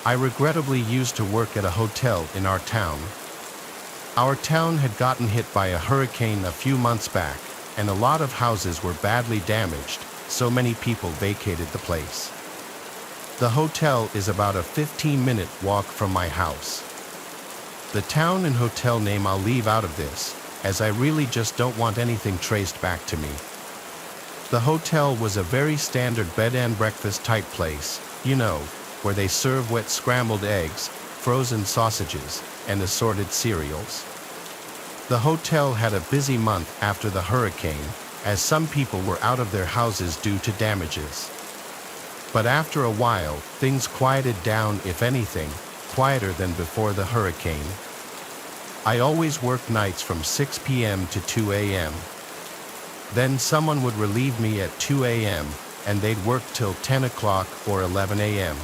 I regrettably used to work at a hotel in our town. Our town had gotten hit by a hurricane a few months back, and a lot of houses were badly damaged, so many people vacated the place. The hotel is about a 15-minute walk from my house. The town and hotel name I'll leave out of this, as I really just don't want anything traced back to me. The hotel was a very standard bed and breakfast type place, you know, where they serve wet scrambled eggs, frozen sausages, and assorted cereals. The hotel had a busy month after the hurricane, as some people were out of their houses due to damages. But after a while, things quieted down, if anything, quieter than before the hurricane. I always worked nights from 6 p.m. to 2 a.m. Then someone would relieve me at 2 a.m., and they'd work till 10 o'clock or 11 a.m.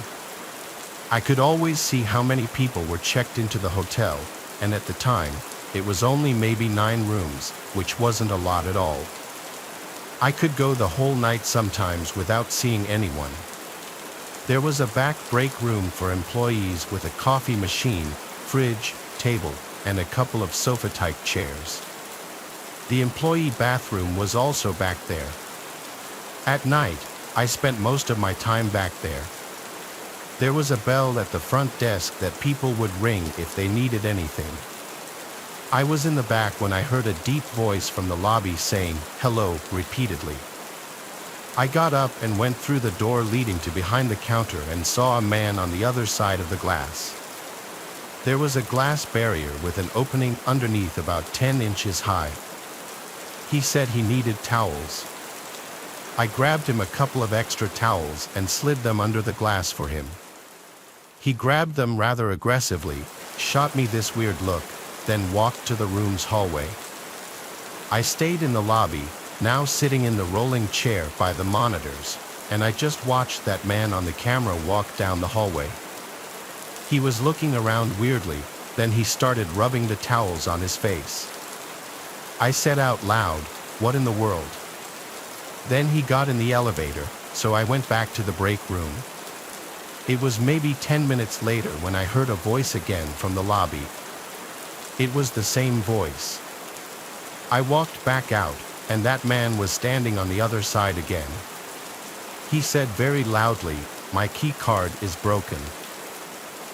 I could always see how many people were checked into the hotel, and at the time, it was only maybe 9 rooms, which wasn't a lot at all. I could go the whole night sometimes without seeing anyone. There was a back break room for employees with a coffee machine, fridge, table, and a couple of sofa-type chairs. The employee bathroom was also back there. At night, I spent most of my time back there. There was a bell at the front desk that people would ring if they needed anything. I was in the back when I heard a deep voice from the lobby saying, "Hello," repeatedly. I got up and went through the door leading to behind the counter and saw a man on the other side of the glass. There was a glass barrier with an opening underneath about 10 inches high. He said he needed towels. I grabbed him a couple of extra towels and slid them under the glass for him. He grabbed them rather aggressively, shot me this weird look, then walked to the room's hallway. I stayed in the lobby, now sitting in the rolling chair by the monitors, and I just watched that man on the camera walk down the hallway. He was looking around weirdly, then he started rubbing the towels on his face. I said out loud, "What in the world?" Then he got in the elevator, so I went back to the break room. It was maybe 10 minutes later when I heard a voice again from the lobby. It was the same voice. I walked back out, and that man was standing on the other side again. He said very loudly, "My key card is broken."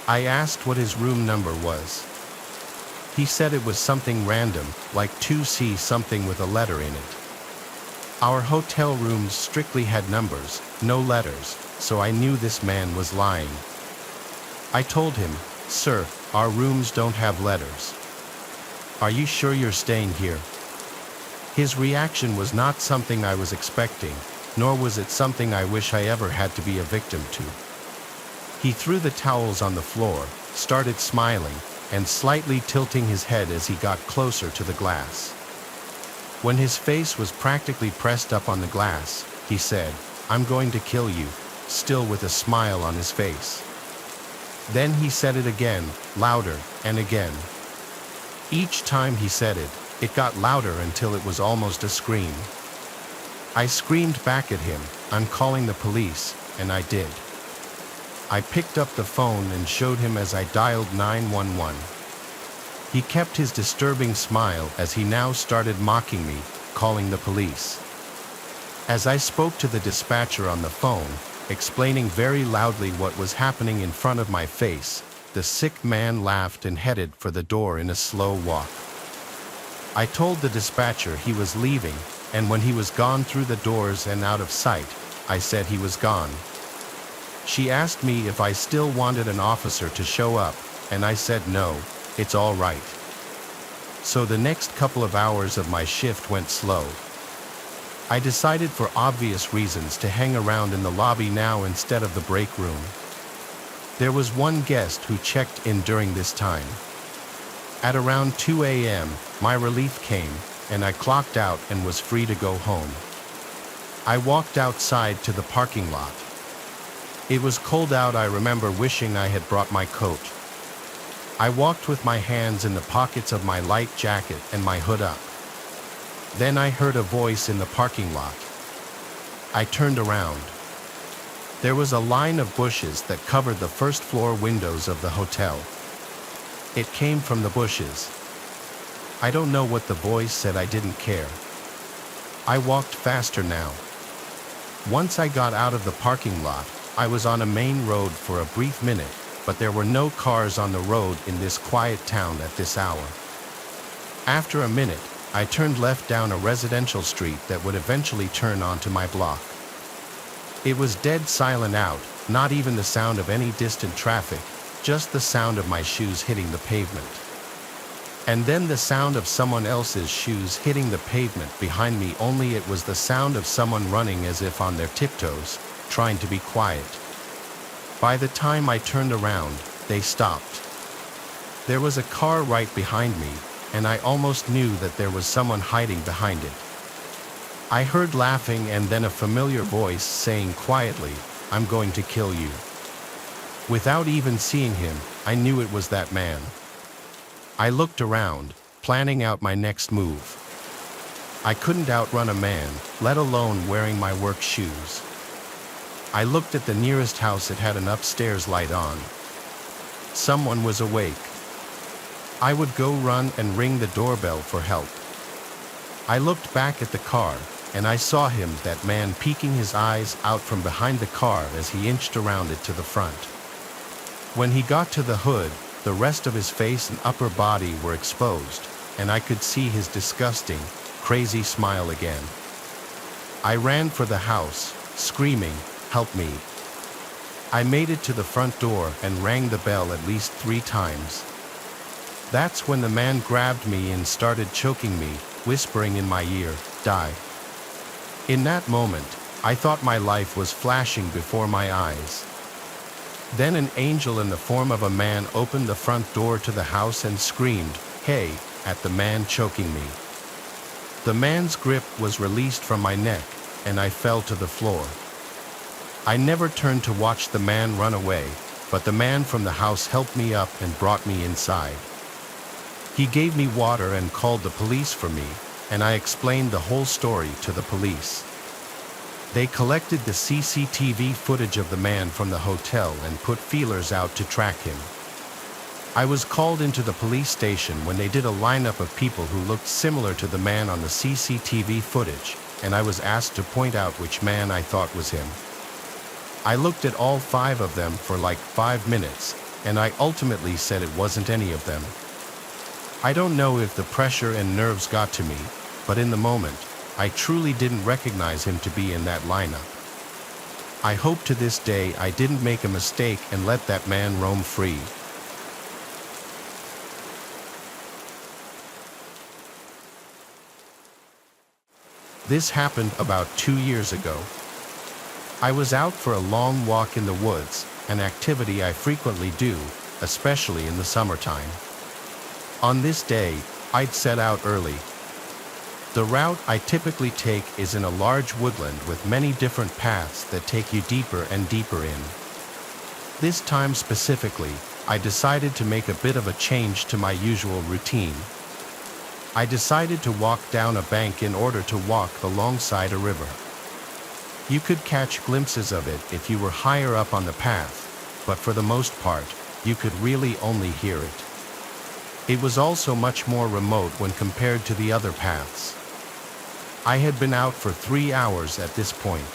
I asked what his room number was. He said it was something random, like 2C something with a letter in it. Our hotel rooms strictly had numbers, no letters, so I knew this man was lying. I told him, "Sir, our rooms don't have letters. Are you sure you're staying here?" His reaction was not something I was expecting, nor was it something I wish I ever had to be a victim to. He threw the towels on the floor, started smiling, and slightly tilting his head as he got closer to the glass. When his face was practically pressed up on the glass, he said, "I'm going to kill you," still with a smile on his face. Then he said it again, louder, and again. Each time he said it, it got louder until it was almost a scream. I screamed back at him, "I'm calling the police," and I did. I picked up the phone and showed him as I dialed 911. He kept his disturbing smile as he now started mocking me, calling the police. As I spoke to the dispatcher on the phone, explaining very loudly what was happening in front of my face, the sick man laughed and headed for the door in a slow walk. I told the dispatcher he was leaving, and when he was gone through the doors and out of sight, I said he was gone. She asked me if I still wanted an officer to show up, and I said no, it's all right. So the next couple of hours of my shift went slow. I decided for obvious reasons to hang around in the lobby now instead of the break room. There was one guest who checked in during this time. At around 2 a.m., my relief came, and I clocked out and was free to go home. I walked outside to the parking lot. It was cold out. I remember wishing I had brought my coat. I walked with my hands in the pockets of my light jacket and my hood up. Then I heard a voice in the parking lot. I turned around. There was a line of bushes that covered the first floor windows of the hotel. It came from the bushes. I don't know what the voice said, I didn't care. I walked faster now. Once I got out of the parking lot, I was on a main road for a brief minute, but there were no cars on the road in this quiet town at this hour. After a minute, I turned left down a residential street that would eventually turn onto my block. It was dead silent out, not even the sound of any distant traffic, just the sound of my shoes hitting the pavement. And then the sound of someone else's shoes hitting the pavement behind me, only it was the sound of someone running as if on their tiptoes, trying to be quiet. By the time I turned around, they stopped. There was a car right behind me, and I almost knew that there was someone hiding behind it. I heard laughing and then a familiar voice saying quietly, "I'm going to kill you." Without even seeing him, I knew it was that man. I looked around, planning out my next move. I couldn't outrun a man, let alone wearing my work shoes. I looked at the nearest house. It had an upstairs light on. Someone was awake. I would go run and ring the doorbell for help. I looked back at the car, and I saw him, that man, peeking his eyes out from behind the car as he inched around it to the front. When he got to the hood, the rest of his face and upper body were exposed, and I could see his disgusting, crazy smile again. I ran for the house, screaming, "Help me." I made it to the front door and rang the bell at least 3 times. That's when the man grabbed me and started choking me, whispering in my ear, "Die." In that moment, I thought my life was flashing before my eyes. Then an angel in the form of a man opened the front door to the house and screamed, "Hey," at the man choking me. The man's grip was released from my neck, and I fell to the floor. I never turned to watch the man run away, but the man from the house helped me up and brought me inside. He gave me water and called the police for me, and I explained the whole story to the police. They collected the CCTV footage of the man from the hotel and put feelers out to track him. I was called into the police station when they did a lineup of people who looked similar to the man on the CCTV footage, and I was asked to point out which man I thought was him. I looked at all 5 of them for like 5 minutes, and I ultimately said it wasn't any of them. I don't know if the pressure and nerves got to me, but in the moment, I truly didn't recognize him to be in that lineup. I hope to this day I didn't make a mistake and let that man roam free. This happened about 2 years ago. I was out for a long walk in the woods, an activity I frequently do, especially in the summertime. On this day, I'd set out early. The route I typically take is in a large woodland with many different paths that take you deeper and deeper in. This time specifically, I decided to make a bit of a change to my usual routine. I decided to walk down a bank in order to walk alongside a river. You could catch glimpses of it if you were higher up on the path, but for the most part, you could really only hear it. It was also much more remote when compared to the other paths. I had been out for 3 hours at this point.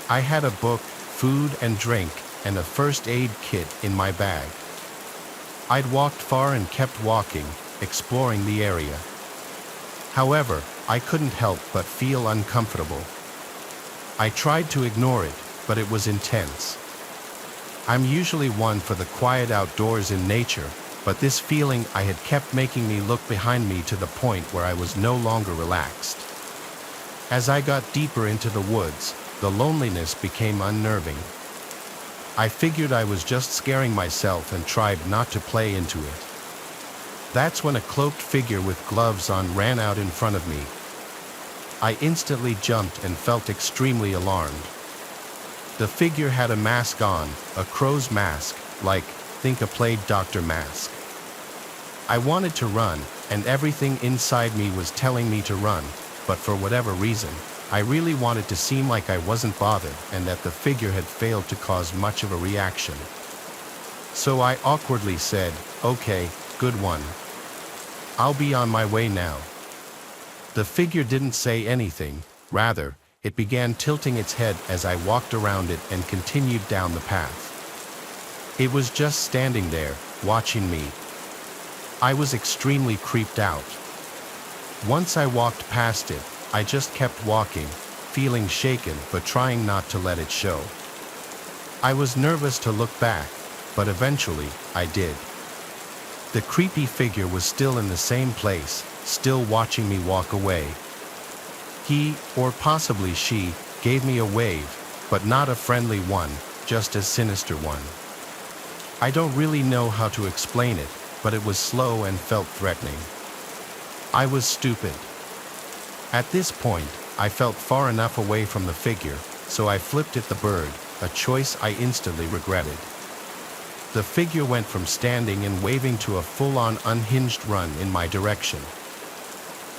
I had a book, food and drink, and a first aid kit in my bag. I'd walked far and kept walking, exploring the area. However, I couldn't help but feel uncomfortable. I tried to ignore it, but it was intense. I'm usually one for the quiet outdoors in nature, but this feeling I had kept making me look behind me to the point where I was no longer relaxed. As I got deeper into the woods, the loneliness became unnerving. I figured I was just scaring myself and tried not to play into it. That's when a cloaked figure with gloves on ran out in front of me. I instantly jumped and felt extremely alarmed. The figure had a mask on, a crow's mask, like, think a plague doctor mask. I wanted to run, and everything inside me was telling me to run, but for whatever reason, I really wanted to seem like I wasn't bothered and that the figure had failed to cause much of a reaction. So I awkwardly said, "Okay, good one. I'll be on my way now." The figure didn't say anything. Rather, it began tilting its head as I walked around it and continued down the path. It was just standing there, watching me. I was extremely creeped out. Once I walked past it, I just kept walking, feeling shaken but trying not to let it show. I was nervous to look back, but eventually, I did. The creepy figure was still in the same place, still watching me walk away. He, or possibly she, gave me a wave, but not a friendly one, just a sinister one. I don't really know how to explain it, but it was slow and felt threatening. I was stupid. At this point, I felt far enough away from the figure, so I flipped at the bird, a choice I instantly regretted. The figure went from standing and waving to a full-on unhinged run in my direction.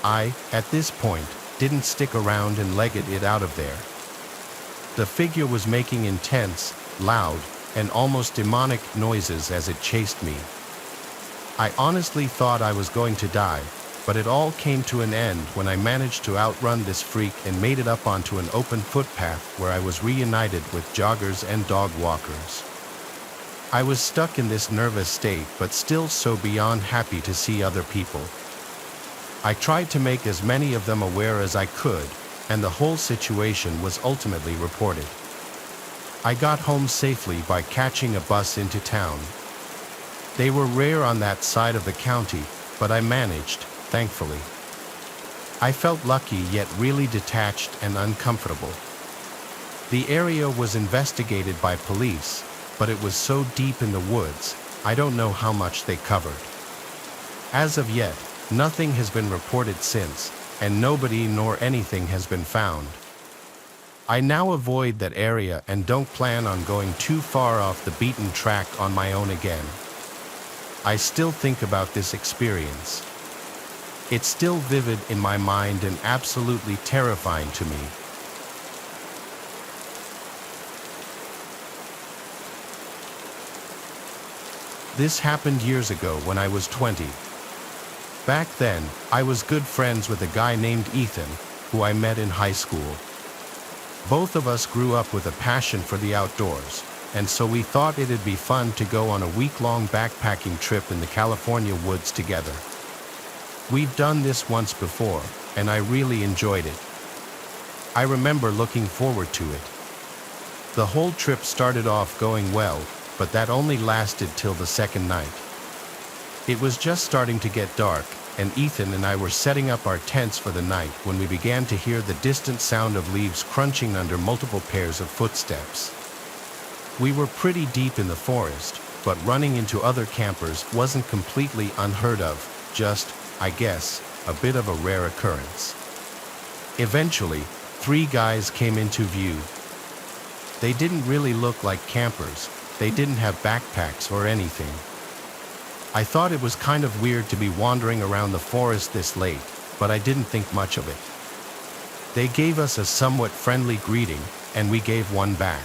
I, at this point, didn't stick around and legged it out of there. The figure was making intense, loud, and almost demonic noises as it chased me. I honestly thought I was going to die, but it all came to an end when I managed to outrun this freak and made it up onto an open footpath where I was reunited with joggers and dog walkers. I was stuck in this nervous state but still so beyond happy to see other people. I tried to make as many of them aware as I could, and the whole situation was ultimately reported. I got home safely by catching a bus into town. They were rare on that side of the county, but I managed, thankfully. I felt lucky yet really detached and uncomfortable. The area was investigated by police, but it was so deep in the woods, I don't know how much they covered. As of yet, nothing has been reported since, and nobody nor anything has been found. I now avoid that area and don't plan on going too far off the beaten track on my own again. I still think about this experience. It's still vivid in my mind and absolutely terrifying to me. This happened years ago when I was 20. Back then, I was good friends with a guy named Ethan, who I met in high school. Both of us grew up with a passion for the outdoors, and so we thought it'd be fun to go on a week-long backpacking trip in the California woods together. We've done this once before, and I really enjoyed it. I remember looking forward to it. The whole trip started off going well, but that only lasted till the second night. It was just starting to get dark, and Ethan and I were setting up our tents for the night when we began to hear the distant sound of leaves crunching under multiple pairs of footsteps. We were pretty deep in the forest, but running into other campers wasn't completely unheard of, just, I guess, a bit of a rare occurrence. Eventually, 3 guys came into view. They didn't really look like campers, they didn't have backpacks or anything. I thought it was kind of weird to be wandering around the forest this late, but I didn't think much of it. They gave us a somewhat friendly greeting, and we gave one back.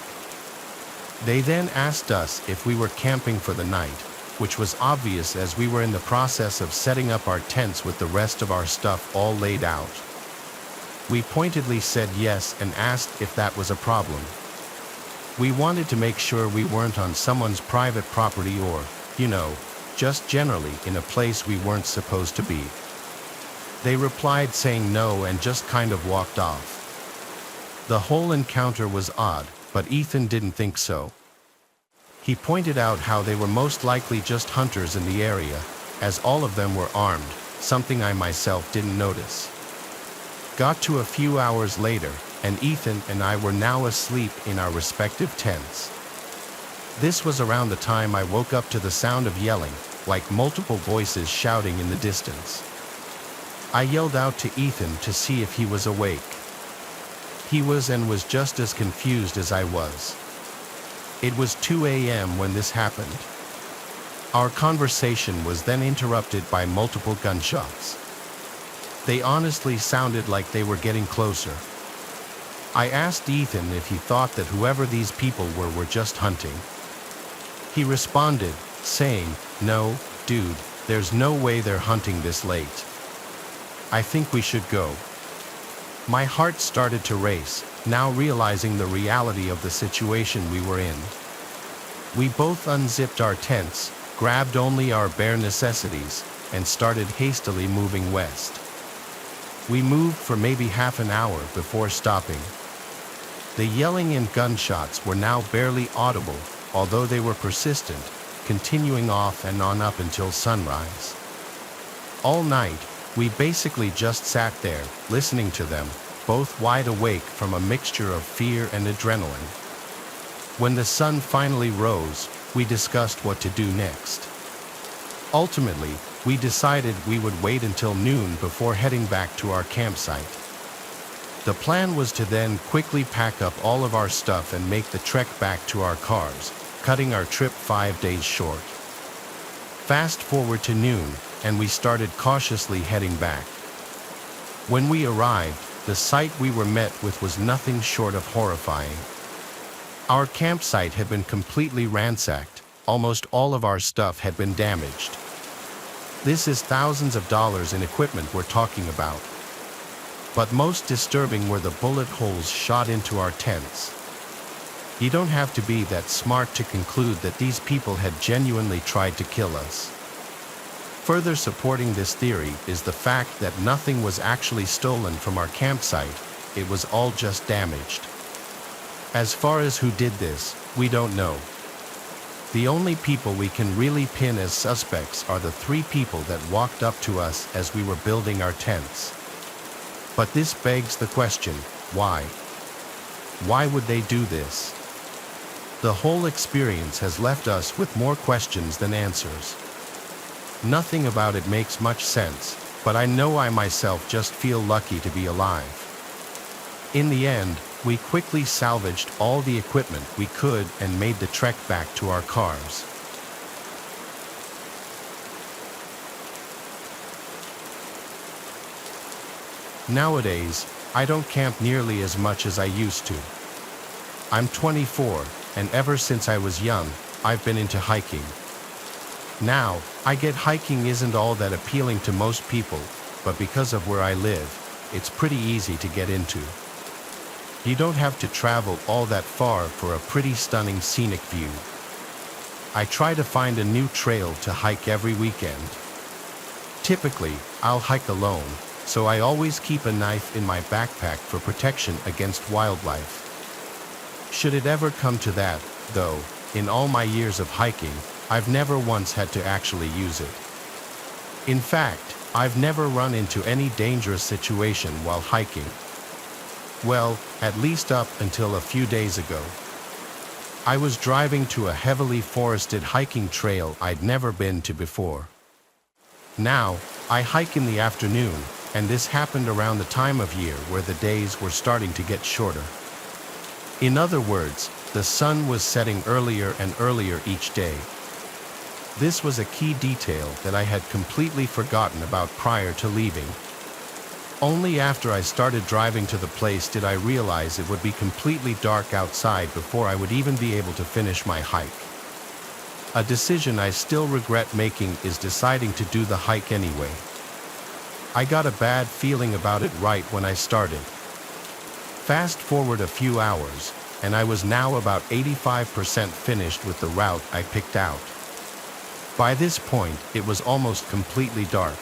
They then asked us if we were camping for the night, which was obvious as we were in the process of setting up our tents with the rest of our stuff all laid out. We pointedly said yes and asked if that was a problem. We wanted to make sure we weren't on someone's private property or, just generally in a place we weren't supposed to be. They replied saying no and just kind of walked off. The whole encounter was odd, but Ethan didn't think so. He pointed out how they were most likely just hunters in the area, as all of them were armed, something I myself didn't notice. Got to a few hours later, and Ethan and I were now asleep in our respective tents. This was around the time I woke up to the sound of yelling, like multiple voices shouting in the distance. I yelled out to Ethan to see if he was awake. He was and was just as confused as I was. It was 2 a.m. when this happened. Our conversation was then interrupted by multiple gunshots. They honestly sounded like they were getting closer. I asked Ethan if he thought that whoever these people were just hunting. He responded, saying, "No, dude, there's no way they're hunting this late. I think we should go." My heart started to race, now realizing the reality of the situation we were in. We both unzipped our tents, grabbed only our bare necessities, and started hastily moving west. We moved for maybe half an hour before stopping. The yelling and gunshots were now barely audible, although they were persistent, continuing off and on up until sunrise. All night, we basically just sat there, listening to them, both wide awake from a mixture of fear and adrenaline. When the sun finally rose, we discussed what to do next. Ultimately, we decided we would wait until noon before heading back to our campsite. The plan was to then quickly pack up all of our stuff and make the trek back to our cars, cutting our trip 5 days short. Fast forward to noon, and we started cautiously heading back. When we arrived, the sight we were met with was nothing short of horrifying. Our campsite had been completely ransacked. Almost all of our stuff had been damaged. This is thousands of dollars in equipment we're talking about. But most disturbing were the bullet holes shot into our tents. You don't have to be that smart to conclude that these people had genuinely tried to kill us. Further supporting this theory is the fact that nothing was actually stolen from our campsite, it was all just damaged. As far as who did this, we don't know. The only people we can really pin as suspects are the 3 people that walked up to us as we were building our tents. But this begs the question, why? Why would they do this? The whole experience has left us with more questions than answers. Nothing about it makes much sense, but I know I myself just feel lucky to be alive. In the end, we quickly salvaged all the equipment we could and made the trek back to our cars. Nowadays, I don't camp nearly as much as I used to. I'm 24, and ever since I was young, I've been into hiking. Now, I get hiking isn't all that appealing to most people, but because of where I live, it's pretty easy to get into. You don't have to travel all that far for a pretty stunning scenic view. I try to find a new trail to hike every weekend. Typically, I'll hike alone, so I always keep a knife in my backpack for protection against wildlife. Should it ever come to that, though, in all my years of hiking, I've never once had to actually use it. In fact, I've never run into any dangerous situation while hiking. Well, at least up until a few days ago. I was driving to a heavily forested hiking trail I'd never been to before. Now, I hike in the afternoon, and this happened around the time of year where the days were starting to get shorter. In other words, the sun was setting earlier and earlier each day. This was a key detail that I had completely forgotten about prior to leaving. Only after I started driving to the place did I realize it would be completely dark outside before I would even be able to finish my hike. A decision I still regret making is deciding to do the hike anyway. I got a bad feeling about it right when I started. Fast forward a few hours, and I was now about 85% finished with the route I picked out. By this point, it was almost completely dark.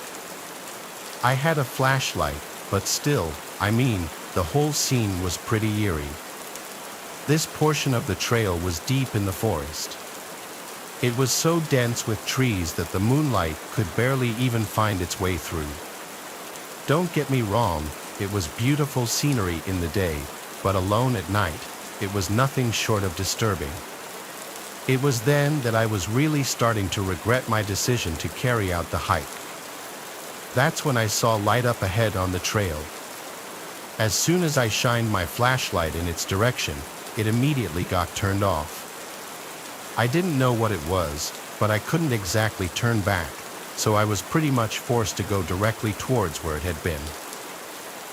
I had a flashlight, but still, the whole scene was pretty eerie. This portion of the trail was deep in the forest. It was so dense with trees that the moonlight could barely even find its way through. Don't get me wrong, it was beautiful scenery in the day, but alone at night, it was nothing short of disturbing. It was then that I was really starting to regret my decision to carry out the hike. That's when I saw light up ahead on the trail. As soon as I shined my flashlight in its direction, it immediately got turned off. I didn't know what it was, but I couldn't exactly turn back, so I was pretty much forced to go directly towards where it had been.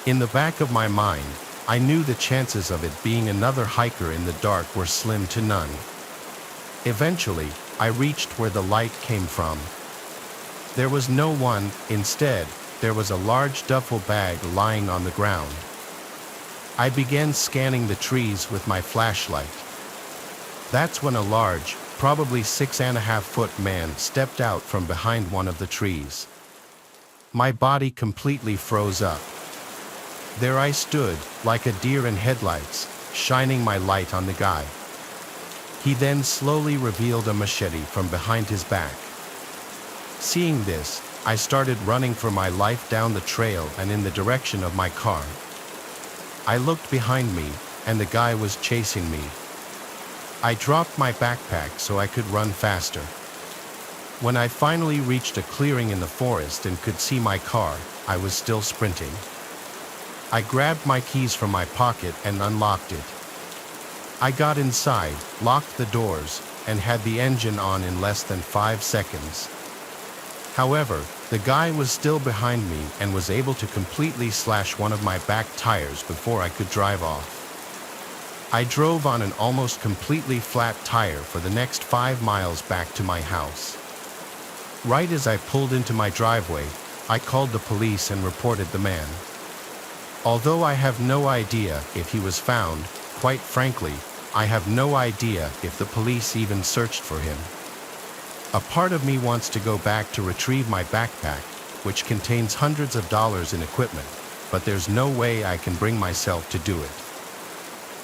In the back of my mind, I knew the chances of it being another hiker in the dark were slim to none. Eventually, I reached where the light came from. There was no one. Instead, there was a large duffel bag lying on the ground. I began scanning the trees with my flashlight. That's when a large, probably 6.5-foot man stepped out from behind one of the trees. My body completely froze up. There I stood, like a deer in headlights, shining my light on the guy. He then slowly revealed a machete from behind his back. Seeing this, I started running for my life down the trail and in the direction of my car. I looked behind me, and the guy was chasing me. I dropped my backpack so I could run faster. When I finally reached a clearing in the forest and could see my car, I was still sprinting. I grabbed my keys from my pocket and unlocked it. I got inside, locked the doors, and had the engine on in less than 5 seconds. However, the guy was still behind me and was able to completely slash one of my back tires before I could drive off. I drove on an almost completely flat tire for the next 5 miles back to my house. Right as I pulled into my driveway, I called the police and reported the man. Although I have no idea if he was found, quite frankly, I have no idea if the police even searched for him. A part of me wants to go back to retrieve my backpack, which contains hundreds of dollars in equipment, but there's no way I can bring myself to do it.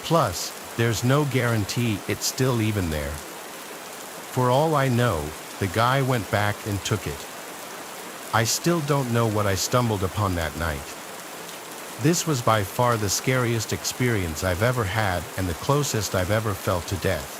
Plus, there's no guarantee it's still even there. For all I know, the guy went back and took it. I still don't know what I stumbled upon that night. This was by far the scariest experience I've ever had and the closest I've ever felt to death.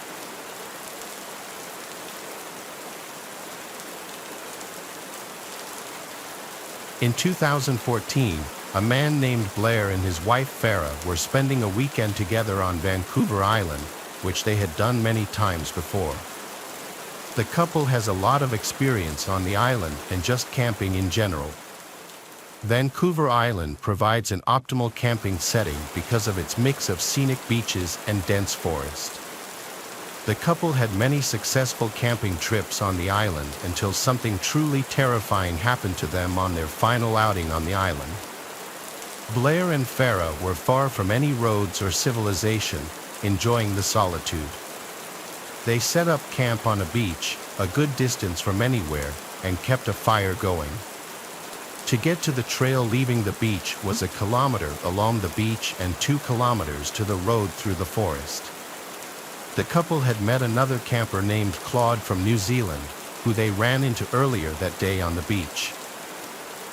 In 2014, a man named Blair and his wife Farah were spending a weekend together on Vancouver Island, which they had done many times before. The couple has a lot of experience on the island and just camping in general. Vancouver Island provides an optimal camping setting because of its mix of scenic beaches and dense forest. The couple had many successful camping trips on the island until something truly terrifying happened to them on their final outing on the island. Blair and Farah were far from any roads or civilization, enjoying the solitude. They set up camp on a beach, a good distance from anywhere, and kept a fire going. To get to the trail leaving the beach was 1 kilometer along the beach and 2 kilometers to the road through the forest. The couple had met another camper named Claude from New Zealand, who they ran into earlier that day on the beach.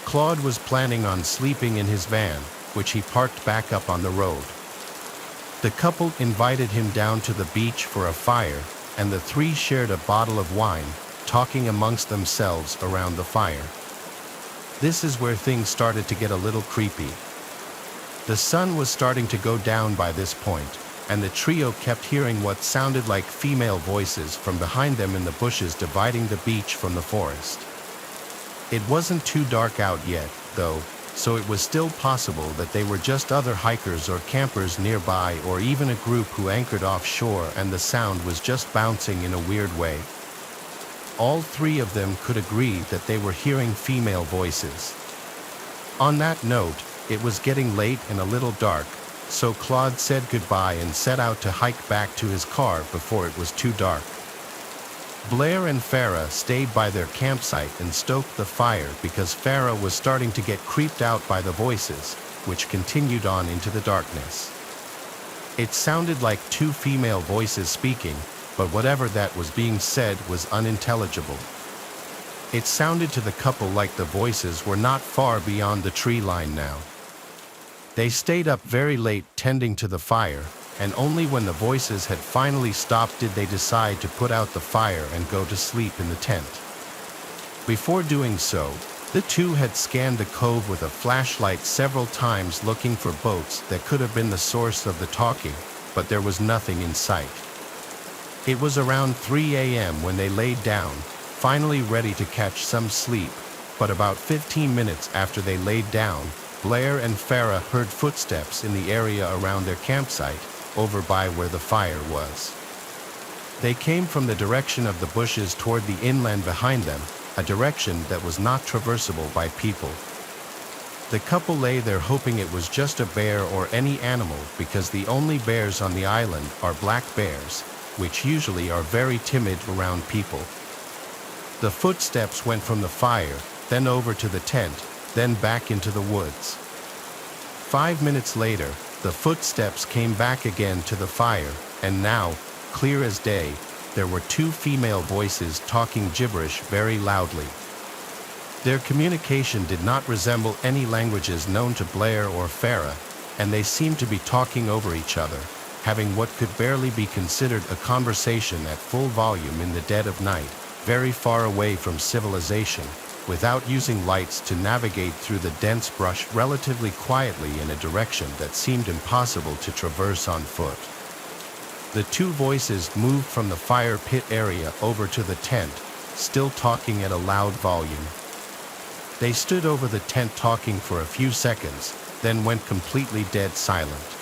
Claude was planning on sleeping in his van, which he parked back up on the road. The couple invited him down to the beach for a fire, and the three shared a bottle of wine, talking amongst themselves around the fire. This is where things started to get a little creepy. The sun was starting to go down by this point, and the trio kept hearing what sounded like female voices from behind them in the bushes dividing the beach from the forest. It wasn't too dark out yet, though, so it was still possible that they were just other hikers or campers nearby, or even a group who anchored offshore and the sound was just bouncing in a weird way. All three of them could agree that they were hearing female voices. On that note, it was getting late and a little dark, so Claude said goodbye and set out to hike back to his car before it was too dark. Blair and Farah stayed by their campsite and stoked the fire because Farah was starting to get creeped out by the voices, which continued on into the darkness. It sounded like two female voices speaking, but whatever that was being said was unintelligible. It sounded to the couple like the voices were not far beyond the tree line now. They stayed up very late tending to the fire, and only when the voices had finally stopped did they decide to put out the fire and go to sleep in the tent. Before doing so, the two had scanned the cove with a flashlight several times looking for boats that could have been the source of the talking, but there was nothing in sight. It was around 3 a.m. when they laid down, finally ready to catch some sleep, but about 15 minutes after they laid down, Blair and Farah heard footsteps in the area around their campsite, over by where the fire was. They came from the direction of the bushes toward the inland behind them, a direction that was not traversable by people. The couple lay there hoping it was just a bear or any animal, because the only bears on the island are black bears, which usually are very timid around people. The footsteps went from the fire, then over to the tent, then back into the woods. 5 minutes later, the footsteps came back again to the fire, and now, clear as day, there were two female voices talking gibberish very loudly. Their communication did not resemble any languages known to Blair or Farah, and they seemed to be talking over each other, having what could barely be considered a conversation at full volume in the dead of night, very far away from civilization, without using lights to navigate through the dense brush relatively quietly in a direction that seemed impossible to traverse on foot. The two voices moved from the fire pit area over to the tent, still talking at a loud volume. They stood over the tent talking for a few seconds, then went completely dead silent.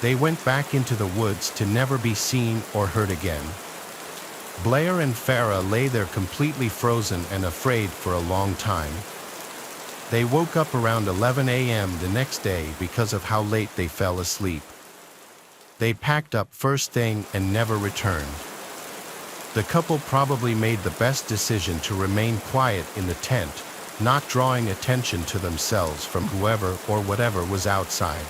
They went back into the woods to never be seen or heard again. Blair and Farah lay there completely frozen and afraid for a long time. They woke up around 11 a.m. the next day because of how late they fell asleep. They packed up first thing and never returned. The couple probably made the best decision to remain quiet in the tent, not drawing attention to themselves from whoever or whatever was outside.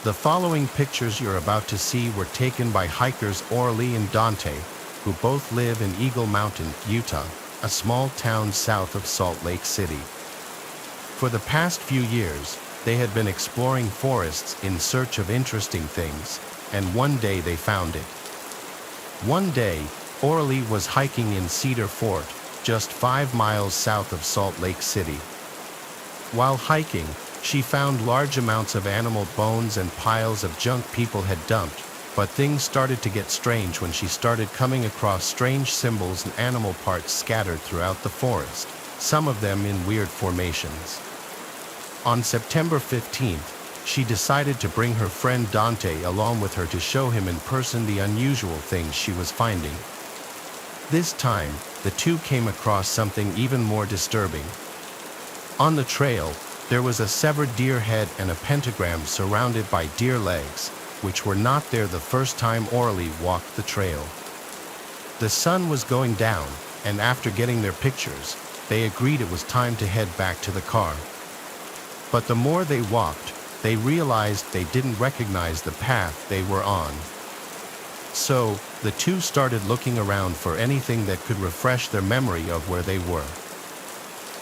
The following pictures you're about to see were taken by hikers Orly and Dante, who both live in Eagle Mountain, Utah, a small town south of Salt Lake City. For the past few years, they had been exploring forests in search of interesting things, and one day they found it. One day, Orly was hiking in Cedar Fort, just 5 miles south of Salt Lake City. While hiking, she found large amounts of animal bones and piles of junk people had dumped, but things started to get strange when she started coming across strange symbols and animal parts scattered throughout the forest, some of them in weird formations. On September 15th, she decided to bring her friend Dante along with her to show him in person the unusual things she was finding. This time, the two came across something even more disturbing. On the trail, there was a severed deer head and a pentagram surrounded by deer legs, which were not there the first time Orly walked the trail. The sun was going down, and after getting their pictures, they agreed it was time to head back to the car. But the more they walked, they realized they didn't recognize the path they were on. So, the two started looking around for anything that could refresh their memory of where they were.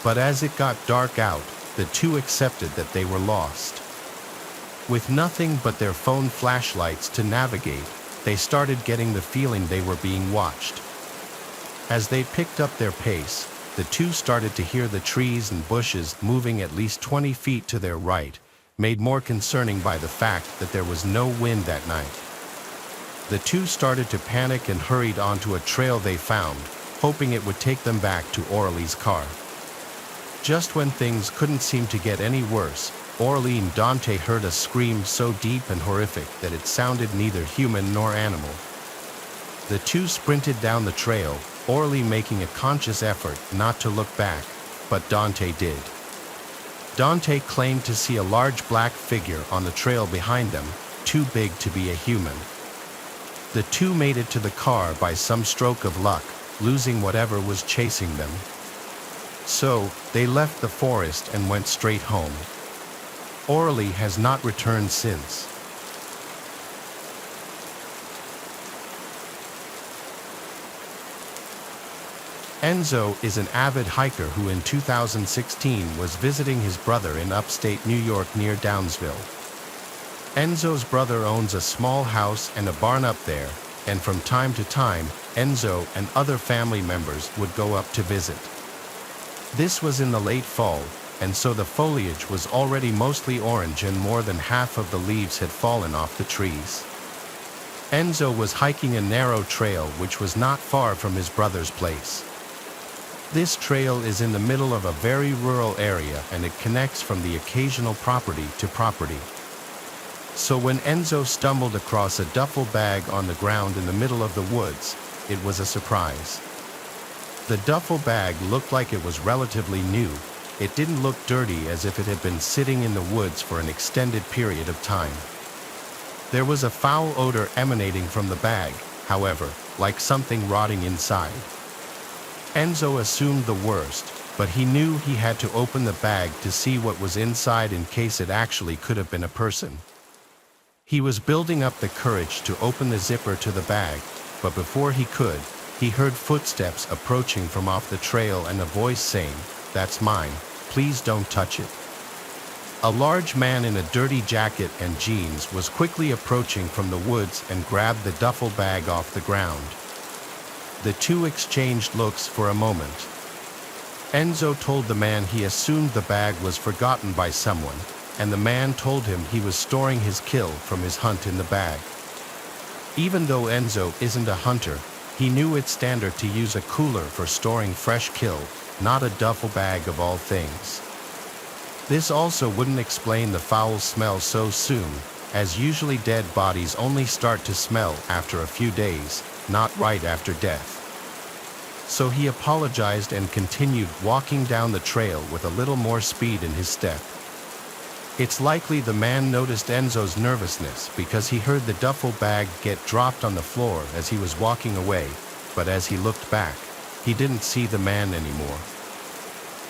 But as it got dark out, the two accepted that they were lost. With nothing but their phone flashlights to navigate, they started getting the feeling they were being watched. As they picked up their pace, the two started to hear the trees and bushes moving at least 20 feet to their right, made more concerning by the fact that there was no wind that night. The two started to panic and hurried onto a trail they found, hoping it would take them back to Orly's car. Just when things couldn't seem to get any worse, Orly and Dante heard a scream so deep and horrific that it sounded neither human nor animal. The two sprinted down the trail, Orly making a conscious effort not to look back, but Dante did. Dante claimed to see a large black figure on the trail behind them, too big to be a human. The two made it to the car by some stroke of luck, losing whatever was chasing them. So, they left the forest and went straight home. Orly has not returned since. Enzo is an avid hiker who in 2016 was visiting his brother in upstate New York near Downsville. Enzo's brother owns a small house and a barn up there, and from time to time, Enzo and other family members would go up to visit. This was in the late fall, and so the foliage was already mostly orange and more than half of the leaves had fallen off the trees. Enzo was hiking a narrow trail which was not far from his brother's place. This trail is in the middle of a very rural area and it connects from the occasional property to property. So when Enzo stumbled across a duffel bag on the ground in the middle of the woods, it was a surprise. The duffel bag looked like it was relatively new. It didn't look dirty as if it had been sitting in the woods for an extended period of time. There was a foul odor emanating from the bag, however, like something rotting inside. Enzo assumed the worst, but he knew he had to open the bag to see what was inside in case it actually could have been a person. He was building up the courage to open the zipper to the bag, but before he could, he heard footsteps approaching from off the trail and a voice saying, "That's mine, please don't touch it." A large man in a dirty jacket and jeans was quickly approaching from the woods and grabbed the duffel bag off the ground. The two exchanged looks for a moment. Enzo told the man he assumed the bag was forgotten by someone, and the man told him he was storing his kill from his hunt in the bag. Even though Enzo isn't a hunter, he knew it's standard to use a cooler for storing fresh kill, not a duffel bag of all things. This also wouldn't explain the foul smell so soon, as usually dead bodies only start to smell after a few days, not right after death. So he apologized and continued walking down the trail with a little more speed in his step. It's likely the man noticed Enzo's nervousness because he heard the duffel bag get dropped on the floor as he was walking away, but as he looked back, he didn't see the man anymore.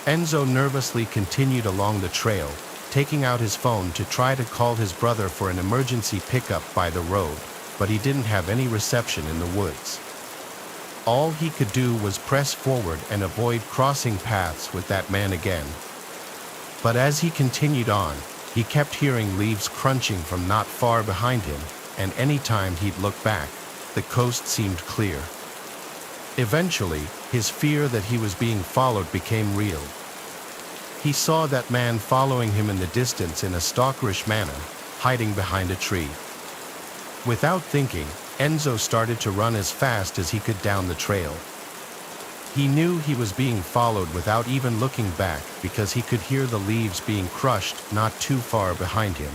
Enzo nervously continued along the trail, taking out his phone to try to call his brother for an emergency pickup by the road, but he didn't have any reception in the woods. All he could do was press forward and avoid crossing paths with that man again. But as he continued on, he kept hearing leaves crunching from not far behind him, and any time he'd look back, the coast seemed clear. Eventually, his fear that he was being followed became real. He saw that man following him in the distance in a stalkerish manner, hiding behind a tree. Without thinking, Enzo started to run as fast as he could down the trail. He knew he was being followed without even looking back because he could hear the leaves being crushed not too far behind him.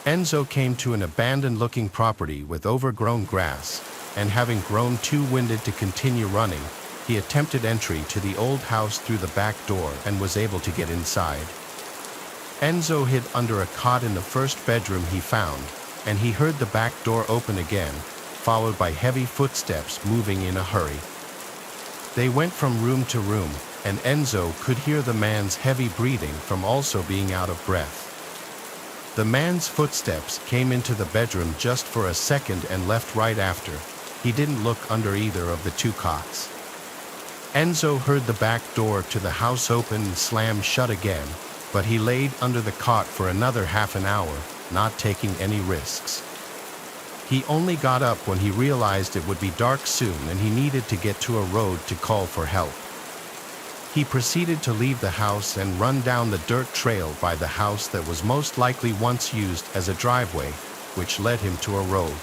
Enzo came to an abandoned-looking property with overgrown grass, and having grown too winded to continue running, he attempted entry to the old house through the back door and was able to get inside. Enzo hid under a cot in the first bedroom he found, and he heard the back door open again, followed by heavy footsteps moving in a hurry. They went from room to room, and Enzo could hear the man's heavy breathing from also being out of breath. The man's footsteps came into the bedroom just for a second and left right after. He didn't look under either of the two cots. Enzo heard the back door to the house open and slam shut again, but he laid under the cot for another half an hour, not taking any risks. He only got up when he realized it would be dark soon and he needed to get to a road to call for help. He proceeded to leave the house and run down the dirt trail by the house that was most likely once used as a driveway, which led him to a road.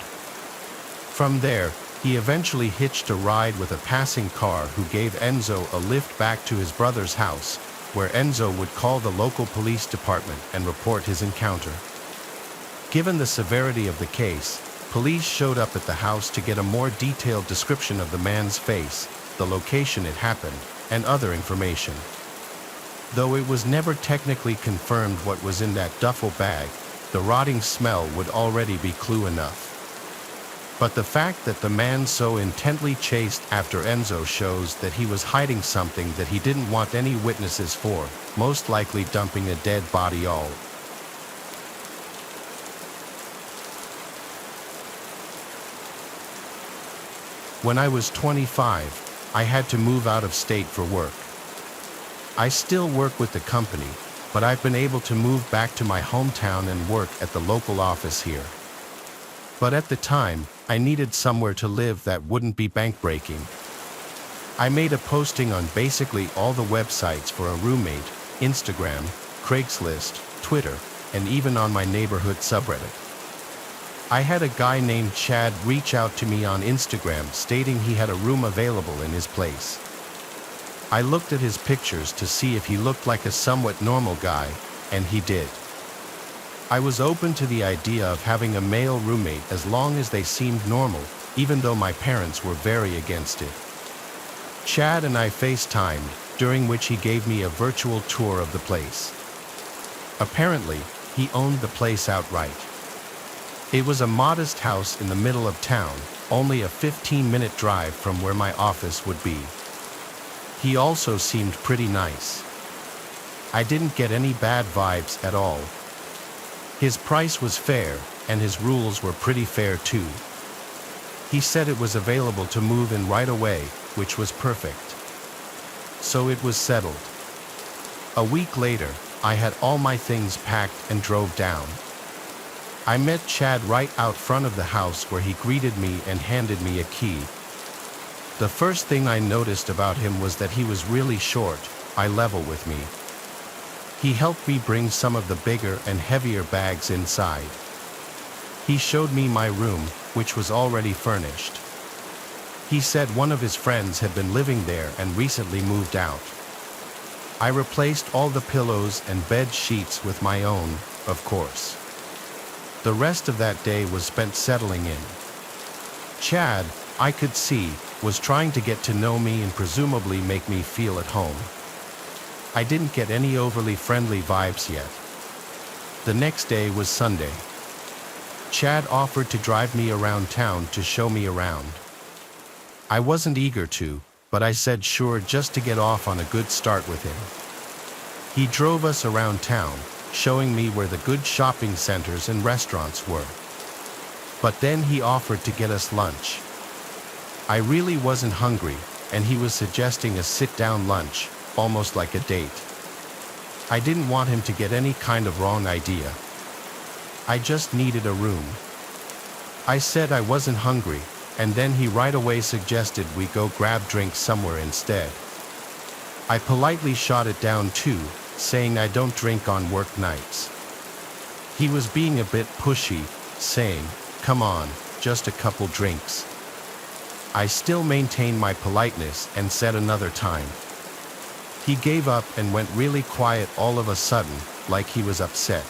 From there, he eventually hitched a ride with a passing car who gave Enzo a lift back to his brother's house, where Enzo would call the local police department and report his encounter. Given the severity of the case, police showed up at the house to get a more detailed description of the man's face, the location it happened, and other information. Though it was never technically confirmed what was in that duffel bag, the rotting smell would already be clue enough. But the fact that the man so intently chased after Enzo shows that he was hiding something that he didn't want any witnesses for, most likely dumping a dead body all. When I was 25, I had to move out of state for work. I still work with the company, but I've been able to move back to my hometown and work at the local office here. But at the time, I needed somewhere to live that wouldn't be bank-breaking. I made a posting on basically all the websites for a roommate, Instagram, Craigslist, Twitter, and even on my neighborhood subreddit. I had a guy named Chad reach out to me on Instagram stating he had a room available in his place. I looked at his pictures to see if he looked like a somewhat normal guy, and he did. I was open to the idea of having a male roommate as long as they seemed normal, even though my parents were very against it. Chad and I FaceTimed, during which he gave me a virtual tour of the place. Apparently, he owned the place outright. It was a modest house in the middle of town, only a 15-minute drive from where my office would be. He also seemed pretty nice. I didn't get any bad vibes at all. His price was fair, and his rules were pretty fair too. He said it was available to move in right away, which was perfect. So it was settled. A week later, I had all my things packed and drove down. I met Chad right out front of the house where he greeted me and handed me a key. The first thing I noticed about him was that he was really short, eye level with me. He helped me bring some of the bigger and heavier bags inside. He showed me my room, which was already furnished. He said one of his friends had been living there and recently moved out. I replaced all the pillows and bed sheets with my own, of course. The rest of that day was spent settling in. Chad, I could see, was trying to get to know me and presumably make me feel at home. I didn't get any overly friendly vibes yet. The next day was Sunday. Chad offered to drive me around town to show me around. I wasn't eager to, but I said sure just to get off on a good start with him. He drove us around town, showing me where the good shopping centers and restaurants were. But then he offered to get us lunch. I really wasn't hungry, and he was suggesting a sit-down lunch, almost like a date. I didn't want him to get any kind of wrong idea. I just needed a room. I said I wasn't hungry, and then he right away suggested we go grab drinks somewhere instead. I politely shot it down too, saying I don't drink on work nights. He was being a bit pushy, saying, "Come on, just a couple drinks." I still maintained my politeness and said another time. He gave up and went really quiet all of a sudden, like he was upset.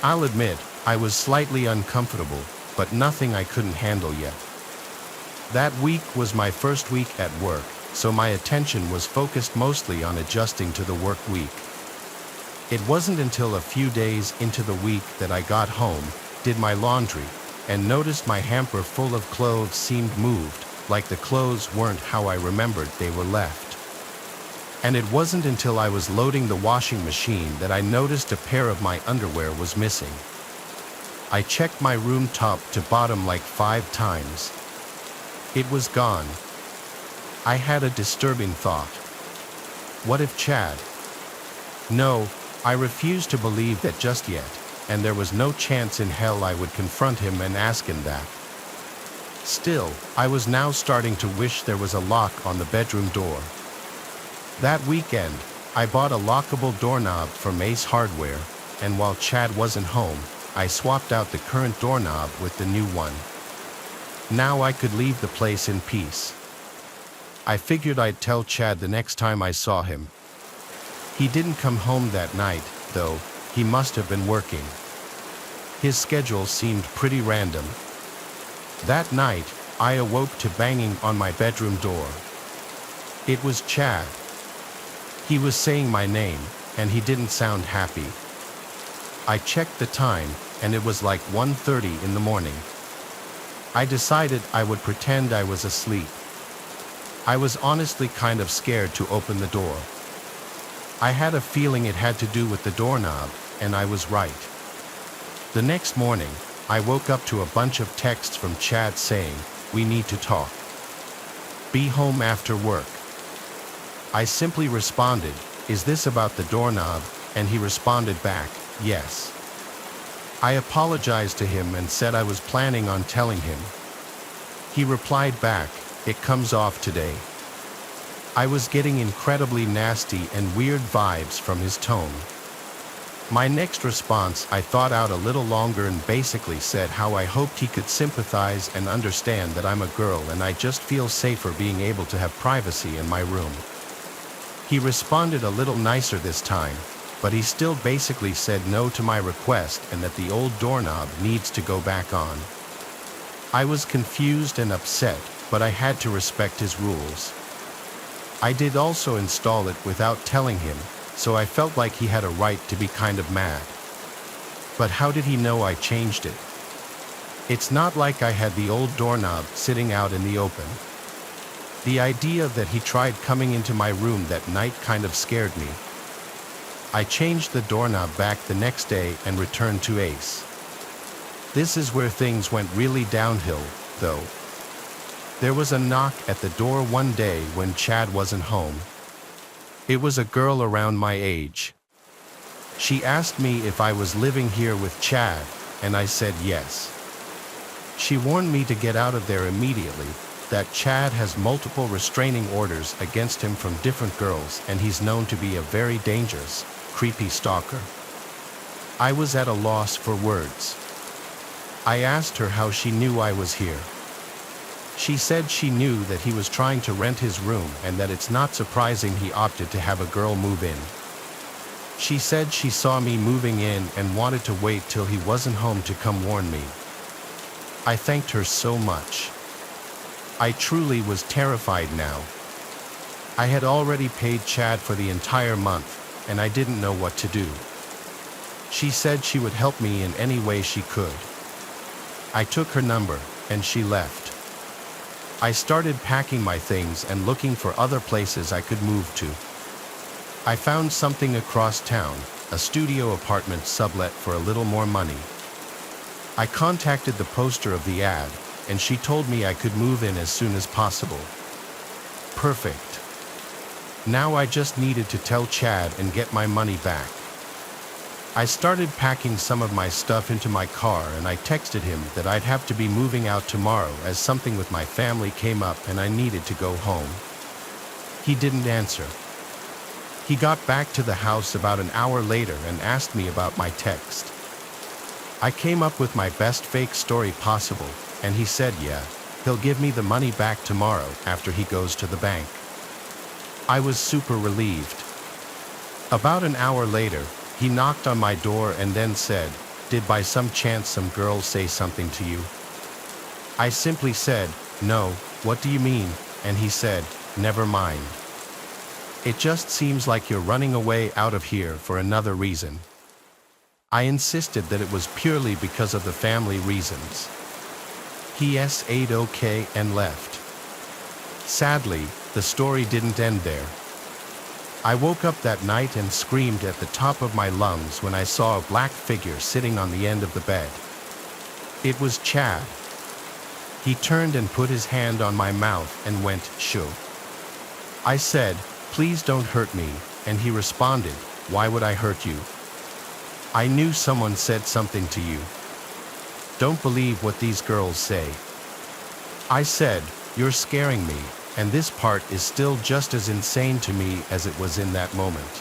I'll admit, I was slightly uncomfortable, but nothing I couldn't handle yet. That week was my first week at work, so my attention was focused mostly on adjusting to the work week. It wasn't until a few days into the week that I got home, did my laundry, and noticed my hamper full of clothes seemed moved, like the clothes weren't how I remembered they were left. And it wasn't until I was loading the washing machine that I noticed a pair of my underwear was missing. I checked my room top to bottom like 5 times. It was gone. I had a disturbing thought. What if Chad? No, I refused to believe that just yet, and there was no chance in hell I would confront him and ask him that. Still, I was now starting to wish there was a lock on the bedroom door. That weekend, I bought a lockable doorknob from Ace Hardware, and while Chad wasn't home, I swapped out the current doorknob with the new one. Now I could leave the place in peace. I figured I'd tell Chad the next time I saw him. He didn't come home that night, though. He must have been working. His schedule seemed pretty random. That night, I awoke to banging on my bedroom door. It was Chad. He was saying my name, and he didn't sound happy. I checked the time, and it was like 1:30 in the morning. I decided I would pretend I was asleep. I was honestly kind of scared to open the door. I had a feeling it had to do with the doorknob, and I was right. The next morning, I woke up to a bunch of texts from Chad saying, "We need to talk. Be home after work." I simply responded, "Is this about the doorknob?" And he responded back, "Yes." I apologized to him and said I was planning on telling him. He replied back, "It comes off today." I was getting incredibly nasty and weird vibes from his tone. My next response, I thought out a little longer and basically said how I hoped he could sympathize and understand that I'm a girl and I just feel safer being able to have privacy in my room. He responded a little nicer this time, but he still basically said no to my request and that the old doorknob needs to go back on. I was confused and upset, but I had to respect his rules. I did also install it without telling him, so I felt like he had a right to be kind of mad. But how did he know I changed it? It's not like I had the old doorknob sitting out in the open. The idea that he tried coming into my room that night kind of scared me. I changed the doorknob back the next day and returned to Ace. This is where things went really downhill, though. There was a knock at the door one day when Chad wasn't home. It was a girl around my age. She asked me if I was living here with Chad, and I said yes. She warned me to get out of there immediately, that Chad has multiple restraining orders against him from different girls and he's known to be a very dangerous, creepy stalker. I was at a loss for words. I asked her how she knew I was here. She said she knew that he was trying to rent his room and that it's not surprising he opted to have a girl move in. She said she saw me moving in and wanted to wait till he wasn't home to come warn me. I thanked her so much. I truly was terrified now. I had already paid Chad for the entire month, and I didn't know what to do. She said she would help me in any way she could. I took her number, and she left. I started packing my things and looking for other places I could move to. I found something across town, a studio apartment sublet for a little more money. I contacted the poster of the ad, and she told me I could move in as soon as possible. Perfect. Now I just needed to tell Chad and get my money back. I started packing some of my stuff into my car and I texted him that I'd have to be moving out tomorrow as something with my family came up and I needed to go home. He didn't answer. He got back to the house about an hour later and asked me about my text. I came up with my best fake story possible, and he said yeah, he'll give me the money back tomorrow after he goes to the bank. I was super relieved. About an hour later, he knocked on my door and then said, "Did by some chance some girl say something to you?" I simply said, "No, what do you mean?" And he said, "Never mind. It just seems like you're running away out of here for another reason." I insisted that it was purely because of the family reasons. He said okay and left. Sadly, the story didn't end there. I woke up that night and screamed at the top of my lungs when I saw a black figure sitting on the end of the bed. It was Chad. He turned and put his hand on my mouth and went, "Shoo." I said, "Please don't hurt me," and he responded, "Why would I hurt you? I knew someone said something to you. Don't believe what these girls say." I said, "You're scaring me, and this part is still just as insane to me as it was in that moment."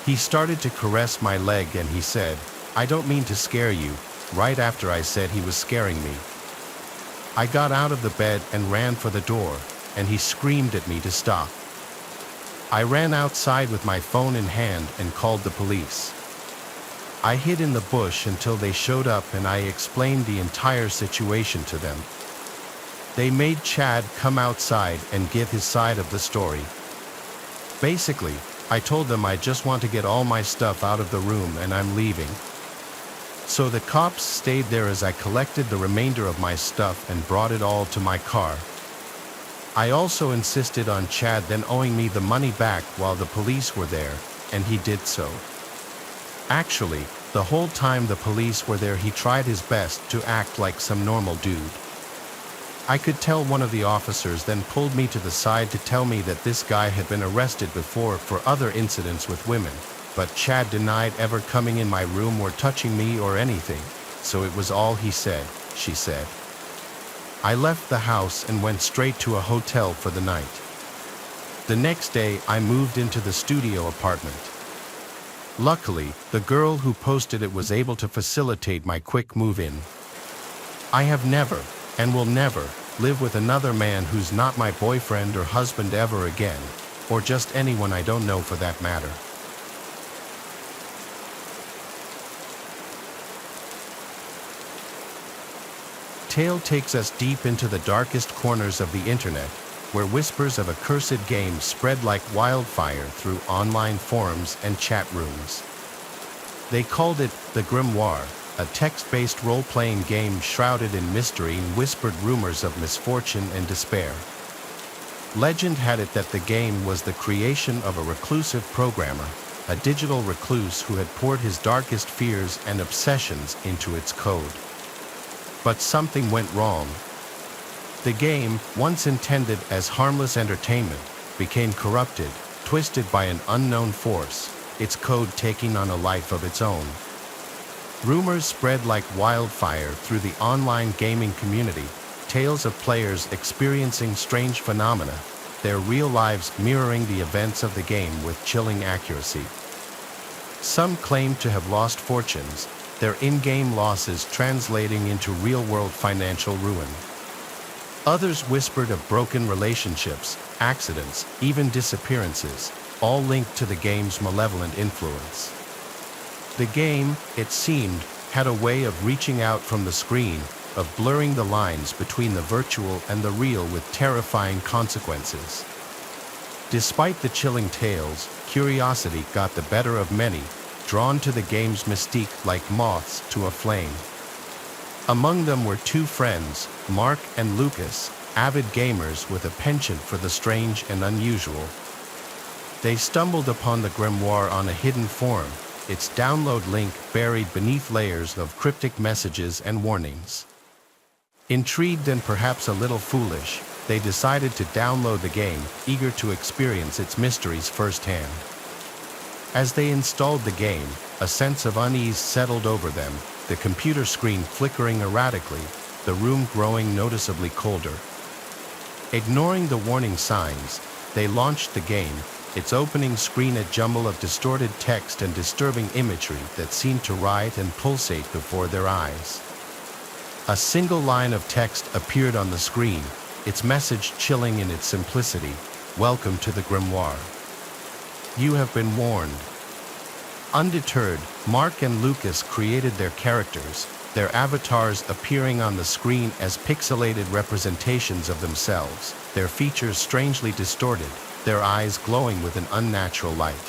He started to caress my leg and he said, "I don't mean to scare you," right after I said he was scaring me. I got out of the bed and ran for the door, and he screamed at me to stop. I ran outside with my phone in hand and called the police. I hid in the bush until they showed up and I explained the entire situation to them. They made Chad come outside and give his side of the story. Basically, I told them I just want to get all my stuff out of the room and I'm leaving. So the cops stayed there as I collected the remainder of my stuff and brought it all to my car. I also insisted on Chad then owing me the money back while the police were there, and he did so. Actually, the whole time the police were there he tried his best to act like some normal dude. I could tell one of the officers then pulled me to the side to tell me that this guy had been arrested before for other incidents with women, but Chad denied ever coming in my room or touching me or anything, so it was all he said, she said. I left the house and went straight to a hotel for the night. The next day I moved into the studio apartment. Luckily, the girl who posted it was able to facilitate my quick move-in. I have never, and will never, live with another man who's not my boyfriend or husband ever again, or just anyone I don't know for that matter. Tale takes us deep into the darkest corners of the internet, where whispers of a cursed game spread like wildfire through online forums and chat rooms. They called it the Grimoire, a text-based role-playing game shrouded in mystery and whispered rumors of misfortune and despair. Legend had it that the game was the creation of a reclusive programmer, a digital recluse who had poured his darkest fears and obsessions into its code. But something went wrong. The game, once intended as harmless entertainment, became corrupted, twisted by an unknown force, its code taking on a life of its own. Rumors spread like wildfire through the online gaming community, tales of players experiencing strange phenomena, their real lives mirroring the events of the game with chilling accuracy. Some claimed to have lost fortunes, their in-game losses translating into real-world financial ruin. Others whispered of broken relationships, accidents, even disappearances, all linked to the game's malevolent influence. The game, it seemed, had a way of reaching out from the screen, of blurring the lines between the virtual and the real with terrifying consequences. Despite the chilling tales, curiosity got the better of many, drawn to the game's mystique like moths to a flame. Among them were two friends, Mark and Lucas, avid gamers with a penchant for the strange and unusual. They stumbled upon the Grimoire on a hidden forum, its download link buried beneath layers of cryptic messages and warnings. Intrigued and perhaps a little foolish, they decided to download the game, eager to experience its mysteries firsthand. As they installed the game, a sense of unease settled over them, the computer screen flickering erratically, the room growing noticeably colder. Ignoring the warning signs, they launched the game, its opening screen a jumble of distorted text and disturbing imagery that seemed to riot and pulsate before their eyes. A single line of text appeared on the screen, its message chilling in its simplicity: "Welcome to the Grimoire. You have been warned." Undeterred, Mark and Lucas created their characters, their avatars appearing on the screen as pixelated representations of themselves, their features strangely distorted, their eyes glowing with an unnatural light.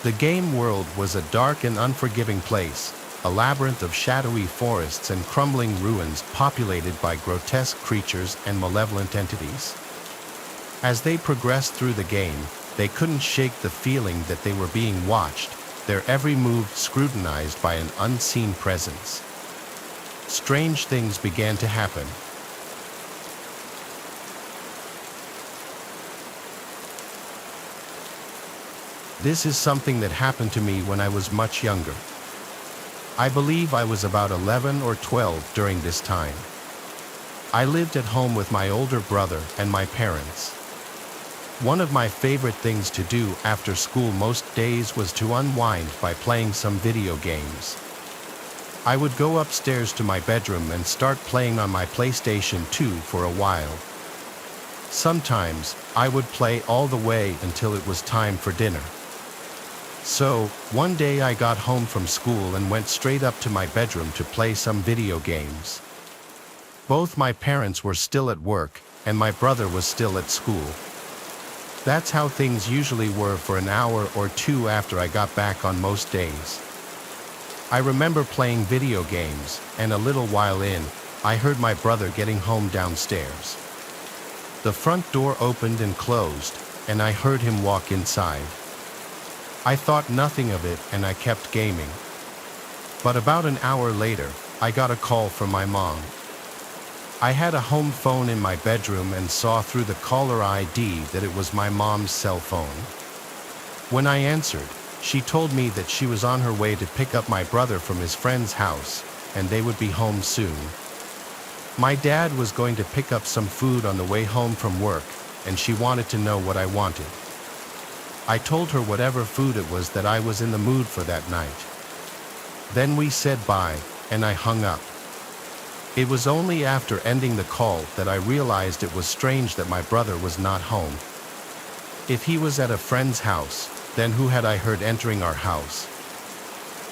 The game world was a dark and unforgiving place, a labyrinth of shadowy forests and crumbling ruins populated by grotesque creatures and malevolent entities. As they progressed through the game, they couldn't shake the feeling that they were being watched, their every move scrutinized by an unseen presence. Strange things began to happen. This is something that happened to me when I was much younger. I believe I was about 11 or 12 during this time. I lived at home with my older brother and my parents. One of my favorite things to do after school most days was to unwind by playing some video games. I would go upstairs to my bedroom and start playing on my PlayStation 2 for a while. Sometimes, I would play all the way until it was time for dinner. So, one day I got home from school and went straight up to my bedroom to play some video games. Both my parents were still at work, and my brother was still at school. That's how things usually were for an hour or two after I got back on most days. I remember playing video games, and a little while in, I heard my brother getting home downstairs. The front door opened and closed, and I heard him walk inside. I thought nothing of it and I kept gaming. But about an hour later, I got a call from my mom. I had a home phone in my bedroom and saw through the caller ID that it was my mom's cell phone. When I answered, she told me that she was on her way to pick up my brother from his friend's house, and they would be home soon. My dad was going to pick up some food on the way home from work, and she wanted to know what I wanted. I told her whatever food it was that I was in the mood for that night. Then we said bye, and I hung up. It was only after ending the call that I realized it was strange that my brother was not home. If he was at a friend's house, then who had I heard entering our house?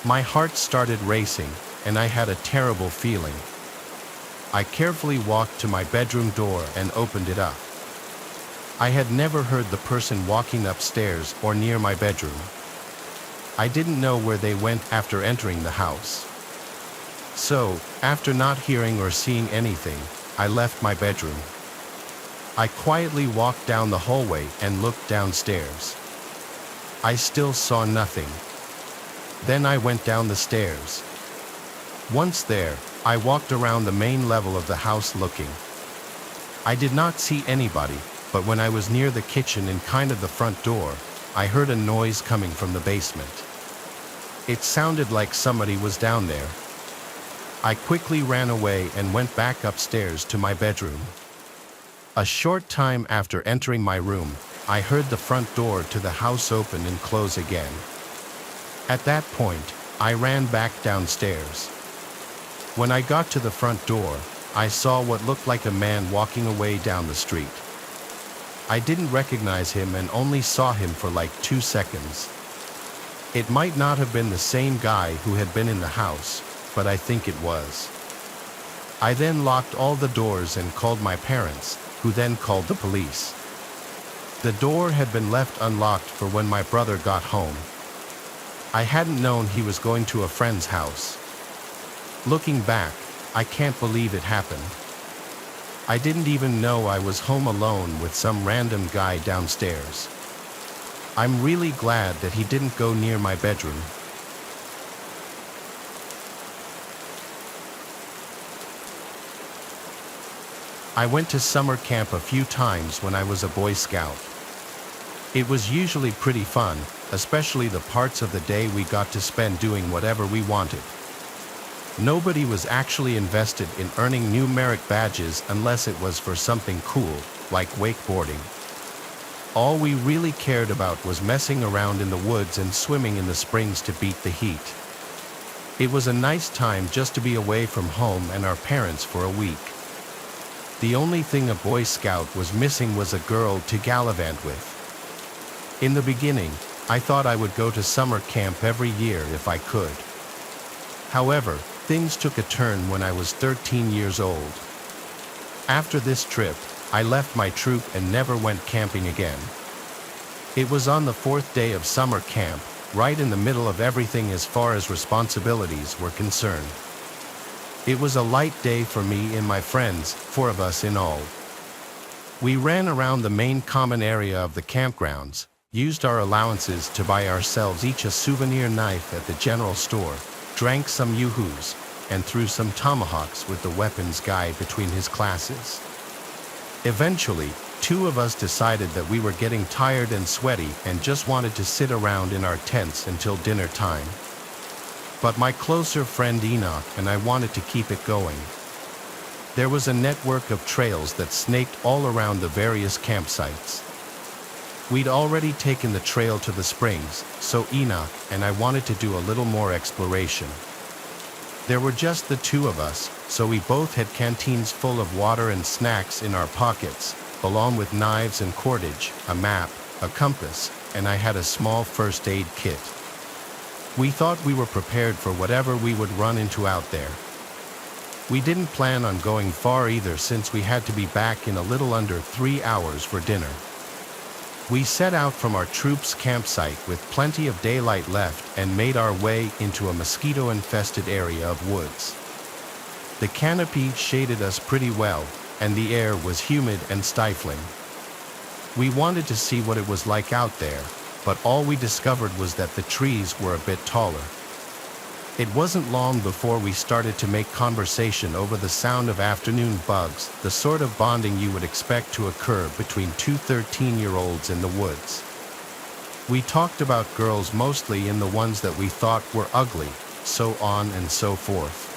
My heart started racing, and I had a terrible feeling. I carefully walked to my bedroom door and opened it up. I had never heard the person walking upstairs or near my bedroom. I didn't know where they went after entering the house. So, after not hearing or seeing anything, I left my bedroom. I quietly walked down the hallway and looked downstairs. I still saw nothing. Then I went down the stairs. Once there, I walked around the main level of the house looking. I did not see anybody, but when I was near the kitchen and kind of the front door, I heard a noise coming from the basement. It sounded like somebody was down there. I quickly ran away and went back upstairs to my bedroom. A short time after entering my room, I heard the front door to the house open and close again. At that point, I ran back downstairs. When I got to the front door, I saw what looked like a man walking away down the street. I didn't recognize him and only saw him for like 2 seconds. It might not have been the same guy who had been in the house, but I think it was. I then locked all the doors and called my parents, who then called the police. The door had been left unlocked for when my brother got home. I hadn't known he was going to a friend's house. Looking back, I can't believe it happened. I didn't even know I was home alone with some random guy downstairs. I'm really glad that he didn't go near my bedroom. I went to summer camp a few times when I was a Boy Scout. It was usually pretty fun, especially the parts of the day we got to spend doing whatever we wanted. Nobody was actually invested in earning numeric badges unless it was for something cool, like wakeboarding. All we really cared about was messing around in the woods and swimming in the springs to beat the heat. It was a nice time just to be away from home and our parents for a week. The only thing a Boy Scout was missing was a girl to gallivant with. In the beginning, I thought I would go to summer camp every year if I could. However, things took a turn when I was 13 years old. After this trip, I left my troop and never went camping again. It was on the 4th day of summer camp, right in the middle of everything as far as responsibilities were concerned. It was a light day for me and my friends, 4 of us in all. We ran around the main common area of the campgrounds, used our allowances to buy ourselves each a souvenir knife at the general store, drank some yoo-hoos, and threw some tomahawks with the weapons guy between his classes. Eventually, 2 of us decided that we were getting tired and sweaty and just wanted to sit around in our tents until dinner time. But my closer friend Enoch and I wanted to keep it going. There was a network of trails that snaked all around the various campsites. We'd already taken the trail to the springs, so Enoch and I wanted to do a little more exploration. There were just the 2 of us, so we both had canteens full of water and snacks in our pockets, along with knives and cordage, a map, a compass, and I had a small first aid kit. We thought we were prepared for whatever we would run into out there. We didn't plan on going far either since we had to be back in a little under 3 hours for dinner. We set out from our troop's campsite with plenty of daylight left and made our way into a mosquito-infested area of woods. The canopy shaded us pretty well, and the air was humid and stifling. We wanted to see what it was like out there, but all we discovered was that the trees were a bit taller. It wasn't long before we started to make conversation over the sound of afternoon bugs, the sort of bonding you would expect to occur between 2 13-year-olds in the woods. We talked about girls mostly in the ones that we thought were ugly, so on and so forth.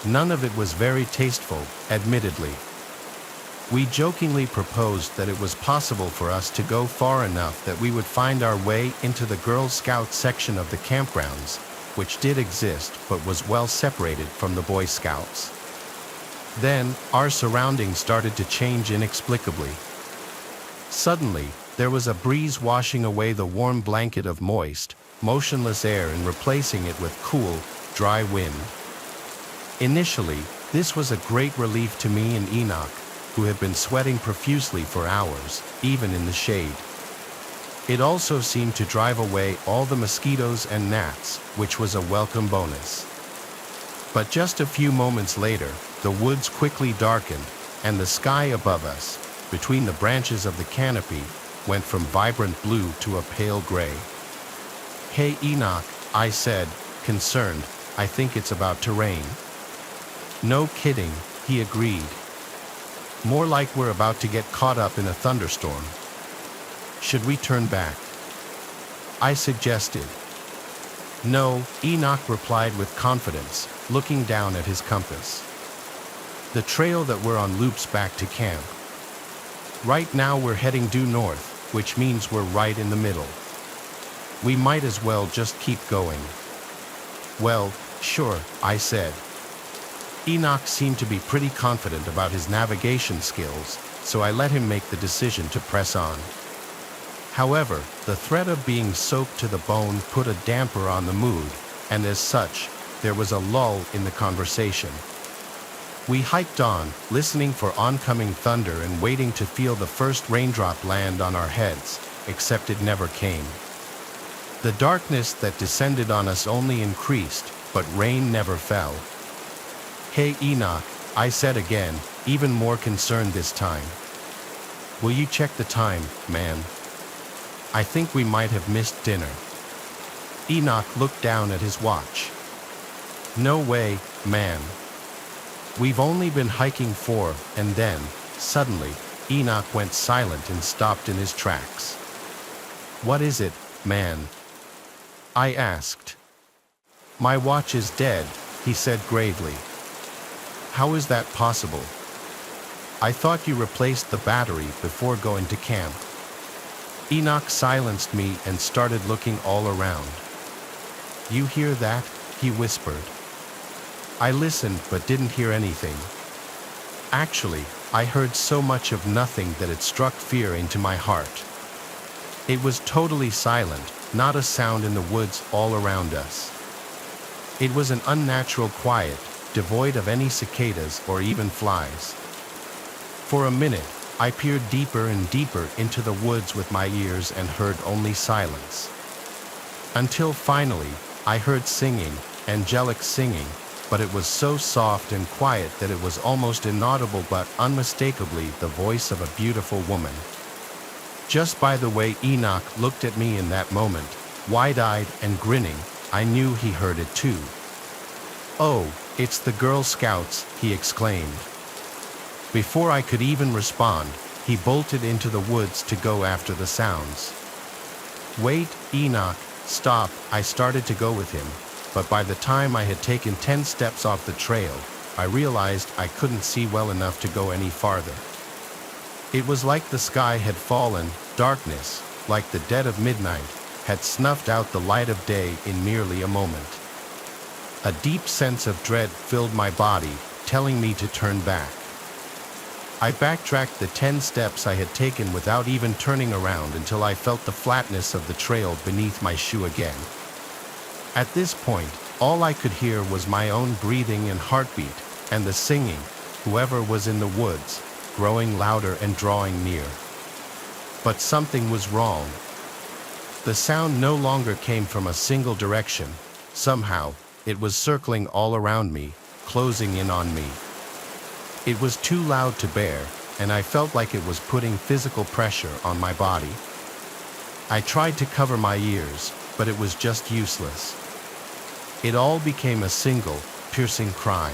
None of it was very tasteful, admittedly. We jokingly proposed that it was possible for us to go far enough that we would find our way into the Girl Scout section of the campgrounds, which did exist but was well separated from the Boy Scouts. Then, our surroundings started to change inexplicably. Suddenly, there was a breeze washing away the warm blanket of moist, motionless air and replacing it with cool, dry wind. Initially, this was a great relief to me and Enoch, who had been sweating profusely for hours, even in the shade. It also seemed to drive away all the mosquitoes and gnats, which was a welcome bonus. But just a few moments later, the woods quickly darkened, and the sky above us, between the branches of the canopy, went from vibrant blue to a pale gray. "Hey Enoch," I said, concerned, "I think it's about to rain." "No kidding," he agreed. "More like we're about to get caught up in a thunderstorm. Should we turn back?" I suggested. "No," Enoch replied with confidence, looking down at his compass. "The trail that we're on loops back to camp. Right now we're heading due north, which means we're right in the middle. We might as well just keep going." "Well, sure," I said. Enoch seemed to be pretty confident about his navigation skills, so I let him make the decision to press on. However, the threat of being soaked to the bone put a damper on the mood, and as such, there was a lull in the conversation. We hiked on, listening for oncoming thunder and waiting to feel the first raindrop land on our heads, except it never came. The darkness that descended on us only increased, but rain never fell. "Hey Enoch," I said again, even more concerned this time. "Will you check the time, man? I think we might have missed dinner." Enoch looked down at his watch. "No way, man. We've only been hiking 4, and then, suddenly, Enoch went silent and stopped in his tracks. "What is it, man?" I asked. "My watch is dead," he said gravely. "How is that possible? I thought you replaced the battery before going to camp." Enoch silenced me and started looking all around. "You hear that?" he whispered. I listened but didn't hear anything. Actually, I heard so much of nothing that it struck fear into my heart. It was totally silent, not a sound in the woods all around us. It was an unnatural quiet, devoid of any cicadas or even flies. For a minute, I peered deeper and deeper into the woods with my ears and heard only silence. Until finally, I heard singing, angelic singing, but it was so soft and quiet that it was almost inaudible but unmistakably the voice of a beautiful woman. Just by the way Enoch looked at me in that moment, wide-eyed and grinning, I knew he heard it too. "Oh, it's the Girl Scouts," he exclaimed. Before I could even respond, he bolted into the woods to go after the sounds. "Wait, Enoch, stop," I started to go with him, but by the time I had taken 10 steps off the trail, I realized I couldn't see well enough to go any farther. It was like the sky had fallen, darkness, like the dead of midnight, had snuffed out the light of day in merely a moment. A deep sense of dread filled my body, telling me to turn back. I backtracked the 10 steps I had taken without even turning around until I felt the flatness of the trail beneath my shoe again. At this point, all I could hear was my own breathing and heartbeat, and the singing, whoever was in the woods, growing louder and drawing near. But something was wrong. The sound no longer came from a single direction. Somehow, it was circling all around me, closing in on me. It was too loud to bear, and I felt like it was putting physical pressure on my body. I tried to cover my ears, but it was just useless. It all became a single, piercing cry.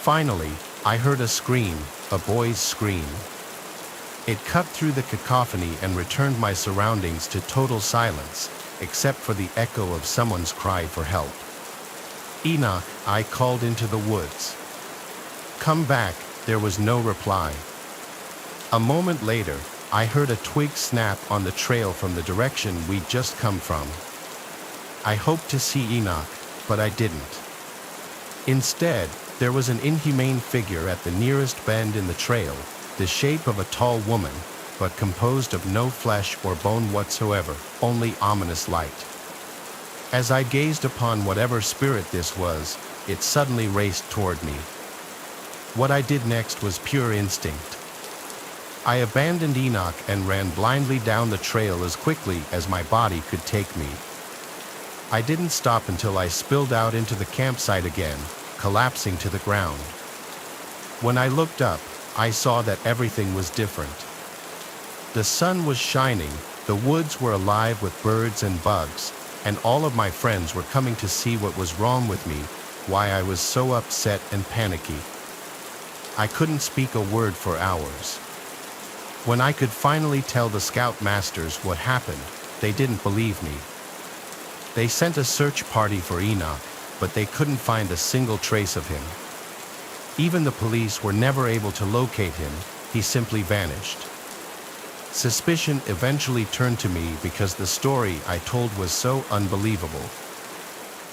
Finally, I heard a scream, a boy's scream. It cut through the cacophony and returned my surroundings to total silence, except for the echo of someone's cry for help. "Enoch," I called into the woods. "Come back," there was no reply, A moment later, I heard a twig snap on the trail from the direction we'd just come from. I hoped to see Enoch, but I didn't. Instead, there was an inhumane figure at the nearest bend in the trail, the shape of a tall woman, but composed of no flesh or bone whatsoever, only ominous light. As I gazed upon whatever spirit this was, it suddenly raced toward me. What I did next was pure instinct. I abandoned Enoch and ran blindly down the trail as quickly as my body could take me. I didn't stop until I spilled out into the campsite again, collapsing to the ground. When I looked up, I saw that everything was different. The sun was shining, the woods were alive with birds and bugs, and all of my friends were coming to see what was wrong with me, why I was so upset and panicky. I couldn't speak a word for hours. When I could finally tell the scout masters what happened, they didn't believe me. They sent a search party for Enoch, but they couldn't find a single trace of him. Even the police were never able to locate him, he simply vanished. Suspicion eventually turned to me because the story I told was so unbelievable.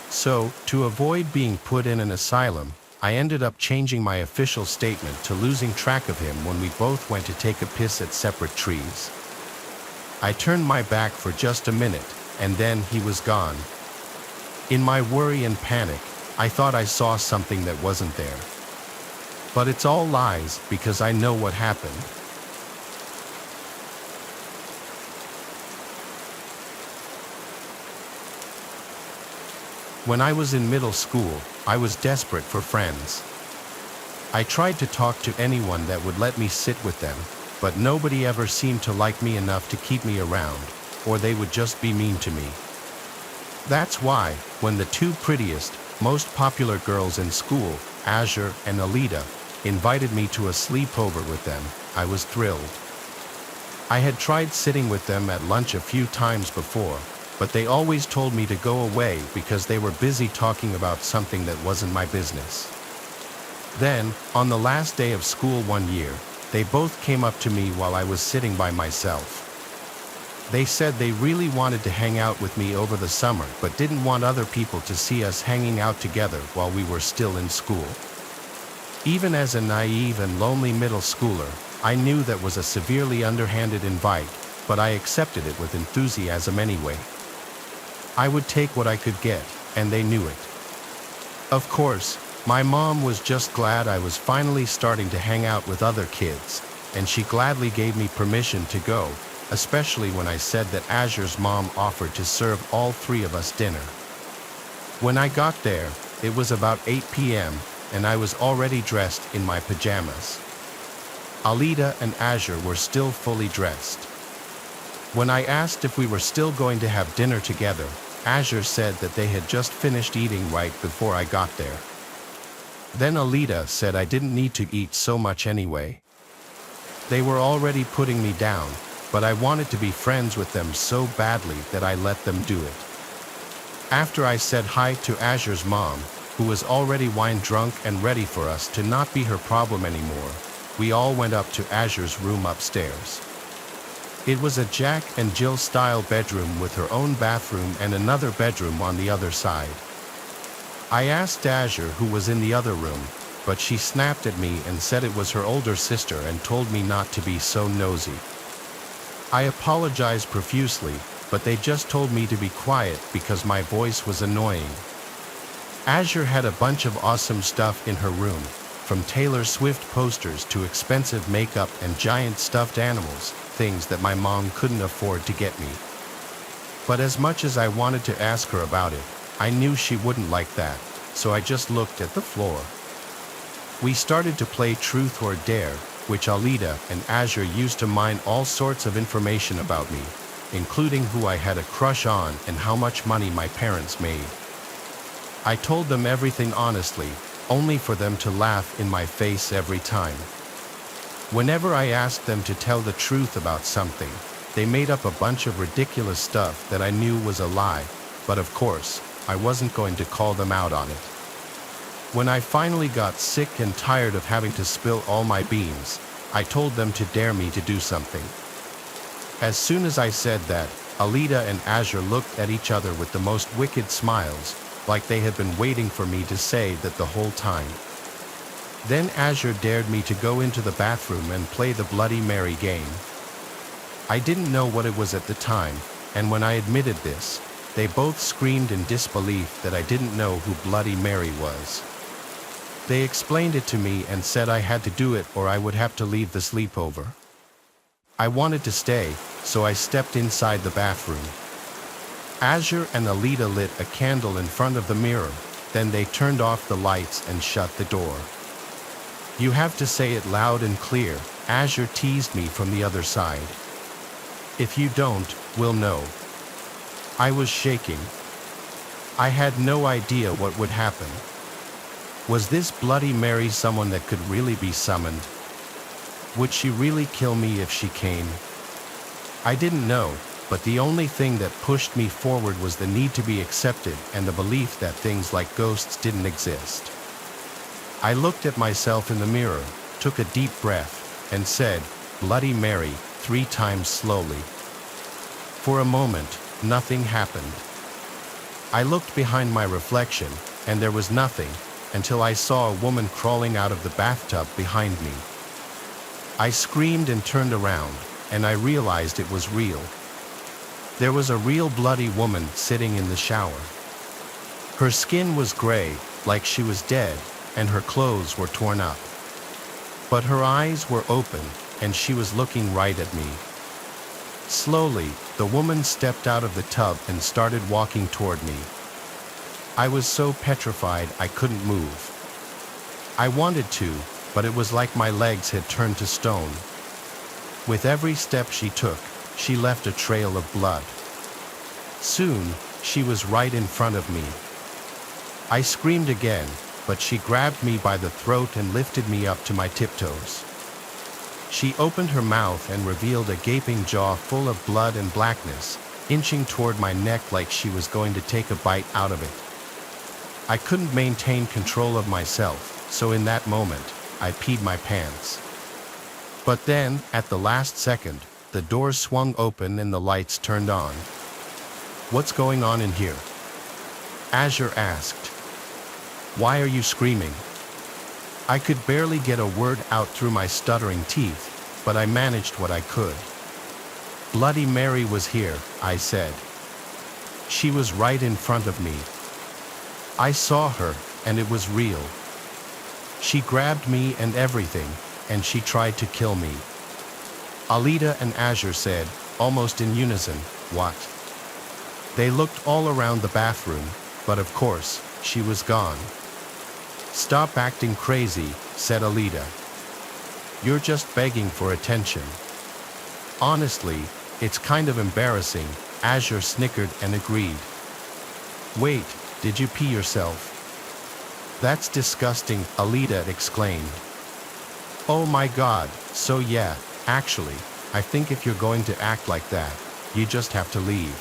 So, to avoid being put in an asylum, I ended up changing my official statement to losing track of him when we both went to take a piss at separate trees. I turned my back for just a minute, and then he was gone. In my worry and panic, I thought I saw something that wasn't there. But it's all lies because I know what happened. When I was in middle school, I was desperate for friends. I tried to talk to anyone that would let me sit with them, but nobody ever seemed to like me enough to keep me around, or they would just be mean to me. That's why, when the two prettiest, most popular girls in school, Azure and Alita, invited me to a sleepover with them, I was thrilled. I had tried sitting with them at lunch a few times before, but they always told me to go away because they were busy talking about something that wasn't my business. Then, on the last day of school one year, they both came up to me while I was sitting by myself. They said they really wanted to hang out with me over the summer but didn't want other people to see us hanging out together while we were still in school. Even as a naive and lonely middle schooler, I knew that was a severely underhanded invite, but I accepted it with enthusiasm anyway. I would take what I could get, and they knew it. Of course, my mom was just glad I was finally starting to hang out with other kids, and she gladly gave me permission to go, especially when I said that Azure's mom offered to serve all three of us dinner. When I got there, it was about 8 p.m., and I was already dressed in my pajamas. Alita and Azure were still fully dressed. When I asked if we were still going to have dinner together, Azure said that they had just finished eating right before I got there. Then Alita said I didn't need to eat so much anyway. They were already putting me down, but I wanted to be friends with them so badly that I let them do it. After I said hi to Azure's mom, who was already wine drunk and ready for us to not be her problem anymore, we all went up to Azure's room upstairs. It was a Jack and Jill style bedroom with her own bathroom and another bedroom on the other side. I asked Azure who was in the other room, but she snapped at me and said it was her older sister and told me not to be so nosy. I apologized profusely, but they just told me to be quiet because my voice was annoying. Azure had a bunch of awesome stuff in her room, from Taylor Swift posters to expensive makeup and giant stuffed animals, things that my mom couldn't afford to get me. But as much as I wanted to ask her about it, I knew she wouldn't like that, so I just looked at the floor. We started to play Truth or Dare, which Alita and Azure used to mine all sorts of information about me, including who I had a crush on and how much money my parents made. I told them everything honestly, only for them to laugh in my face every time. Whenever I asked them to tell the truth about something, they made up a bunch of ridiculous stuff that I knew was a lie, but of course, I wasn't going to call them out on it. When I finally got sick and tired of having to spill all my beans, I told them to dare me to do something. As soon as I said that, Alita and Azure looked at each other with the most wicked smiles, like they had been waiting for me to say that the whole time. Then Azure dared me to go into the bathroom and play the Bloody Mary game. I didn't know what it was at the time, and when I admitted this, they both screamed in disbelief that I didn't know who Bloody Mary was. They explained it to me and said I had to do it or I would have to leave the sleepover. I wanted to stay, so I stepped inside the bathroom. Azure and Alita lit a candle in front of the mirror, then they turned off the lights and shut the door. You have to say it loud and clear, Azure teased me from the other side. If you don't, we'll know. I was shaking. I had no idea what would happen. Was this Bloody Mary someone that could really be summoned? Would she really kill me if she came? I didn't know, but the only thing that pushed me forward was the need to be accepted and the belief that things like ghosts didn't exist. I looked at myself in the mirror, took a deep breath, and said, "Bloody Mary," 3 times slowly. For a moment, nothing happened. I looked behind my reflection, and there was nothing, until I saw a woman crawling out of the bathtub behind me. I screamed and turned around, and I realized it was real. There was a real bloody woman sitting in the shower. Her skin was gray, like she was dead, and her clothes were torn up. But her eyes were open, and she was looking right at me. Slowly, the woman stepped out of the tub and started walking toward me. I was so petrified I couldn't move. I wanted to, but it was like my legs had turned to stone. With every step she took, she left a trail of blood. Soon, she was right in front of me. I screamed again, but she grabbed me by the throat and lifted me up to my tiptoes. She opened her mouth and revealed a gaping jaw full of blood and blackness, inching toward my neck like she was going to take a bite out of it. I couldn't maintain control of myself, so in that moment, I peed my pants. But then, at the last second, the door swung open and the lights turned on. "What's going on in here?" Azure asked. "Why are you screaming?" I could barely get a word out through my stuttering teeth, but I managed what I could. "Bloody Mary was here," I said. "She was right in front of me. I saw her, and it was real. She grabbed me and everything, and she tried to kill me." Alita and Azure said, almost in unison, "What?" They looked all around the bathroom, but of course, she was gone. "Stop acting crazy," said Alita. "You're just begging for attention." "Honestly, it's kind of embarrassing," Azure snickered and agreed. "Wait, did you pee yourself?" "That's disgusting," Alita exclaimed. "Oh my God, so yeah, actually, I think if you're going to act like that, you just have to leave."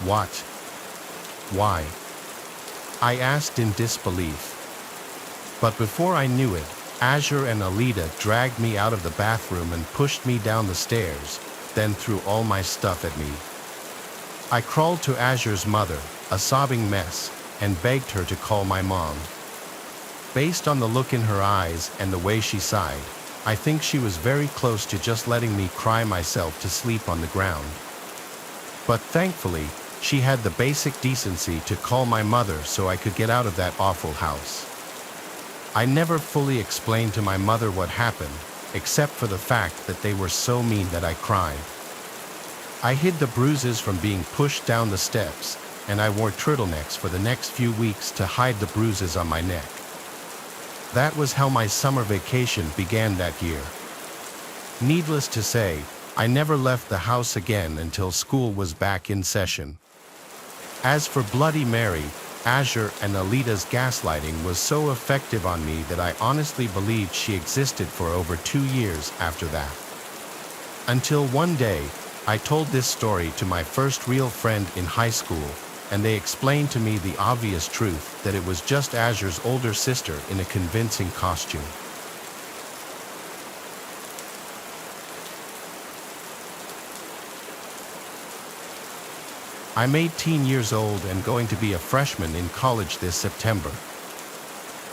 "What? Why?" I asked in disbelief. But before I knew it, Azure and Alita dragged me out of the bathroom and pushed me down the stairs, then threw all my stuff at me. I crawled to Azure's mother, a sobbing mess, and begged her to call my mom. Based on the look in her eyes and the way she sighed, I think she was very close to just letting me cry myself to sleep on the ground. But thankfully, she had the basic decency to call my mother so I could get out of that awful house. I never fully explained to my mother what happened, except for the fact that they were so mean that I cried. I hid the bruises from being pushed down the steps, and I wore turtlenecks for the next few weeks to hide the bruises on my neck. That was how my summer vacation began that year. Needless to say, I never left the house again until school was back in session. As for Bloody Mary, Azure and Alita's gaslighting was so effective on me that I honestly believed she existed for over 2 years after that. Until one day, I told this story to my first real friend in high school, and they explained to me the obvious truth that it was just Azure's older sister in a convincing costume. I'm 18 years old and going to be a freshman in college this September.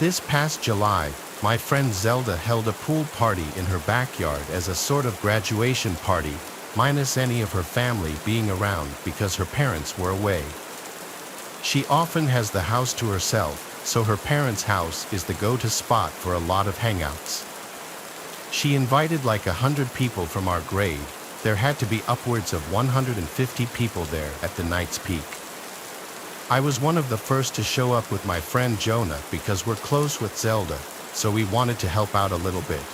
This past July, my friend Zelda held a pool party in her backyard as a sort of graduation party, minus any of her family being around because her parents were away. She often has the house to herself, so her parents' house is the go-to spot for a lot of hangouts. She invited like 100 people from our grade. There had to be upwards of 150 people there at the night's peak. I was one of the first to show up with my friend Jonah because we're close with Zelda, so we wanted to help out a little bit.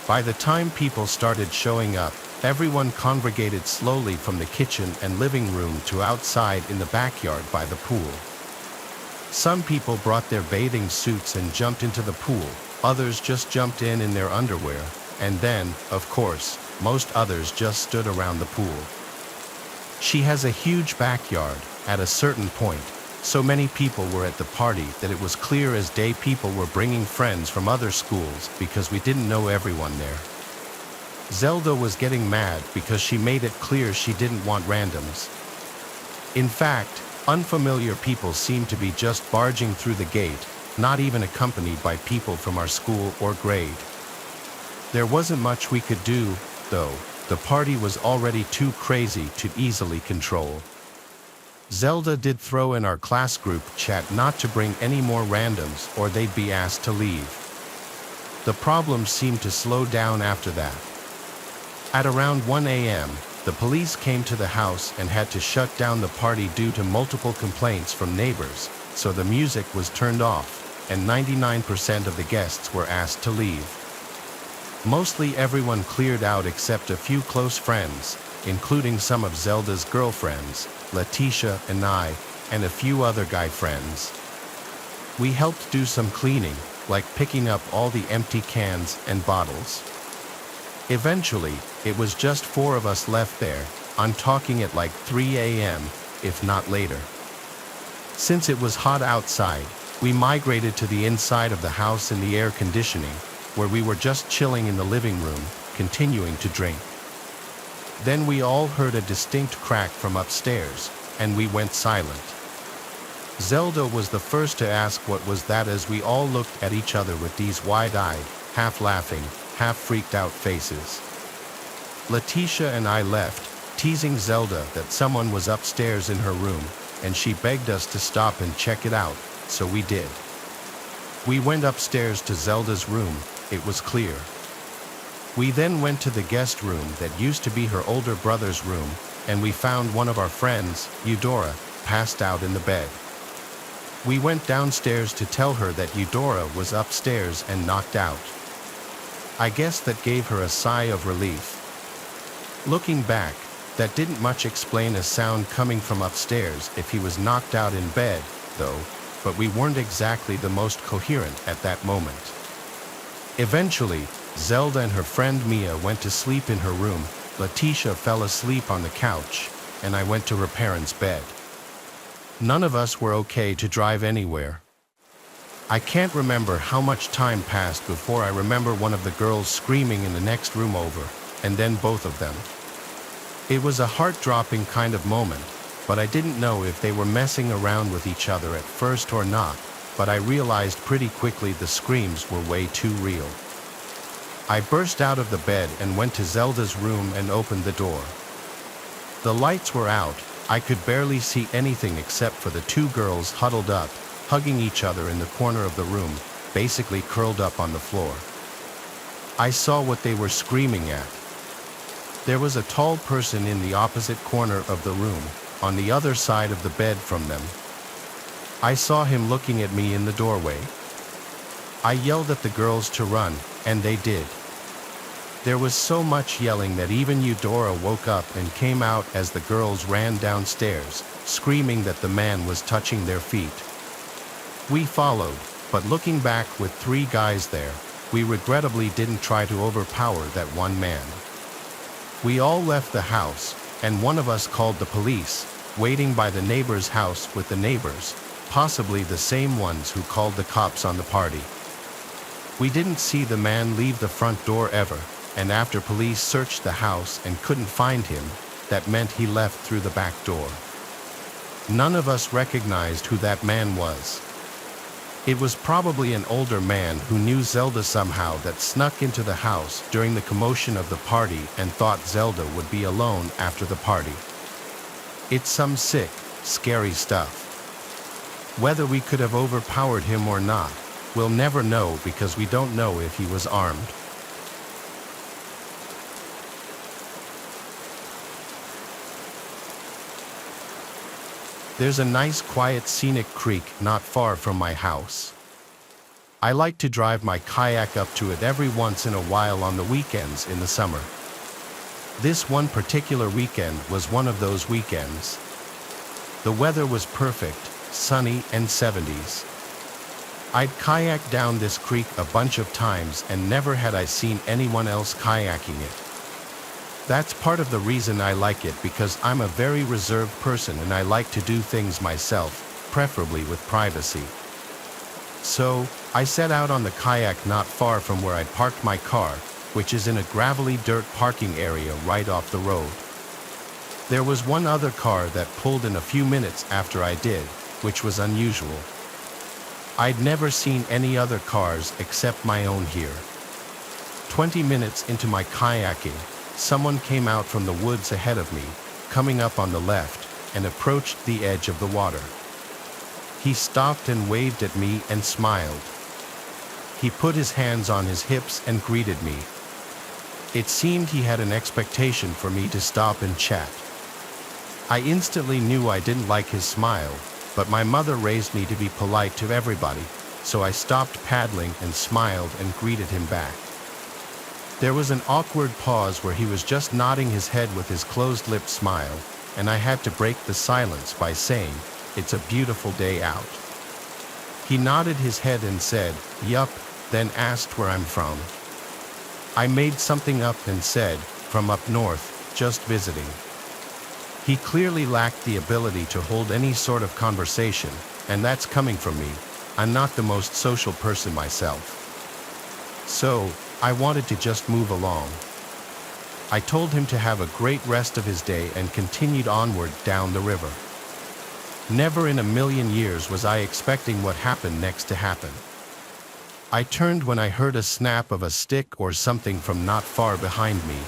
By the time people started showing up, everyone congregated slowly from the kitchen and living room to outside in the backyard by the pool. Some people brought their bathing suits and jumped into the pool, others just jumped in their underwear, and then, of course, most others just stood around the pool. She has a huge backyard. At a certain point, so many people were at the party that it was clear as day people were bringing friends from other schools because we didn't know everyone there. Zelda was getting mad because she made it clear she didn't want randoms. In fact, unfamiliar people seemed to be just barging through the gate, not even accompanied by people from our school or grade. There wasn't much we could do, though. The party was already too crazy to easily control. Zelda did throw in our class group chat not to bring any more randoms or they'd be asked to leave. The problem seemed to slow down after that. At around 1 a.m., the police came to the house and had to shut down the party due to multiple complaints from neighbors, so the music was turned off, and 99% of the guests were asked to leave. Mostly everyone cleared out except a few close friends, including some of Zelda's girlfriends, Letitia and I, and a few other guy friends. We helped do some cleaning, like picking up all the empty cans and bottles. Eventually, it was just 4 of us left there. I'm talking at like 3 a.m., if not later. Since it was hot outside, we migrated to the inside of the house in the air conditioning, where we were just chilling in the living room, continuing to drink. Then we all heard a distinct crack from upstairs, and we went silent. Zelda was the first to ask what was that as we all looked at each other with these wide-eyed, half-laughing, half-freaked-out faces. Letitia and I left, teasing Zelda that someone was upstairs in her room, and she begged us to stop and check it out, so we did. We went upstairs to Zelda's room. It was clear. We then went to the guest room that used to be her older brother's room, and we found one of our friends, Eudora, passed out in the bed. We went downstairs to tell her that Eudora was upstairs and knocked out. I guess that gave her a sigh of relief. Looking back, that didn't much explain a sound coming from upstairs if he was knocked out in bed, though, but we weren't exactly the most coherent at that moment. Eventually, Zelda and her friend Mia went to sleep in her room, Letitia fell asleep on the couch, and I went to her parents' bed. None of us were okay to drive anywhere. I can't remember how much time passed before I remember one of the girls screaming in the next room over, and then both of them. It was a heart-dropping kind of moment, but I didn't know if they were messing around with each other at first or not, but I realized pretty quickly the screams were way too real. I burst out of the bed and went to Zelda's room and opened the door. The lights were out. I could barely see anything except for the 2 girls huddled up, hugging each other in the corner of the room, basically curled up on the floor. I saw what they were screaming at. There was a tall person in the opposite corner of the room, on the other side of the bed from them. I saw him looking at me in the doorway. I yelled at the girls to run, and they did. There was so much yelling that even Eudora woke up and came out as the girls ran downstairs, screaming that the man was touching their feet. We followed, but looking back with 3 guys there, we regrettably didn't try to overpower that one man. We all left the house, and one of us called the police, waiting by the neighbor's house with the neighbors, possibly the same ones who called the cops on the party. We didn't see the man leave the front door ever, and after police searched the house and couldn't find him, that meant he left through the back door. None of us recognized who that man was. It was probably an older man who knew Zelda somehow that snuck into the house during the commotion of the party and thought Zelda would be alone after the party. It's some sick, scary stuff. Whether we could have overpowered him or not, we'll never know because we don't know if he was armed. There's a nice quiet scenic creek not far from my house. I like to drive my kayak up to it every once in a while on the weekends in the summer. This one particular weekend was one of those weekends. The weather was perfect, sunny and 70s. I'd kayaked down this creek a bunch of times and never had I seen anyone else kayaking it. That's part of the reason I like it because I'm a very reserved person and I like to do things myself, preferably with privacy. So, I set out on the kayak not far from where I parked my car, which is in a gravelly dirt parking area right off the road. There was one other car that pulled in a few minutes after I did, which was unusual. I'd never seen any other cars except my own here. 20 minutes into my kayaking, someone came out from the woods ahead of me, coming up on the left, and approached the edge of the water. He stopped and waved at me and smiled. He put his hands on his hips and greeted me. It seemed he had an expectation for me to stop and chat. I instantly knew I didn't like his smile, but my mother raised me to be polite to everybody, so I stopped paddling and smiled and greeted him back. There was an awkward pause where he was just nodding his head with his closed-lipped smile, and I had to break the silence by saying, "It's a beautiful day out." He nodded his head and said, "Yup," then asked where I'm from. I made something up and said, "From up north, just visiting." He clearly lacked the ability to hold any sort of conversation, and that's coming from me. I'm not the most social person myself. So, I wanted to just move along. I told him to have a great rest of his day and continued onward down the river. Never in a million years was I expecting what happened next to happen. I turned when I heard a snap of a stick or something from not far behind me.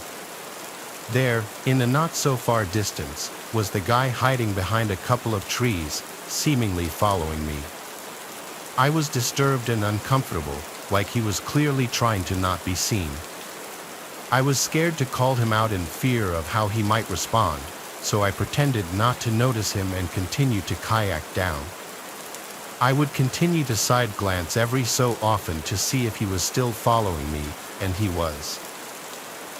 There, in the not-so-far distance, was the guy hiding behind a couple of trees, seemingly following me. I was disturbed and uncomfortable, like he was clearly trying to not be seen. I was scared to call him out in fear of how he might respond, so I pretended not to notice him and continued to kayak down. I would continue to side glance every so often to see if he was still following me, and he was.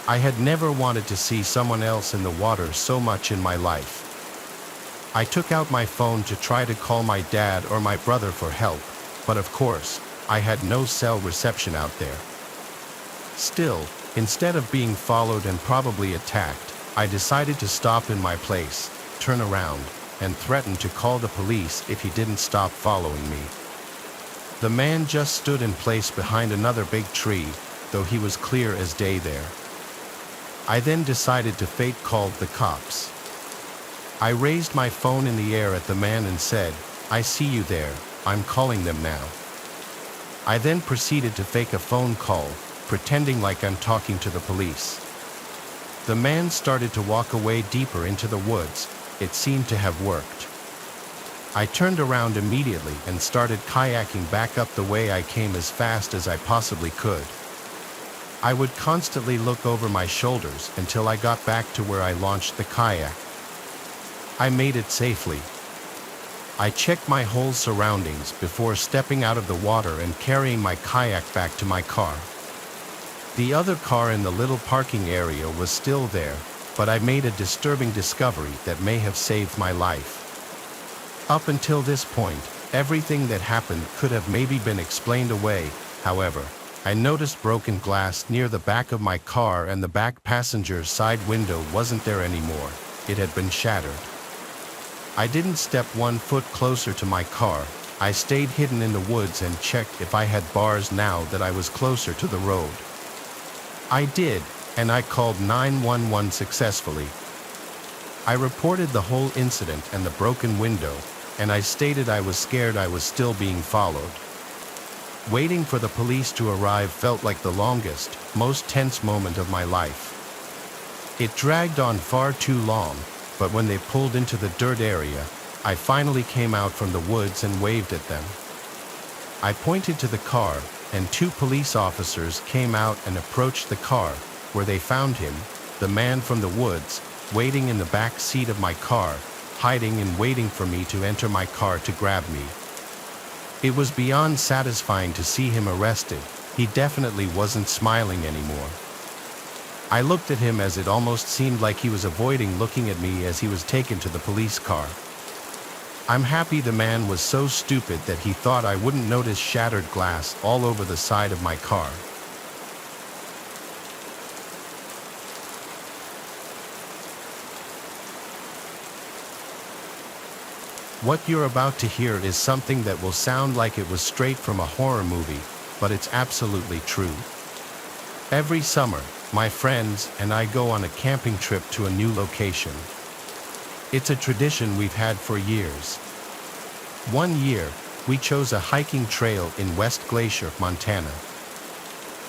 I had never wanted to see someone else in the water so much in my life. I took out my phone to try to call my dad or my brother for help, but of course, I had no cell reception out there. Still, instead of being followed and probably attacked, I decided to stop in my place, turn around, and threaten to call the police if he didn't stop following me. The man just stood in place behind another big tree, though he was clear as day there. I then decided to fake call the cops. I raised my phone in the air at the man and said, "I see you there, I'm calling them now." I then proceeded to fake a phone call, pretending like I'm talking to the police. The man started to walk away deeper into the woods. It seemed to have worked. I turned around immediately and started kayaking back up the way I came as fast as I possibly could. I would constantly look over my shoulders until I got back to where I launched the kayak. I made it safely. I checked my whole surroundings before stepping out of the water and carrying my kayak back to my car. The other car in the little parking area was still there, but I made a disturbing discovery that may have saved my life. Up until this point, everything that happened could have maybe been explained away. However, I noticed broken glass near the back of my car and the back passenger's side window wasn't there anymore. It had been shattered. I didn't step 1 foot closer to my car. I stayed hidden in the woods and checked if I had bars now that I was closer to the road. I did, and I called 911 successfully. I reported the whole incident and the broken window, and I stated I was scared I was still being followed. Waiting for the police to arrive felt like the longest, most tense moment of my life. It dragged on far too long, but when they pulled into the dirt area, I finally came out from the woods and waved at them. I pointed to the car, and two police officers came out and approached the car, where they found him, the man from the woods, waiting in the back seat of my car, hiding and waiting for me to enter my car to grab me. It was beyond satisfying to see him arrested. He definitely wasn't smiling anymore. I looked at him as it almost seemed like he was avoiding looking at me as he was taken to the police car. I'm happy the man was so stupid that he thought I wouldn't notice shattered glass all over the side of my car. What you're about to hear is something that will sound like it was straight from a horror movie, but it's absolutely true. Every summer, my friends and I go on a camping trip to a new location. It's a tradition we've had for years. One year, we chose a hiking trail in West Glacier, Montana.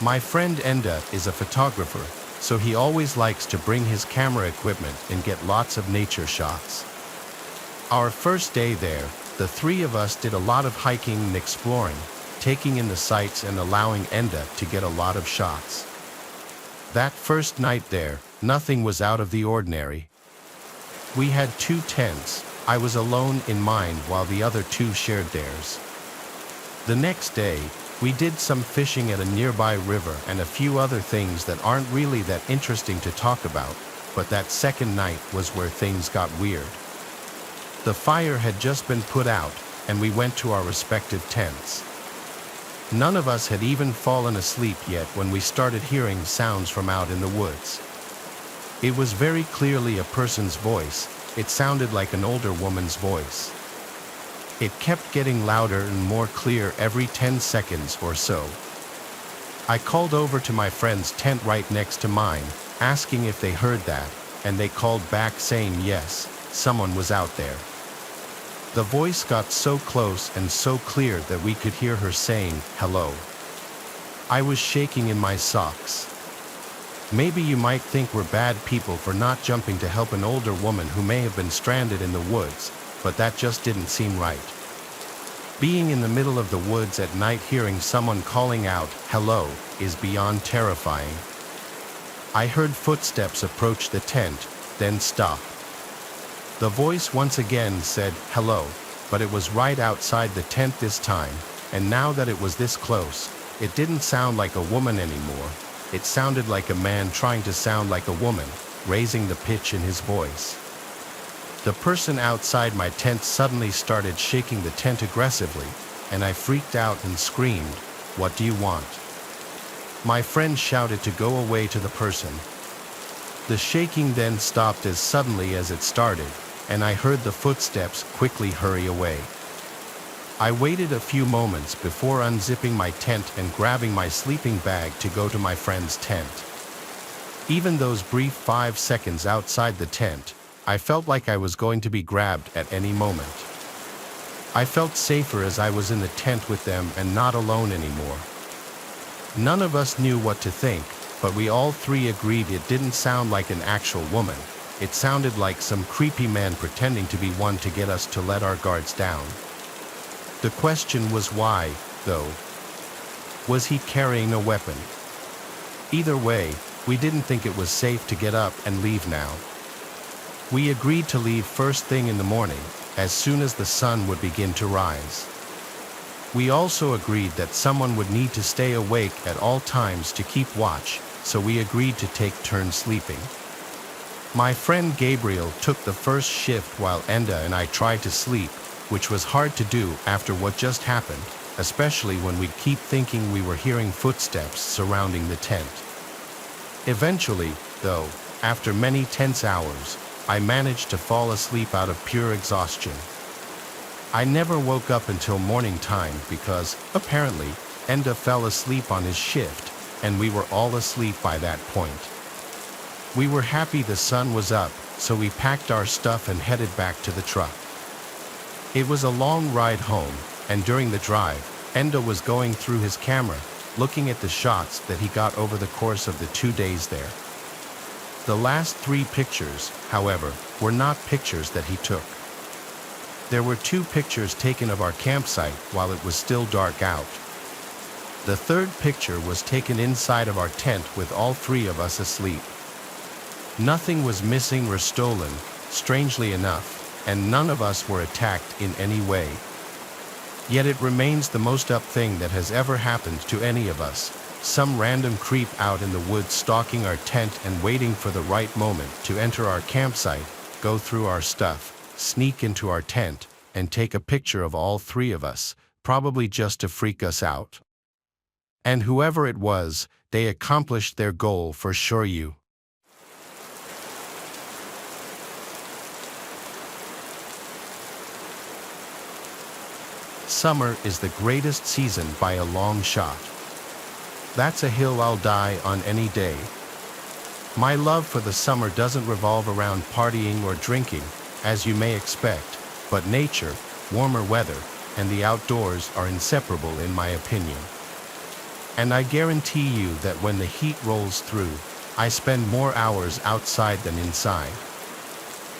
My friend Enda is a photographer, so he always likes to bring his camera equipment and get lots of nature shots. Our first day there, the three of us did a lot of hiking and exploring, taking in the sights and allowing Enda to get a lot of shots. That first night there, nothing was out of the ordinary. We had two tents. I was alone in mine while the other two shared theirs. The next day, we did some fishing at a nearby river and a few other things that aren't really that interesting to talk about, but that second night was where things got weird. The fire had just been put out, and we went to our respective tents. None of us had even fallen asleep yet when we started hearing sounds from out in the woods. It was very clearly a person's voice. It sounded like an older woman's voice. It kept getting louder and more clear every 10 seconds or so. I called over to my friend's tent right next to mine, asking if they heard that, and they called back saying yes, someone was out there. The voice got so close and so clear that we could hear her saying, "Hello." I was shaking in my socks. Maybe you might think we're bad people for not jumping to help an older woman who may have been stranded in the woods, but that just didn't seem right. Being in the middle of the woods at night hearing someone calling out, "Hello," is beyond terrifying. I heard footsteps approach the tent, then stop. The voice once again said, "Hello," but it was right outside the tent this time, and now that it was this close, it didn't sound like a woman anymore. It sounded like a man trying to sound like a woman, raising the pitch in his voice. The person outside my tent suddenly started shaking the tent aggressively, and I freaked out and screamed, "What do you want?" My friend shouted to go away to the person. The shaking then stopped as suddenly as it started, and I heard the footsteps quickly hurry away. I waited a few moments before unzipping my tent and grabbing my sleeping bag to go to my friend's tent. Even those brief 5 seconds outside the tent, I felt like I was going to be grabbed at any moment. I felt safer as I was in the tent with them and not alone anymore. None of us knew what to think, but we all three agreed it didn't sound like an actual woman. It sounded like some creepy man pretending to be one to get us to let our guards down. The question was why, though. Was he carrying a weapon? Either way, we didn't think it was safe to get up and leave now. We agreed to leave first thing in the morning, as soon as the sun would begin to rise. We also agreed that someone would need to stay awake at all times to keep watch, so we agreed to take turns sleeping. My friend Gabriel took the first shift while Enda and I tried to sleep, which was hard to do after what just happened, especially when we'd keep thinking we were hearing footsteps surrounding the tent. Eventually, though, after many tense hours, I managed to fall asleep out of pure exhaustion. I never woke up until morning time because, apparently, Enda fell asleep on his shift, and we were all asleep by that point. We were happy the sun was up, so we packed our stuff and headed back to the truck. It was a long ride home, and during the drive, Endo was going through his camera, looking at the shots that he got over the course of the 2 days there. The last 3 pictures, however, were not pictures that he took. There were 2 pictures taken of our campsite while it was still dark out. The 3rd picture was taken inside of our tent with all 3 of us asleep. Nothing was missing or stolen, strangely enough, and none of us were attacked in any way. Yet it remains the most up thing that has ever happened to any of us. Some random creep out in the woods stalking our tent and waiting for the right moment to enter our campsite, go through our stuff, sneak into our tent, and take a picture of all 3 of us, probably just to freak us out. And whoever it was, they accomplished their goal for sure. Summer is the greatest season by a long shot. That's a hill I'll die on any day. My love for the summer doesn't revolve around partying or drinking, as you may expect, but nature, warmer weather, and the outdoors are inseparable in my opinion. And I guarantee you that when the heat rolls through, I spend more hours outside than inside.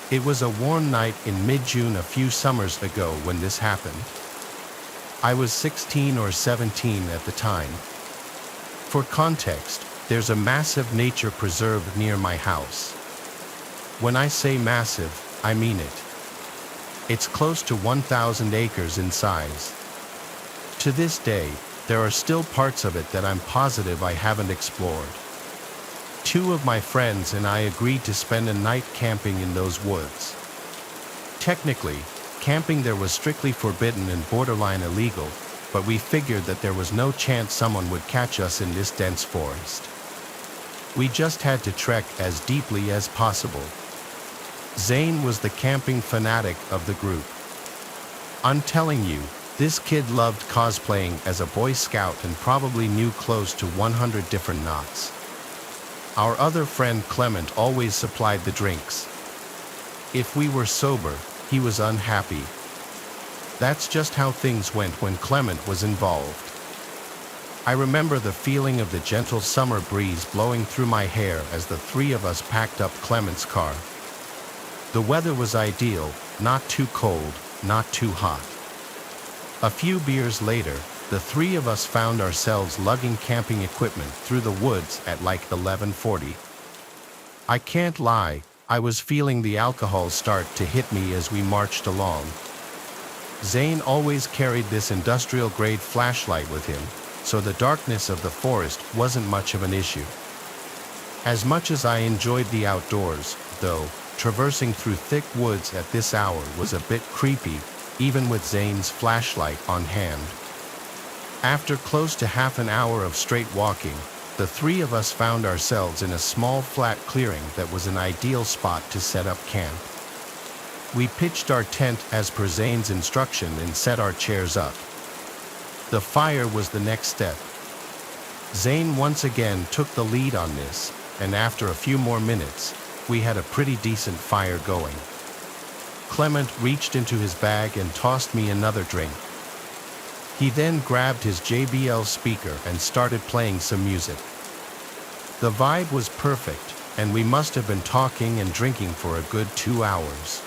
It was a warm night in mid-June a few summers ago when this happened. I was 16 or 17 at the time. For context, there's a massive nature preserve near my house. When I say massive, I mean it. It's close to 1,000 acres in size. To this day, there are still parts of it that I'm positive I haven't explored. 2 of my friends and I agreed to spend a night camping in those woods. Technically, camping there was strictly forbidden and borderline illegal, but we figured that there was no chance someone would catch us in this dense forest. We just had to trek as deeply as possible. Zane was the camping fanatic of the group. I'm telling you, this kid loved cosplaying as a Boy Scout and probably knew close to 100 different knots. Our other friend Clement always supplied the drinks. If we were sober, he was unhappy. That's just how things went when Clement was involved. I remember the feeling of the gentle summer breeze blowing through my hair as the 3 of us packed up Clement's car. The weather was ideal, not too cold, not too hot. A few beers later, the 3 of us found ourselves lugging camping equipment through the woods at like 11:40. I can't lie, I was feeling the alcohol start to hit me as we marched along. Zane always carried this industrial-grade flashlight with him, so the darkness of the forest wasn't much of an issue. As much as I enjoyed the outdoors, though, traversing through thick woods at this hour was a bit creepy, even with Zane's flashlight on hand. After close to half an hour of straight walking, the 3 of us found ourselves in a small flat clearing that was an ideal spot to set up camp. We pitched our tent as per Zane's instruction and set our chairs up. The fire was the next step. Zane once again took the lead on this, and after a few more minutes, we had a pretty decent fire going. Clement reached into his bag and tossed me another drink. He then grabbed his JBL speaker and started playing some music. The vibe was perfect, and we must have been talking and drinking for a good 2 hours.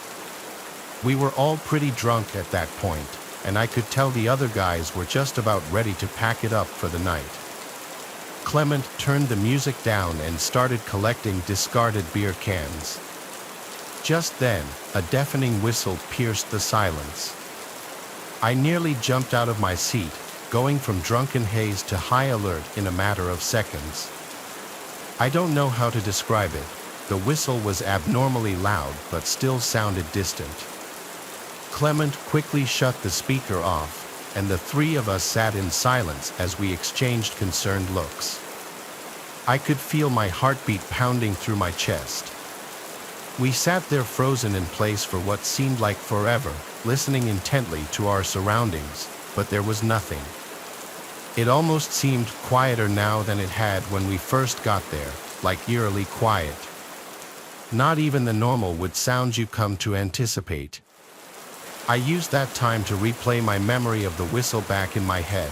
We were all pretty drunk at that point, and I could tell the other guys were just about ready to pack it up for the night. Clement turned the music down and started collecting discarded beer cans. Just then, a deafening whistle pierced the silence. I nearly jumped out of my seat, going from drunken haze to high alert in a matter of seconds. I don't know how to describe it. The whistle was abnormally loud but still sounded distant. Clement quickly shut the speaker off, and the 3 of us sat in silence as we exchanged concerned looks. I could feel my heartbeat pounding through my chest. We sat there frozen in place for what seemed like forever, listening intently to our surroundings, but there was nothing. It almost seemed quieter now than it had when we first got there, like eerily quiet. Not even the normal wood sounds you come to anticipate. I used that time to replay my memory of the whistle back in my head.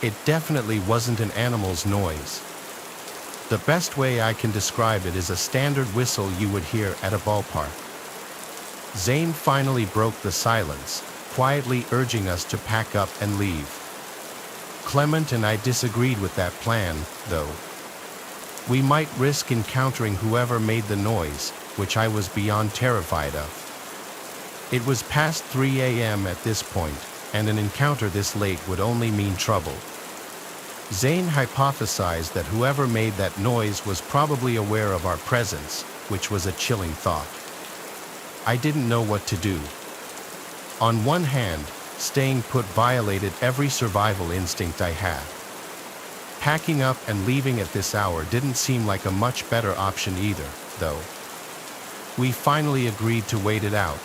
It definitely wasn't an animal's noise. The best way I can describe it is a standard whistle you would hear at a ballpark. Zane finally broke the silence, quietly urging us to pack up and leave. Clement and I disagreed with that plan, though. We might risk encountering whoever made the noise, which I was beyond terrified of. It was past 3 a.m. at this point, and an encounter this late would only mean trouble. Zane hypothesized that whoever made that noise was probably aware of our presence, which was a chilling thought. I didn't know what to do. On one hand, staying put violated every survival instinct I had. Packing up and leaving at this hour didn't seem like a much better option either, though. We finally agreed to wait it out.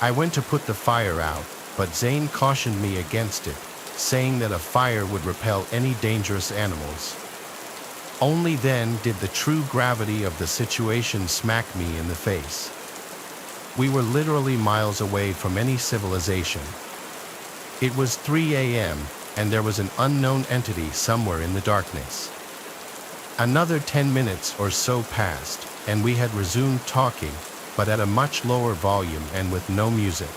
I went to put the fire out, but Zane cautioned me against it, saying that a fire would repel any dangerous animals. Only then did the true gravity of the situation smack me in the face. We were literally miles away from any civilization. It was 3 a.m., and there was an unknown entity somewhere in the darkness. Another 10 minutes or so passed, and we had resumed talking, but at a much lower volume and with no music.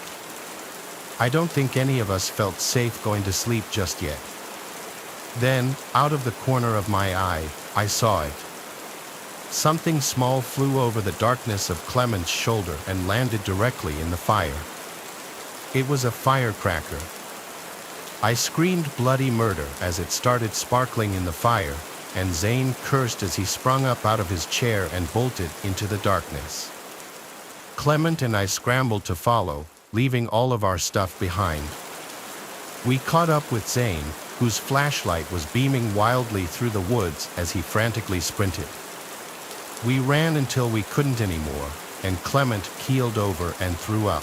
I don't think any of us felt safe going to sleep just yet. Then, out of the corner of my eye, I saw it. Something small flew over the darkness of Clement's shoulder and landed directly in the fire. It was a firecracker. I screamed bloody murder as it started sparkling in the fire, and Zane cursed as he sprung up out of his chair and bolted into the darkness. Clement and I scrambled to follow, leaving all of our stuff behind. We caught up with Zane, whose flashlight was beaming wildly through the woods as he frantically sprinted. We ran until we couldn't anymore, and Clement keeled over and threw up.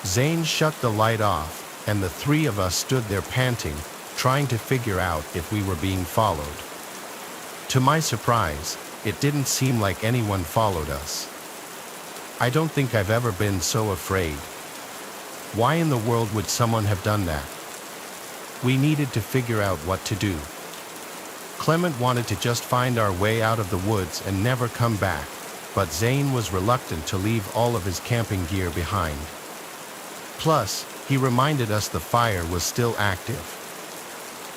Zane shut the light off, and the three of us stood there panting, trying to figure out if we were being followed. To my surprise, it didn't seem like anyone followed us. I don't think I've ever been so afraid. Why in the world would someone have done that? We needed to figure out what to do. Clement wanted to just find our way out of the woods and never come back, but Zane was reluctant to leave all of his camping gear behind. Plus, he reminded us the fire was still active.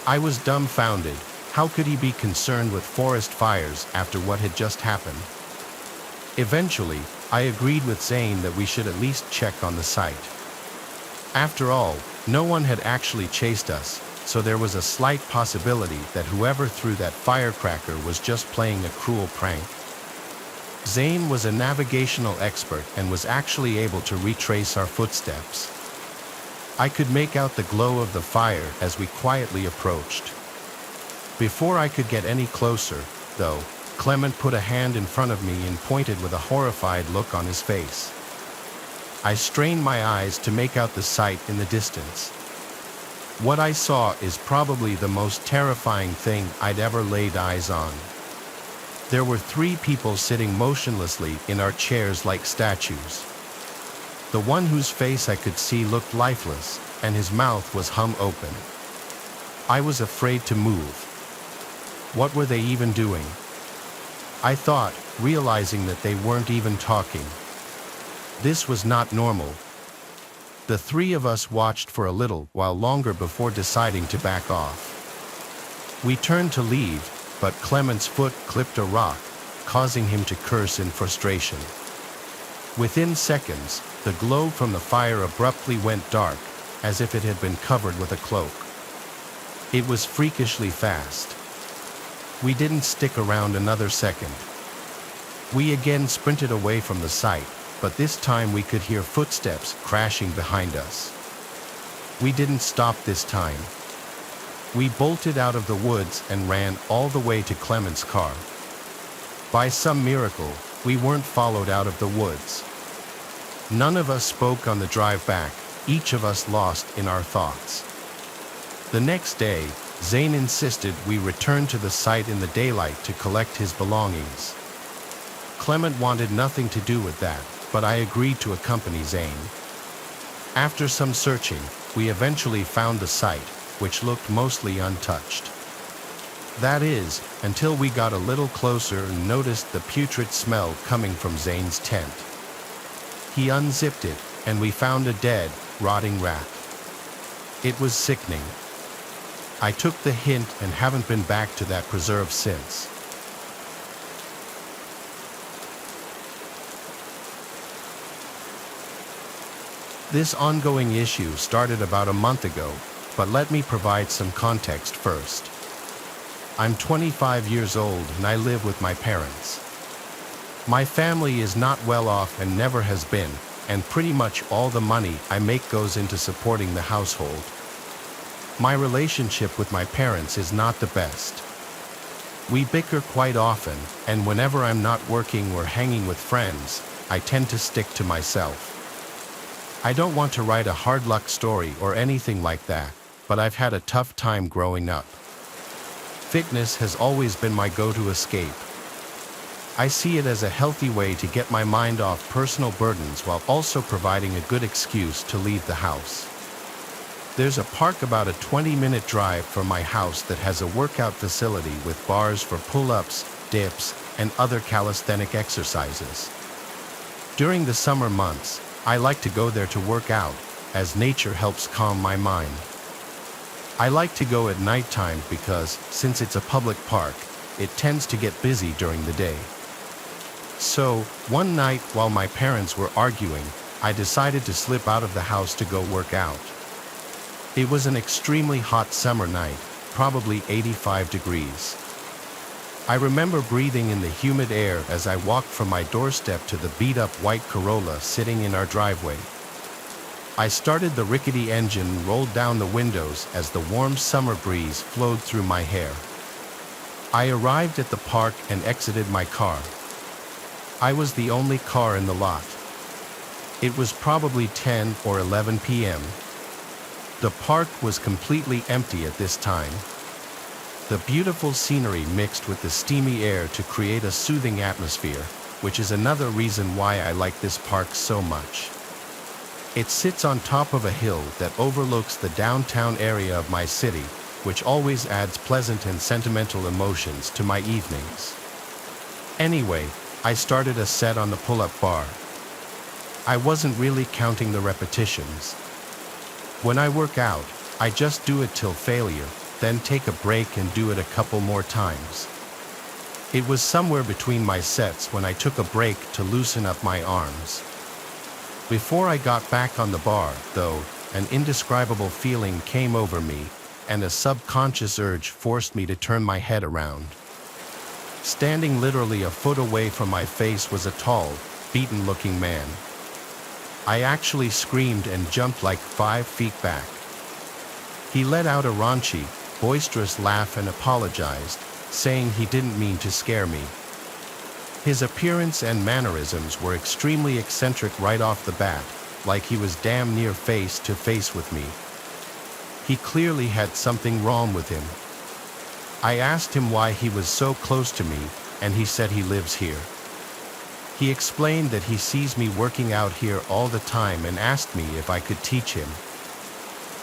I was dumbfounded. How could he be concerned with forest fires after what had just happened? Eventually, I agreed with Zane that we should at least check on the site. After all, no one had actually chased us, so there was a slight possibility that whoever threw that firecracker was just playing a cruel prank. Zane was a navigational expert and was actually able to retrace our footsteps. I could make out the glow of the fire as we quietly approached. Before I could get any closer, though, Clement put a hand in front of me and pointed with a horrified look on his face. I strained my eyes to make out the sight in the distance. What I saw is probably the most terrifying thing I'd ever laid eyes on. There were 3 people sitting motionlessly in our chairs like statues. The one whose face I could see looked lifeless, and his mouth was hung open. I was afraid to move. What were they even doing? I thought, realizing that they weren't even talking. This was not normal. The 3 of us watched for a little while longer before deciding to back off. We turned to leave, but Clement's foot clipped a rock, causing him to curse in frustration. Within seconds, the glow from the fire abruptly went dark, as if it had been covered with a cloak. It was freakishly fast. We didn't stick around another second. We again sprinted away from the site, but this time we could hear footsteps crashing behind us. We didn't stop this time. We bolted out of the woods and ran all the way to Clement's car. By some miracle, we weren't followed out of the woods. None of us spoke on the drive back, each of us lost in our thoughts. The next day, Zane insisted we return to the site in the daylight to collect his belongings. Clement wanted nothing to do with that, but I agreed to accompany Zane. After some searching, we eventually found the site, which looked mostly untouched. That is, until we got a little closer and noticed the putrid smell coming from Zane's tent. He unzipped it, and we found a dead, rotting rat. It was sickening. I took the hint and haven't been back to that preserve since. This ongoing issue started about a month ago, but let me provide some context first. I'm 25 years old and I live with my parents. My family is not well off and never has been, and pretty much all the money I make goes into supporting the household. My relationship with my parents is not the best. We bicker quite often, and whenever I'm not working or hanging with friends, I tend to stick to myself. I don't want to write a hard luck story or anything like that, but I've had a tough time growing up. Fitness has always been my go-to escape. I see it as a healthy way to get my mind off personal burdens while also providing a good excuse to leave the house. There's a park about a 20-minute drive from my house that has a workout facility with bars for pull-ups, dips, and other calisthenic exercises. During the summer months, I like to go there to work out, as nature helps calm my mind. I like to go at nighttime because, since it's a public park, it tends to get busy during the day. So, one night while my parents were arguing, I decided to slip out of the house to go work out. It was an extremely hot summer night, probably 85 degrees. I remember breathing in the humid air as I walked from my doorstep to the beat-up white Corolla sitting in our driveway. I started the rickety engine and rolled down the windows as the warm summer breeze flowed through my hair. I arrived at the park and exited my car. I was the only car in the lot. It was probably 10 or 11 p.m. The park was completely empty at this time. The beautiful scenery mixed with the steamy air to create a soothing atmosphere, which is another reason why I like this park so much. It sits on top of a hill that overlooks the downtown area of my city, which always adds pleasant and sentimental emotions to my evenings. Anyway, I started a set on the pull-up bar. I wasn't really counting the repetitions. When I work out, I just do it till failure, then take a break and do it a couple more times. It was somewhere between my sets when I took a break to loosen up my arms. Before I got back on the bar, though, an indescribable feeling came over me, and a subconscious urge forced me to turn my head around. Standing literally a foot away from my face was a tall, beaten-looking man. I actually screamed and jumped like 5 feet back. He let out a raunchy, boisterous laugh and apologized, saying he didn't mean to scare me. His appearance and mannerisms were extremely eccentric right off the bat, like he was damn near face to face with me. He clearly had something wrong with him. I asked him why he was so close to me, and he said he lives here. He explained that he sees me working out here all the time and asked me if I could teach him.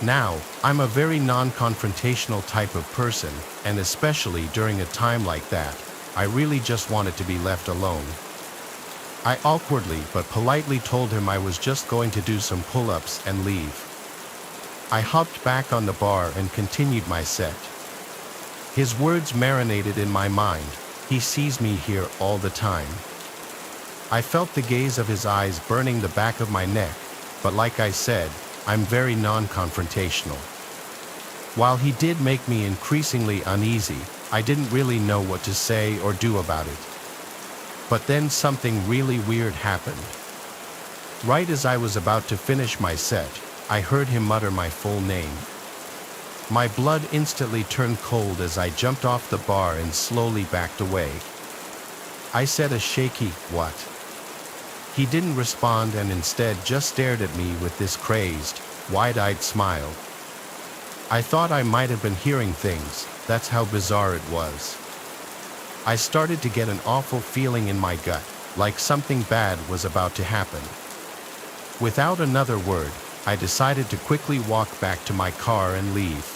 Now, I'm a very non-confrontational type of person, and especially during a time like that, I really just wanted to be left alone. I awkwardly but politely told him I was just going to do some pull-ups and leave. I hopped back on the bar and continued my set. His words marinated in my mind. He sees me here all the time. I felt the gaze of his eyes burning the back of my neck, but like I said, I'm very non-confrontational. While he did make me increasingly uneasy, I didn't really know what to say or do about it. But then something really weird happened. Right as I was about to finish my set, I heard him mutter my full name. My blood instantly turned cold as I jumped off the bar and slowly backed away. I said a shaky, "What?" He didn't respond and instead just stared at me with this crazed, wide-eyed smile. I thought I might have been hearing things, that's how bizarre it was. I started to get an awful feeling in my gut, like something bad was about to happen. Without another word, I decided to quickly walk back to my car and leave.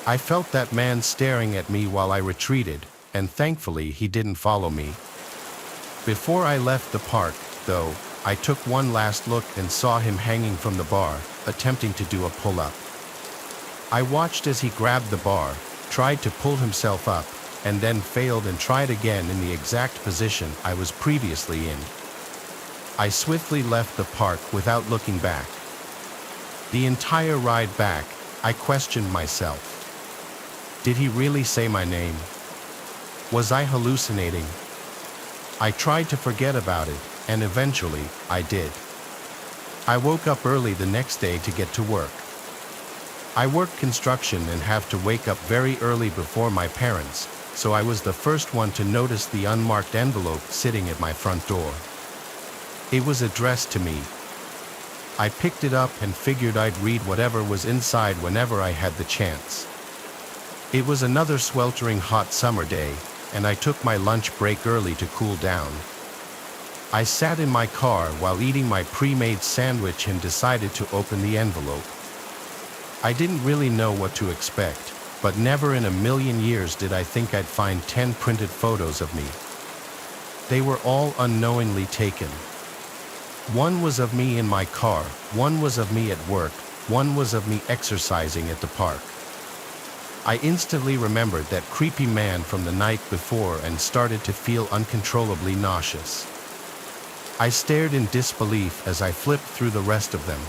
I felt that man staring at me while I retreated, and thankfully he didn't follow me. Before I left the park, though, I took one last look and saw him hanging from the bar, attempting to do a pull-up. I watched as he grabbed the bar, tried to pull himself up, and then failed and tried again in the exact position I was previously in. I swiftly left the park without looking back. The entire ride back, I questioned myself. Did he really say my name? Was I hallucinating? I tried to forget about it, and eventually, I did. I woke up early the next day to get to work. I work construction and have to wake up very early before my parents, so I was the first one to notice the unmarked envelope sitting at my front door. It was addressed to me. I picked it up and figured I'd read whatever was inside whenever I had the chance. It was another sweltering hot summer day, and I took my lunch break early to cool down. I sat in my car while eating my pre-made sandwich and decided to open the envelope. I didn't really know what to expect, but never in a million years did I think I'd find 10 printed photos of me. They were all unknowingly taken. One was of me in my car, one was of me at work, one was of me exercising at the park. I instantly remembered that creepy man from the night before and started to feel uncontrollably nauseous. I stared in disbelief as I flipped through the rest of them.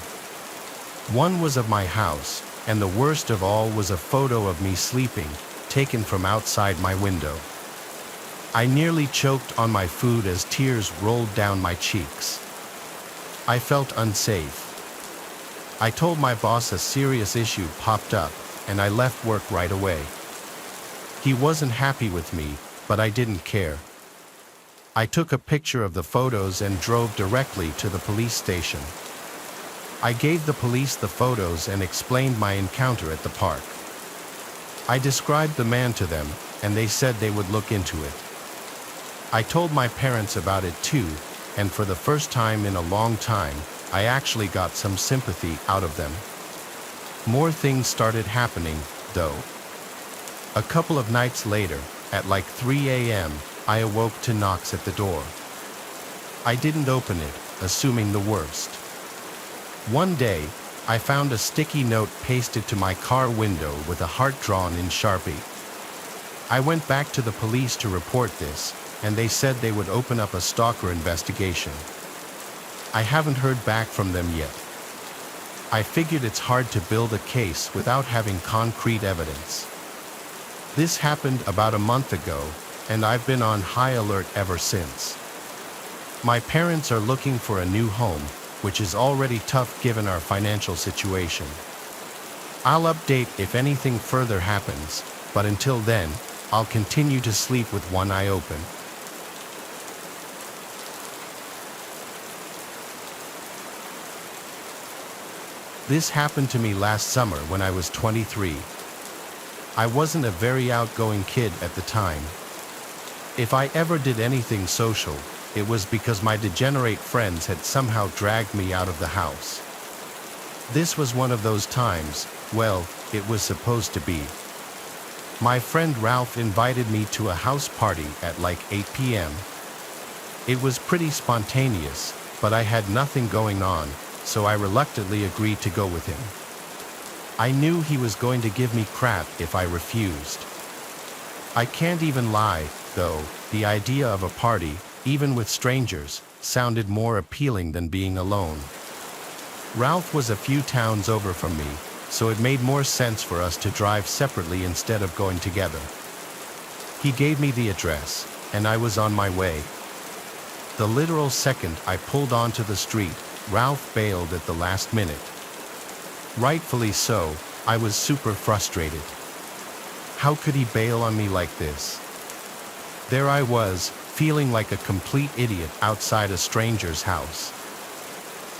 One was of my house, and the worst of all was a photo of me sleeping, taken from outside my window. I nearly choked on my food as tears rolled down my cheeks. I felt unsafe. I told my boss a serious issue popped up, and I left work right away. He wasn't happy with me, but I didn't care. I took a picture of the photos and drove directly to the police station. I gave the police the photos and explained my encounter at the park. I described the man to them, and they said they would look into it. I told my parents about it too, and for the first time in a long time, I actually got some sympathy out of them. More things started happening, though. A couple of nights later, at like 3 a.m., I awoke to knocks at the door. I didn't open it, assuming the worst. One day, I found a sticky note pasted to my car window with a heart drawn in Sharpie. I went back to the police to report this, and they said they would open up a stalker investigation. I haven't heard back from them yet. I figured it's hard to build a case without having concrete evidence. This happened about a month ago, and I've been on high alert ever since. My parents are looking for a new home, which is already tough given our financial situation. I'll update if anything further happens, but until then, I'll continue to sleep with one eye open. This happened to me last summer when I was 23. I wasn't a very outgoing kid at the time. If I ever did anything social, it was because my degenerate friends had somehow dragged me out of the house. This was one of those times, well, it was supposed to be. My friend Ralph invited me to a house party at like 8 p.m. It was pretty spontaneous, but I had nothing going on, so I reluctantly agreed to go with him. I knew he was going to give me crap if I refused. I can't even lie, though, the idea of a party, even with strangers, sounded more appealing than being alone. Ralph was a few towns over from me, so it made more sense for us to drive separately instead of going together. He gave me the address, and I was on my way. The literal second I pulled onto the street, Ralph bailed at the last minute. Rightfully so, I was super frustrated. How could he bail on me like this? There I was, feeling like a complete idiot outside a stranger's house.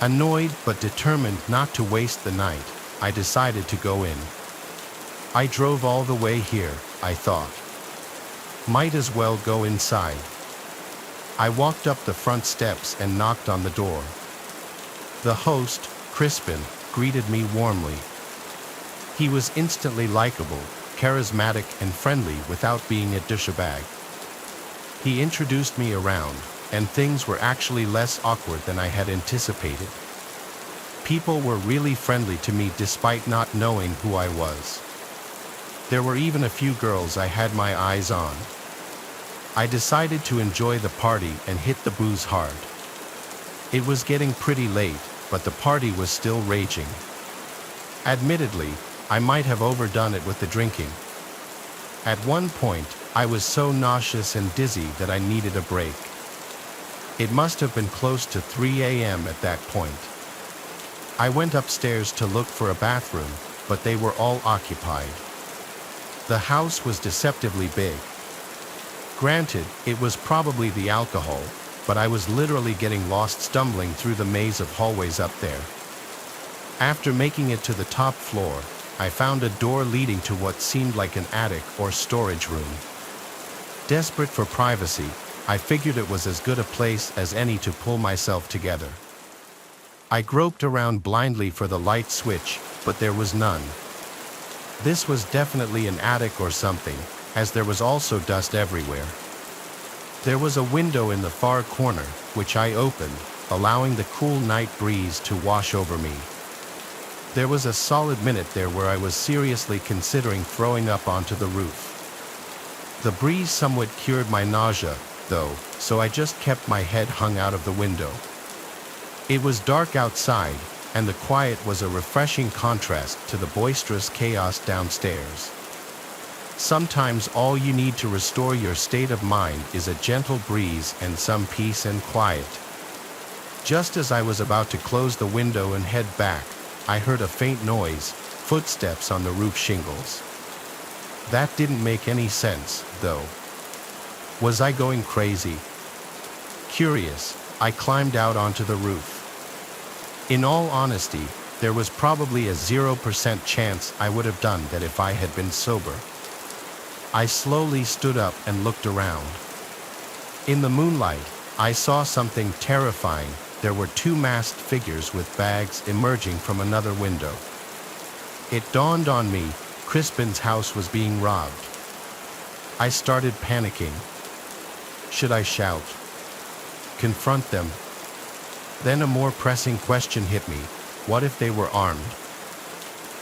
Annoyed but determined not to waste the night, I decided to go in. I drove all the way here, I thought. Might as well go inside. I walked up the front steps and knocked on the door. The host, Crispin, greeted me warmly. He was instantly likable, charismatic, and friendly without being a douchebag. He introduced me around, and things were actually less awkward than I had anticipated. People were really friendly to me despite not knowing who I was. There were even a few girls I had my eyes on. I decided to enjoy the party and hit the booze hard. It was getting pretty late, but the party was still raging. Admittedly, I might have overdone it with the drinking. At one point, I was so nauseous and dizzy that I needed a break. It must have been close to 3 a.m. at that point. I went upstairs to look for a bathroom, but they were all occupied. The house was deceptively big. Granted, it was probably the alcohol, but I was literally getting lost stumbling through the maze of hallways up there. After making it to the top floor, I found a door leading to what seemed like an attic or storage room. Desperate for privacy, I figured it was as good a place as any to pull myself together. I groped around blindly for the light switch, but there was none. This was definitely an attic or something, as there was also dust everywhere. There was a window in the far corner, which I opened, allowing the cool night breeze to wash over me. There was a solid minute there where I was seriously considering throwing up onto the roof. The breeze somewhat cured my nausea, though, so I just kept my head hung out of the window. It was dark outside, and the quiet was a refreshing contrast to the boisterous chaos downstairs. Sometimes all you need to restore your state of mind is a gentle breeze and some peace and quiet. Just as I was about to close the window and head back, I heard a faint noise, footsteps on the roof shingles. That didn't make any sense, though. Was I going crazy? Curious, I climbed out onto the roof. In all honesty, there was probably a 0% chance I would have done that if I had been sober. I slowly stood up and looked around. In the moonlight, I saw something terrifying. There were two masked figures with bags emerging from another window. It dawned on me, Crispin's house was being robbed. I started panicking. Should I shout? Confront them? Then a more pressing question hit me. What if they were armed?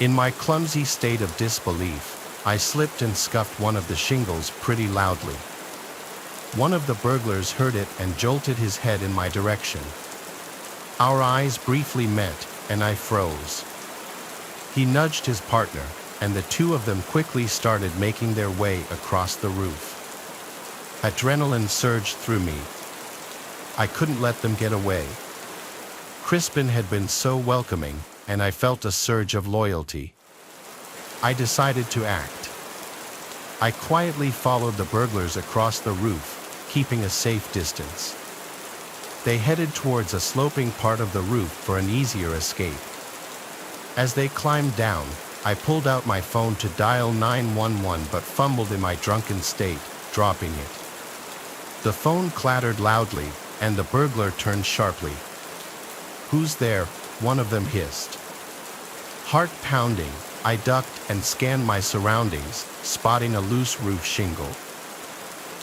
In my clumsy state of disbelief, I slipped and scuffed one of the shingles pretty loudly. One of the burglars heard it and jolted his head in my direction. Our eyes briefly met, and I froze. He nudged his partner, and the two of them quickly started making their way across the roof. Adrenaline surged through me. I couldn't let them get away. Crispin had been so welcoming, and I felt a surge of loyalty. I decided to act. I quietly followed the burglars across the roof, keeping a safe distance. They headed towards a sloping part of the roof for an easier escape. As they climbed down, I pulled out my phone to dial 911 but fumbled in my drunken state, dropping it. The phone clattered loudly, and the burglar turned sharply. "Who's there?" one of them hissed. Heart pounding, I ducked and scanned my surroundings, spotting a loose roof shingle.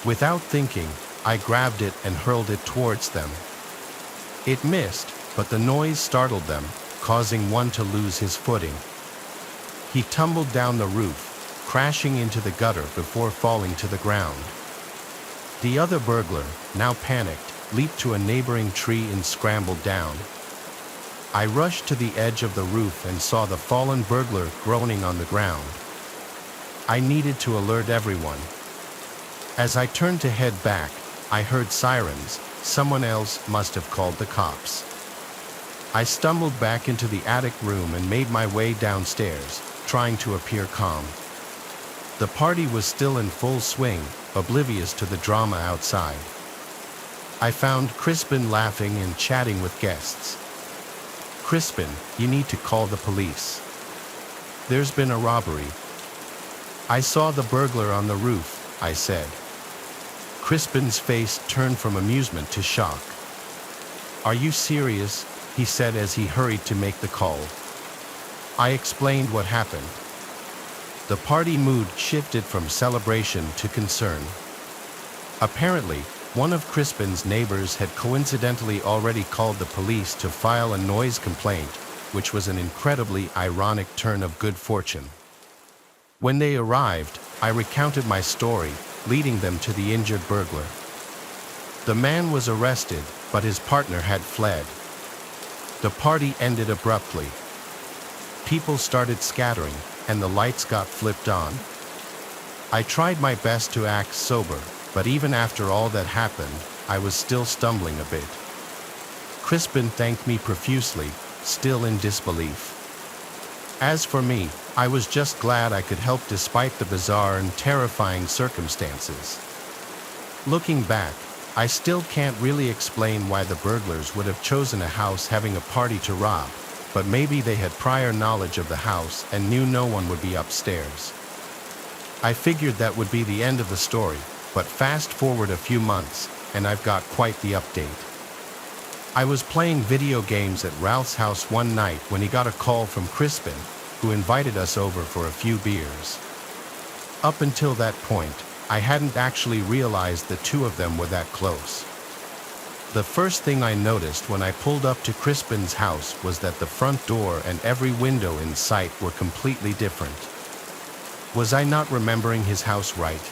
Without thinking, I grabbed it and hurled it towards them. It missed, but the noise startled them, causing one to lose his footing. He tumbled down the roof, crashing into the gutter before falling to the ground. The other burglar, now panicked, leaped to a neighboring tree and scrambled down. I rushed to the edge of the roof and saw the fallen burglar groaning on the ground. I needed to alert everyone. As I turned to head back, I heard sirens. Someone else must have called the cops. I stumbled back into the attic room and made my way downstairs, trying to appear calm. The party was still in full swing, oblivious to the drama outside. I found Crispin laughing and chatting with guests. "Crispin, you need to call the police. There's been a robbery." "I saw the burglar on the roof," I said. Crispin's face turned from amusement to shock. "Are you serious?" he said as he hurried to make the call. I explained what happened. The party mood shifted from celebration to concern. Apparently, one of Crispin's neighbors had coincidentally already called the police to file a noise complaint, which was an incredibly ironic turn of good fortune. When they arrived, I recounted my story, leading them to the injured burglar. The man was arrested, but his partner had fled. The party ended abruptly. People started scattering, and the lights got flipped on. I tried my best to act sober, but even after all that happened, I was still stumbling a bit. Crispin thanked me profusely, still in disbelief. As for me, I was just glad I could help despite the bizarre and terrifying circumstances. Looking back, I still can't really explain why the burglars would have chosen a house having a party to rob, but maybe they had prior knowledge of the house and knew no one would be upstairs. I figured that would be the end of the story, but fast forward a few months, and I've got quite the update. I was playing video games at Ralph's house one night when he got a call from Crispin, who invited us over for a few beers. Up until that point, I hadn't actually realized the two of them were that close. The first thing I noticed when I pulled up to Crispin's house was that the front door and every window in sight were completely different. Was I not remembering his house right?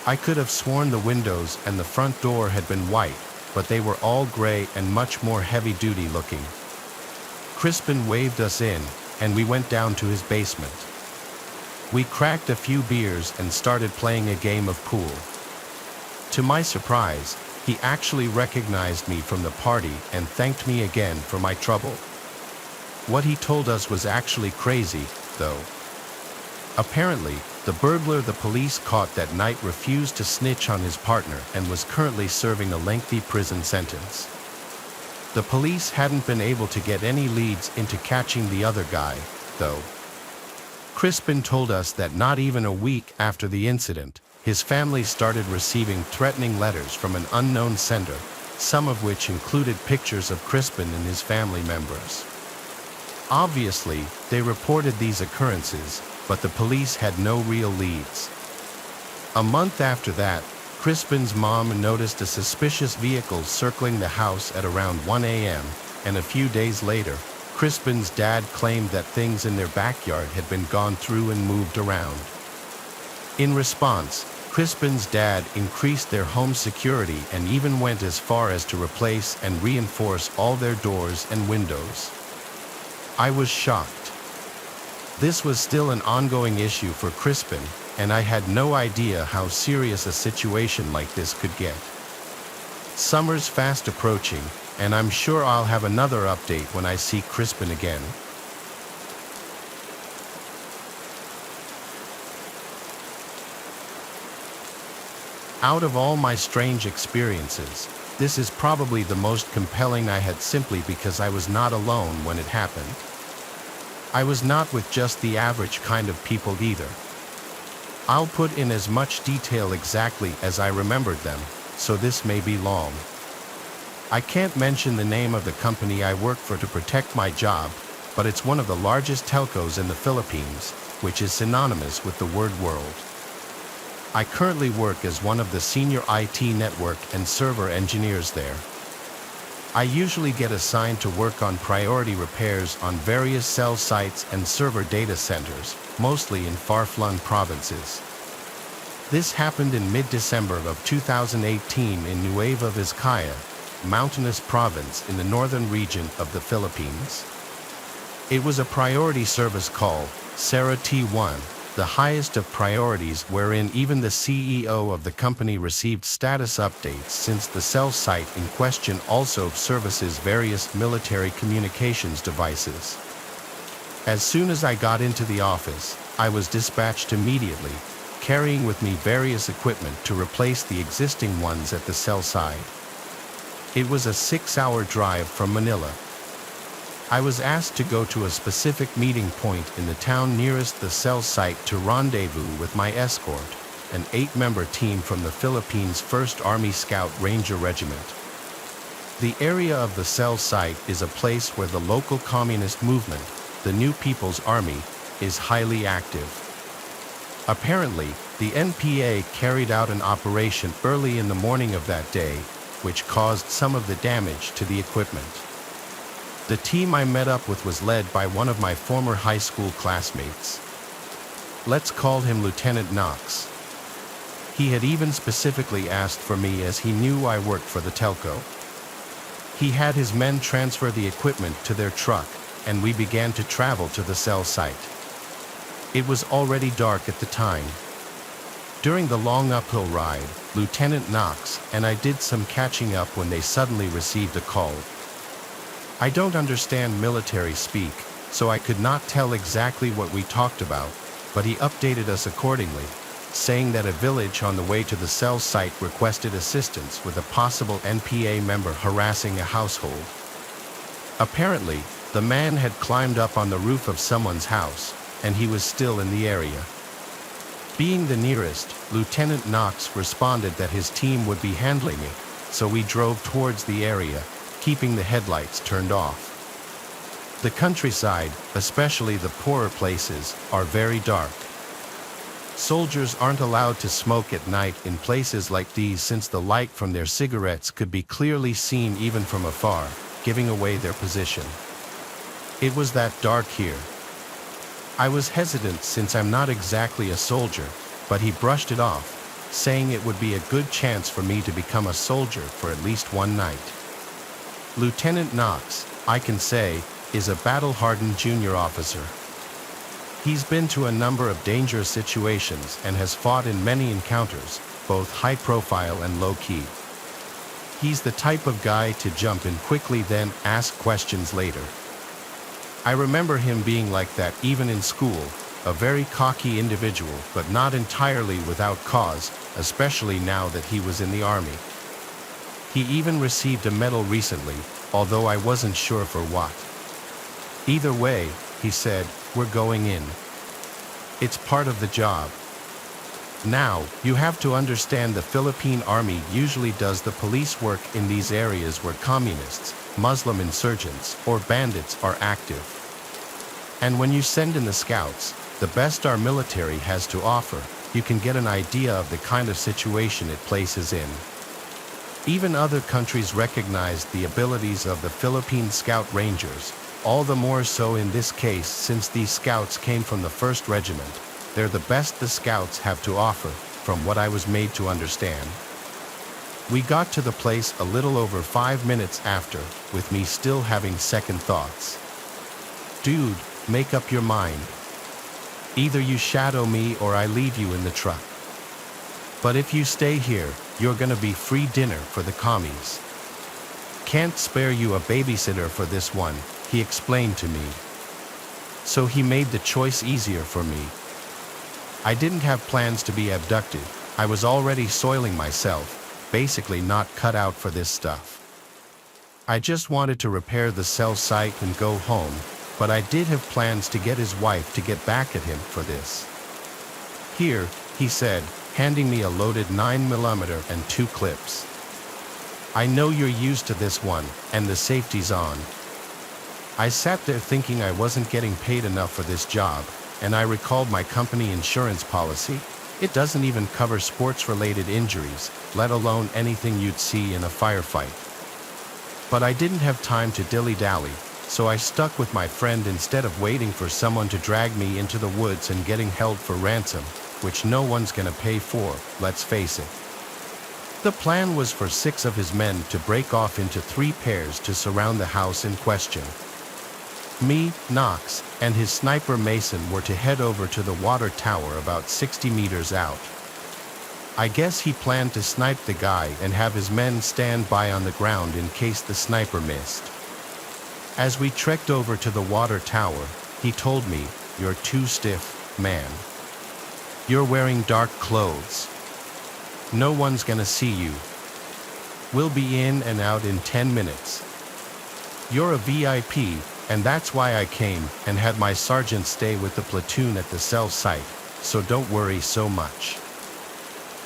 I could have sworn the windows and the front door had been white, but they were all gray and much more heavy-duty looking. Crispin waved us in, and we went down to his basement. We cracked a few beers and started playing a game of pool. To my surprise, he actually recognized me from the party and thanked me again for my trouble. What he told us was actually crazy, though. Apparently, the burglar the police caught that night refused to snitch on his partner and was currently serving a lengthy prison sentence. The police hadn't been able to get any leads into catching the other guy, though. Crispin told us that not even a week after the incident, his family started receiving threatening letters from an unknown sender, some of which included pictures of Crispin and his family members. Obviously, they reported these occurrences, but the police had no real leads. A month after that, Crispin's mom noticed a suspicious vehicle circling the house at around 1 a.m., and a few days later, Crispin's dad claimed that things in their backyard had been gone through and moved around. In response, Crispin's dad increased their home security and even went as far as to replace and reinforce all their doors and windows. I was shocked. This was still an ongoing issue for Crispin, and I had no idea how serious a situation like this could get. Summer's fast approaching, and I'm sure I'll have another update when I see Crispin again. Out of all my strange experiences, this is probably the most compelling I had, simply because I was not alone when it happened. I was not with just the average kind of people either. I'll put in as much detail exactly as I remembered them, so this may be long. I can't mention the name of the company I work for to protect my job, but it's one of the largest telcos in the Philippines, which is synonymous with the word world. I currently work as one of the senior IT network and server engineers there. I usually get assigned to work on priority repairs on various cell sites and server data centers, mostly in far-flung provinces. This happened in mid-December of 2018 in Nueva Vizcaya, mountainous province in the northern region of the Philippines. It was a priority service call, Sarah T1, the highest of priorities, wherein even the CEO of the company received status updates, since the cell site in question also services various military communications devices. As soon as I got into the office, I was dispatched immediately, carrying with me various equipment to replace the existing ones at the cell site. It was a 6-hour drive from Manila. I was asked to go to a specific meeting point in the town nearest the cell site to rendezvous with my escort. an 8-member team from the Philippines' 1st Army Scout Ranger Regiment. The area of the cell site is a place where the local communist movement, the New People's Army, is highly active. Apparently, the NPA carried out an operation early in the morning of that day, which caused some of the damage to the equipment. The team I met up with was led by one of my former high school classmates. Let's call him Lieutenant Knox. He had even specifically asked for me as he knew I worked for the telco. He had his men transfer the equipment to their truck, and we began to travel to the cell site. It was already dark at the time. During the long uphill ride, Lieutenant Knox and I did some catching up when they suddenly received a call. I don't understand military speak, so I could not tell exactly what we talked about, but he updated us accordingly, saying that a village on the way to the cell site requested assistance with a possible NPA member harassing a household. Apparently, the man had climbed up on the roof of someone's house, and he was still in the area. Being the nearest, Lieutenant Knox responded that his team would be handling it, so we drove towards the area, keeping the headlights turned off. The countryside, especially the poorer places, are very dark. Soldiers aren't allowed to smoke at night in places like these since the light from their cigarettes could be clearly seen even from afar, giving away their position. It was that dark here. I was hesitant since I'm not exactly a soldier, but he brushed it off, saying it would be a good chance for me to become a soldier for at least one night. Lieutenant Knox, I can say, is a battle-hardened junior officer. He's been to a number of dangerous situations and has fought in many encounters, both high-profile and low-key. He's the type of guy to jump in quickly then ask questions later. I remember him being like that even in school, a very cocky individual but not entirely without cause, especially now that he was in the army. He even received a medal recently, although I wasn't sure for what. Either way, he said, we're going in. It's part of the job. Now, you have to understand the Philippine Army usually does the police work in these areas where communists, Muslim insurgents, or bandits are active. And when you send in the scouts, the best our military has to offer, you can get an idea of the kind of situation it places in. Even other countries recognize the abilities of the Philippine Scout Rangers, all the more so in this case since these scouts came from the 1st Regiment. They're the best the scouts have to offer, from what I was made to understand. We got to the place a little over 5 minutes after, with me still having second thoughts. Dude, make up your mind. Either you shadow me or I leave you in the truck. But if you stay here, you're gonna be free dinner for the commies. Can't spare you a babysitter for this one, he explained to me. So he made the choice easier for me. I didn't have plans to be abducted. I was already soiling myself, basically not cut out for this stuff. I just wanted to repair the cell site and go home, but I did have plans to get his wife to get back at him for this. Here, he said, handing me a loaded 9mm and 2 clips. I know you're used to this one, and the safety's on. I sat there thinking I wasn't getting paid enough for this job, and I recalled my company insurance policy. It doesn't even cover sports-related injuries, let alone anything you'd see in a firefight. But I didn't have time to dilly-dally, so I stuck with my friend instead of waiting for someone to drag me into the woods and getting held for ransom, which no one's gonna pay for, let's face it. The plan was for 6 of his men to break off into 3 pairs to surround the house in question. Me, Knox, and his sniper Mason were to head over to the water tower about 60 meters out. I guess he planned to snipe the guy and have his men stand by on the ground in case the sniper missed. As we trekked over to the water tower, he told me, "You're too stiff, man. You're wearing dark clothes. No one's gonna see you. We'll be in and out in 10 minutes. You're a VIP, and that's why I came and had my sergeant stay with the platoon at the cell site, so don't worry so much."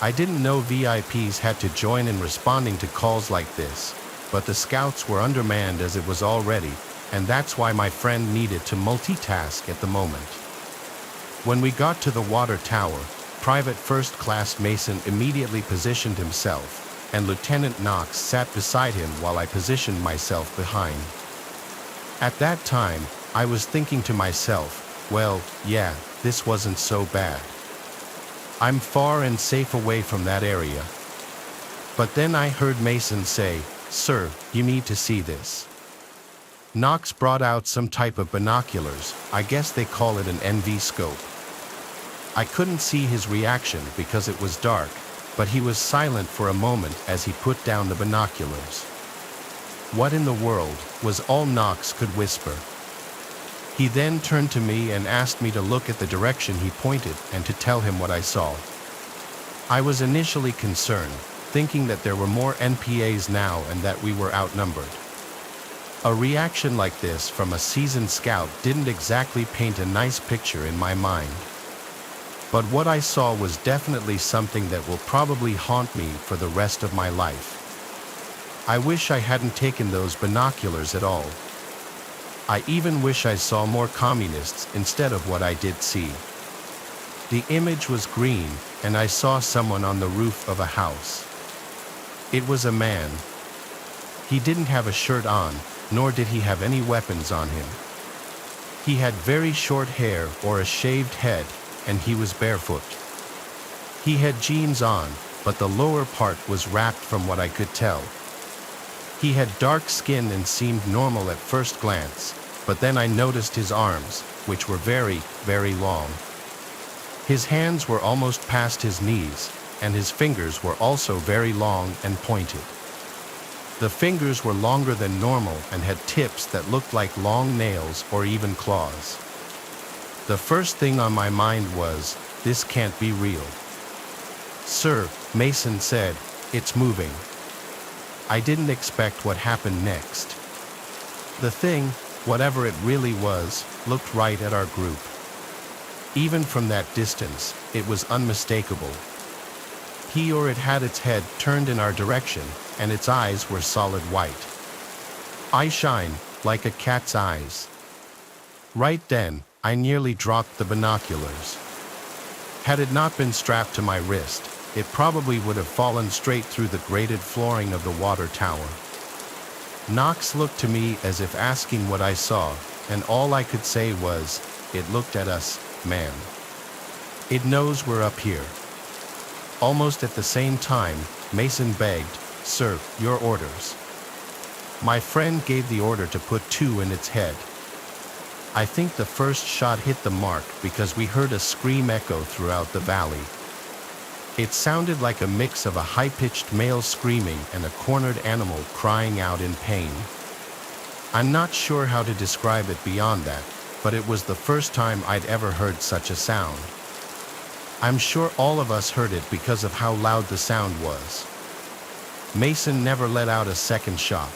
I didn't know VIPs had to join in responding to calls like this, but the scouts were undermanned as it was already, and that's why my friend needed to multitask at the moment. When we got to the water tower, Private First Class Mason immediately positioned himself, and Lieutenant Knox sat beside him while I positioned myself behind. At that time, I was thinking to myself, well, yeah, this wasn't so bad. I'm far and safe away from that area. But then I heard Mason say, "Sir, you need to see this." Knox brought out some type of binoculars, I guess they call it an NV scope. I couldn't see his reaction because it was dark, but he was silent for a moment as he put down the binoculars. "What in the world?" was all Knox could whisper. He then turned to me and asked me to look at the direction he pointed and to tell him what I saw. I was initially concerned, thinking that there were more NPAs now and that we were outnumbered. A reaction like this from a seasoned scout didn't exactly paint a nice picture in my mind. But what I saw was definitely something that will probably haunt me for the rest of my life. I wish I hadn't taken those binoculars at all. I even wish I saw more communists instead of what I did see. The image was green, and I saw someone on the roof of a house. It was a man. He didn't have a shirt on, nor did he have any weapons on him. He had very short hair or a shaved head, and he was barefoot. He had jeans on, but the lower part was wrapped from what I could tell. He had dark skin and seemed normal at first glance, but then I noticed his arms, which were very, very long. His hands were almost past his knees, and his fingers were also very long and pointed. The fingers were longer than normal and had tips that looked like long nails or even claws. The first thing on my mind was, this can't be real. "Sir," Mason said, "it's moving." I didn't expect what happened next. The thing, whatever it really was, looked right at our group. Even from that distance, it was unmistakable. He or it had its head turned in our direction, and its eyes were solid white. Eye shine, like a cat's eyes. Right then, I nearly dropped the binoculars. Had it not been strapped to my wrist, it probably would have fallen straight through the grated flooring of the water tower. Knox looked to me as if asking what I saw, and all I could say was, "It looked at us, man. It knows we're up here." Almost at the same time, Mason begged, "Sir, your orders." My friend gave the order to put 2 in its head. I think the first shot hit the mark because we heard a scream echo throughout the valley. It sounded like a mix of a high-pitched male screaming and a cornered animal crying out in pain. I'm not sure how to describe it beyond that, but it was the first time I'd ever heard such a sound. I'm sure all of us heard it because of how loud the sound was. Mason never let out a second shot.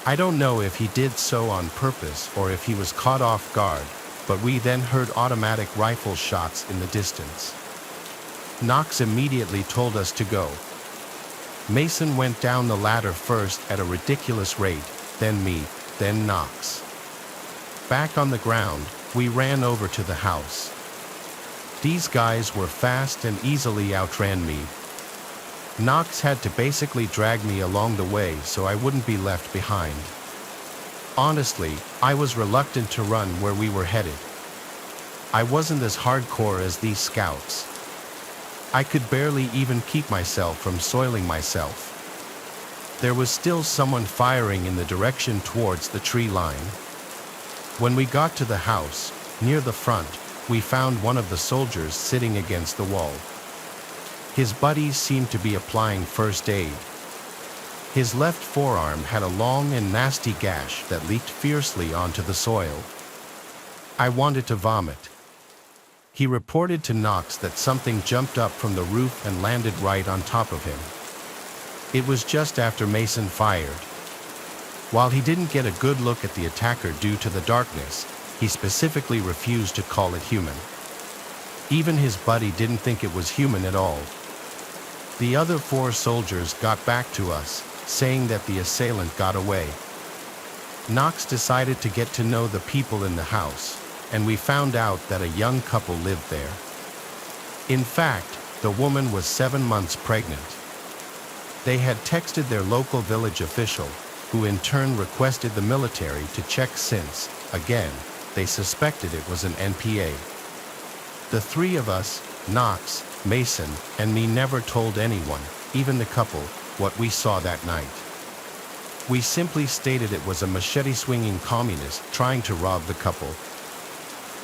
I don't know if he did so on purpose or if he was caught off guard, but we then heard automatic rifle shots in the distance. Knox immediately told us to go. Mason went down the ladder first at a ridiculous rate, then me, then Knox. Back on the ground, we ran over to the house. These guys were fast and easily outran me. Knox had to basically drag me along the way so I wouldn't be left behind. Honestly, I was reluctant to run where we were headed. I wasn't as hardcore as these scouts. I could barely even keep myself from soiling myself. There was still someone firing in the direction towards the tree line. When we got to the house, near the front, we found one of the soldiers sitting against the wall. His buddies seemed to be applying first aid. His left forearm had a long and nasty gash that leaked fiercely onto the soil. I wanted to vomit. He reported to Knox that something jumped up from the roof and landed right on top of him. It was just after Mason fired. While he didn't get a good look at the attacker due to the darkness, he specifically refused to call it human. Even his buddy didn't think it was human at all. The other 4 soldiers got back to us, saying that the assailant got away. Knox decided to get to know the people in the house, and we found out that a young couple lived there. In fact, the woman was 7 months pregnant. They had texted their local village official, who in turn requested the military to check since, again, they suspected it was an NPA. The 3 of us, Knox, Mason, and me, never told anyone, even the couple, what we saw that night. We simply stated it was a machete-swinging communist trying to rob the couple.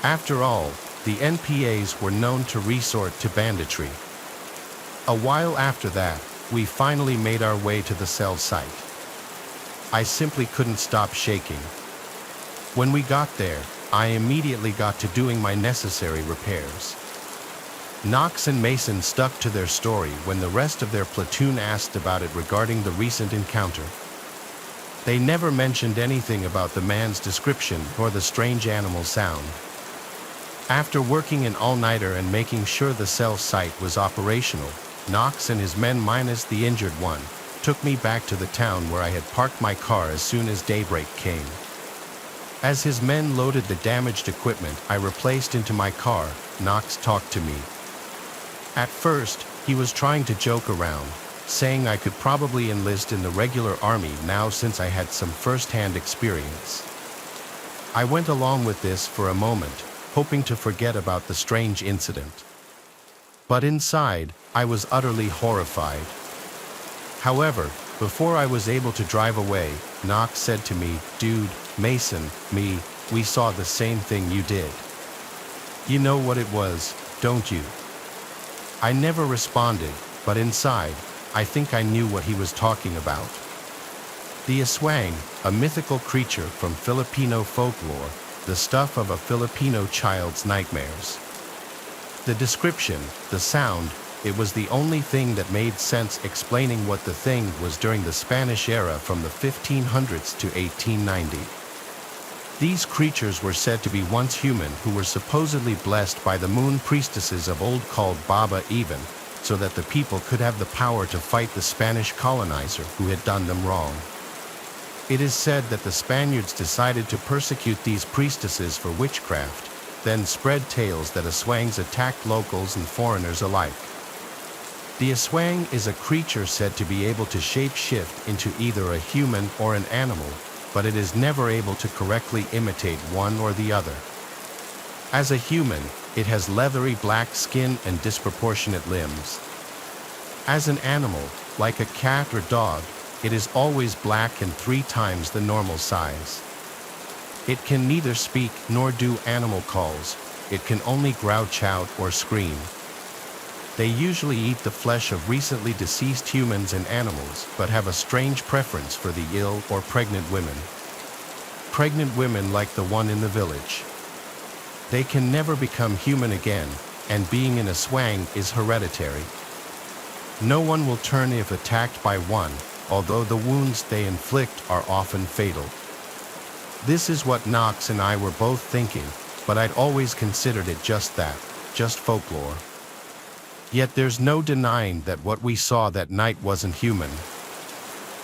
After all, the NPAs were known to resort to banditry. A while after that, we finally made our way to the cell site. I simply couldn't stop shaking. When we got there, I immediately got to doing my necessary repairs. Knox and Mason stuck to their story when the rest of their platoon asked about it regarding the recent encounter. They never mentioned anything about the man's description or the strange animal sound. After working an all-nighter and making sure the cell site was operational, Knox and his men, minus the injured one, took me back to the town where I had parked my car as soon as daybreak came. As his men loaded the damaged equipment I replaced into my car, Knox talked to me. At first, he was trying to joke around, saying I could probably enlist in the regular army now since I had some first-hand experience. I went along with this for a moment, hoping to forget about the strange incident. But inside, I was utterly horrified. However, before I was able to drive away, Knox said to me, "Dude, Mason, we saw the same thing you did. You know what it was, don't you?" I never responded, but inside, I think I knew what he was talking about. The aswang, a mythical creature from Filipino folklore, the stuff of a Filipino child's nightmares. The description, the sound, it was the only thing that made sense explaining what the thing was during the Spanish era from the 1500s to 1890. These creatures were said to be once human who were supposedly blessed by the moon priestesses of old called Baba even, so that the people could have the power to fight the Spanish colonizer who had done them wrong. It is said that the Spaniards decided to persecute these priestesses for witchcraft, then spread tales that aswangs attacked locals and foreigners alike. The aswang is a creature said to be able to shape-shift into either a human or an animal, but it is never able to correctly imitate one or the other. As a human, it has leathery black skin and disproportionate limbs. As an animal, like a cat or dog, it is always black and 3 times the normal size. It can neither speak nor do animal calls. It can only grouch out or scream. They usually eat the flesh of recently deceased humans and animals, but have a strange preference for the ill or pregnant women. Pregnant women like the one in the village. They can never become human again, and being in a swang is hereditary. No one will turn if attacked by one, although the wounds they inflict are often fatal. This is what Knox and I were both thinking, but I'd always considered it just that, just folklore. Yet there's no denying that what we saw that night wasn't human.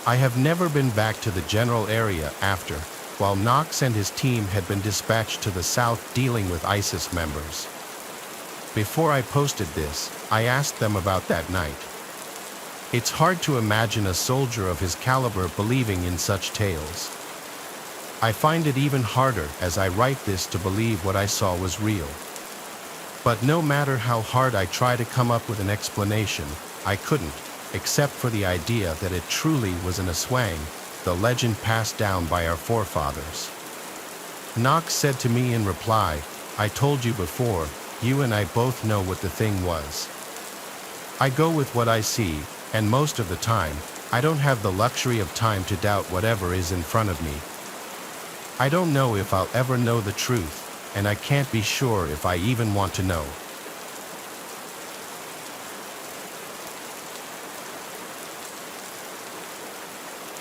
I have never been back to the general area after, while Knox and his team had been dispatched to the south dealing with ISIS members. Before I posted this, I asked them about that night. It's hard to imagine a soldier of his caliber believing in such tales. I find it even harder as I write this to believe what I saw was real. But no matter how hard I try to come up with an explanation, I couldn't, except for the idea that it truly was an aswang, the legend passed down by our forefathers. Knox said to me in reply, "I told you before, you and I both know what the thing was." I go with what I see, and most of the time, I don't have the luxury of time to doubt whatever is in front of me. I don't know if I'll ever know the truth, and I can't be sure if I even want to know.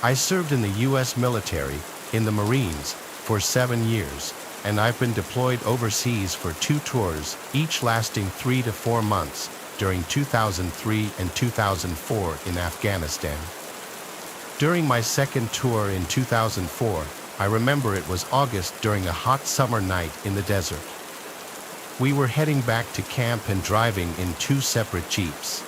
I served in the U.S. military, in the Marines, for 7 years, and I've been deployed overseas for 2 tours, each lasting 3 to 4 months, during 2003 and 2004 in Afghanistan. During my second tour in 2004, I remember it was August during a hot summer night in the desert. We were heading back to camp and driving in two separate jeeps.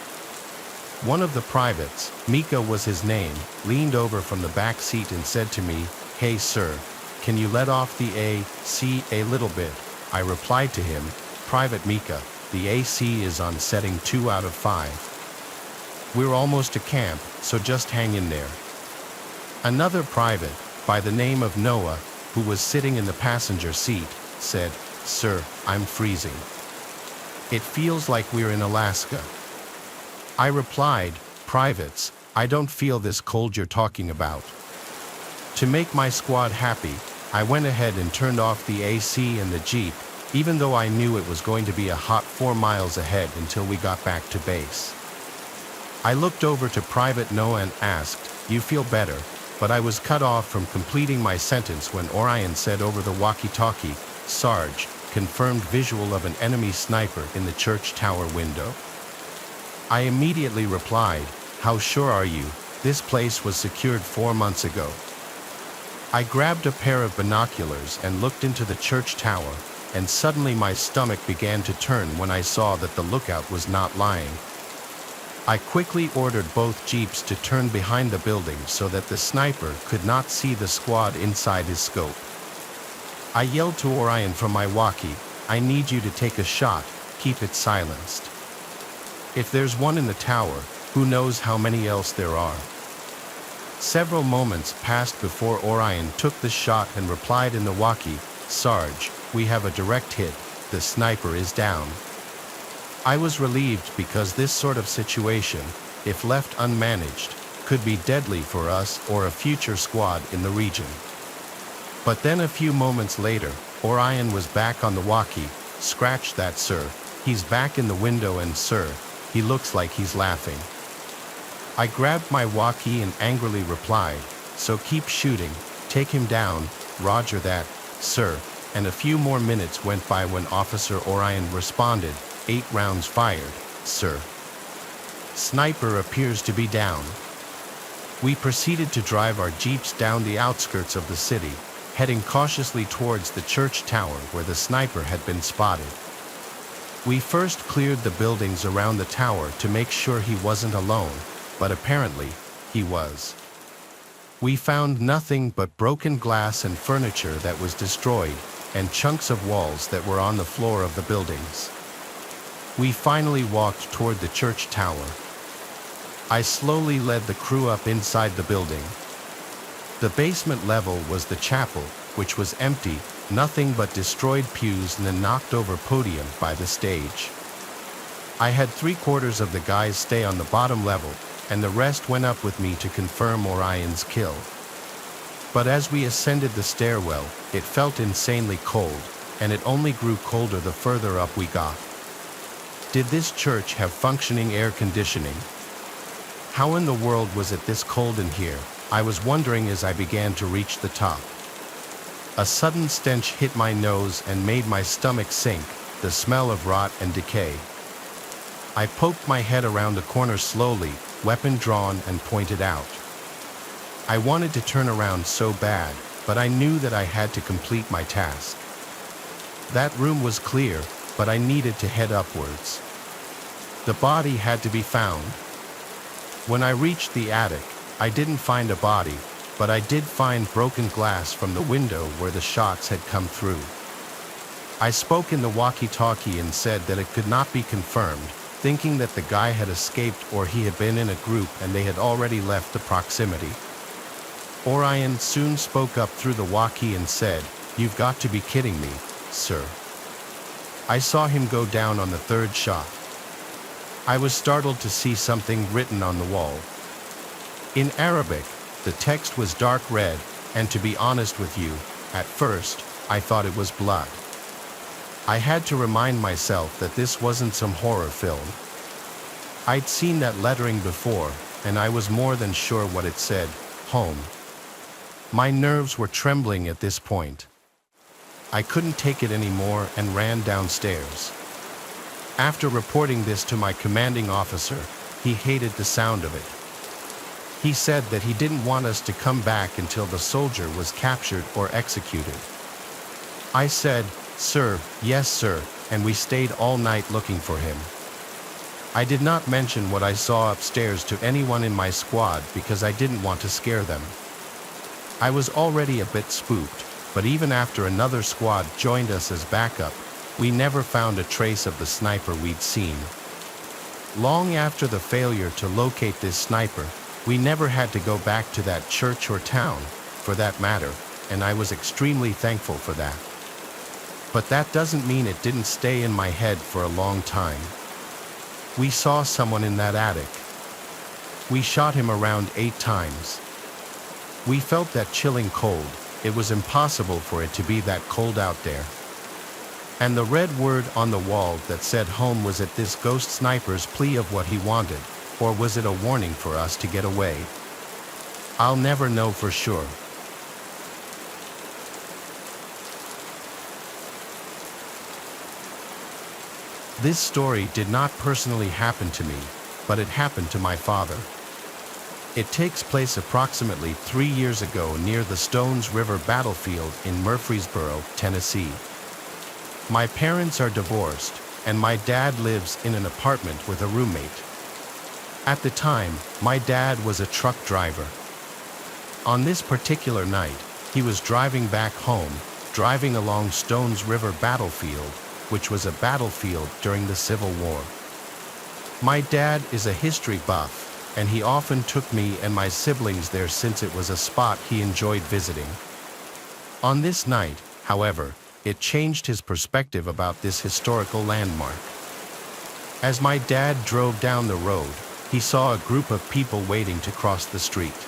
One of the privates, Mika was his name, leaned over from the back seat and said to me, "Hey sir, can you let off the AC a little bit?" I replied to him, "Private Mika, the AC is on setting 2 out of 5. We're almost to camp, so just hang in there." Another private, by the name of Noah, who was sitting in the passenger seat, said, "Sir, I'm freezing. It feels like we're in Alaska." I replied, "Privates, I don't feel this cold you're talking about." To make my squad happy, I went ahead and turned off the AC in the Jeep, even though I knew it was going to be a hot 4 miles ahead until we got back to base. I looked over to Private Noah and asked, "You feel better?" But I was cut off from completing my sentence when Orion said over the walkie-talkie, "Sarge, confirmed visual of an enemy sniper in the church tower window." I immediately replied, "How sure are you? This place was secured 4 months ago." I grabbed a pair of binoculars and looked into the church tower, and suddenly my stomach began to turn when I saw that the lookout was not lying. I quickly ordered both jeeps to turn behind the building so that the sniper could not see the squad inside his scope. I yelled to Orion from my walkie, "I need you to take a shot, keep it silenced. If there's one in the tower, who knows how many else there are." Several moments passed before Orion took the shot and replied in the walkie, "Sarge, we have a direct hit, the sniper is down." I was relieved because this sort of situation, if left unmanaged, could be deadly for us or a future squad in the region. But then a few moments later, Orion was back on the walkie, "Scratch that, sir. He's back in the window and sir, he looks like he's laughing." I grabbed my walkie and angrily replied, "So keep shooting, take him down, roger that, sir," and a few more minutes went by when Officer Orion responded, "8 rounds fired, sir. Sniper appears to be down." We proceeded to drive our jeeps down the outskirts of the city, heading cautiously towards the church tower where the sniper had been spotted. We first cleared the buildings around the tower to make sure he wasn't alone, but apparently, he was. We found nothing but broken glass and furniture that was destroyed, and chunks of walls that were on the floor of the buildings. We finally walked toward the church tower. I slowly led the crew up inside the building. The basement level was the chapel, which was empty, nothing but destroyed pews and a knocked-over podium by the stage. I had 3/4 of the guys stay on the bottom level, and the rest went up with me to confirm Orion's kill. But as we ascended the stairwell, it felt insanely cold, and it only grew colder the further up we got. Did this church have functioning air conditioning? How in the world was it this cold in here? I was wondering as I began to reach the top. A sudden stench hit my nose and made my stomach sink, the smell of rot and decay. I poked my head around the corner slowly, weapon drawn and pointed out. I wanted to turn around so bad, but I knew that I had to complete my task. That room was clear, but I needed to head upwards. The body had to be found. When I reached the attic, I didn't find a body, but I did find broken glass from the window where the shots had come through. I spoke in the walkie-talkie and said that it could not be confirmed, thinking that the guy had escaped or he had been in a group and they had already left the proximity. Orion soon spoke up through the walkie and said, "You've got to be kidding me, sir." I saw him go down on the 3rd shot. I was startled to see something written on the wall. In Arabic, the text was dark red, and to be honest with you, at first, I thought it was blood. I had to remind myself that this wasn't some horror film. I'd seen that lettering before, and I was more than sure what it said, home. My nerves were trembling at this point. I couldn't take it anymore and ran downstairs. After reporting this to my commanding officer, he hated the sound of it. He said that he didn't want us to come back until the soldier was captured or executed. I said, "Sir, yes sir," and we stayed all night looking for him. I did not mention what I saw upstairs to anyone in my squad because I didn't want to scare them. I was already a bit spooked, but even after another squad joined us as backup, we never found a trace of the sniper we'd seen. Long after the failure to locate this sniper, we never had to go back to that church or town, for that matter, and I was extremely thankful for that. But that doesn't mean it didn't stay in my head for a long time. We saw someone in that attic. We shot him around 8 times. We felt that chilling cold. It was impossible for it to be that cold out there. And the red word on the wall that said home, was it this ghost sniper's plea of what he wanted, or was it a warning for us to get away? I'll never know for sure. This story did not personally happen to me, but it happened to my father. It takes place approximately 3 years ago near the Stones River battlefield in Murfreesboro, Tennessee. My parents are divorced, and my dad lives in an apartment with a roommate. At the time, my dad was a truck driver. On this particular night, he was driving back home, driving along Stones River battlefield, which was a battlefield during the Civil War. My dad is a history buff, and he often took me and my siblings there since it was a spot he enjoyed visiting. On this night, however, it changed his perspective about this historical landmark. As my dad drove down the road, he saw a group of people waiting to cross the street.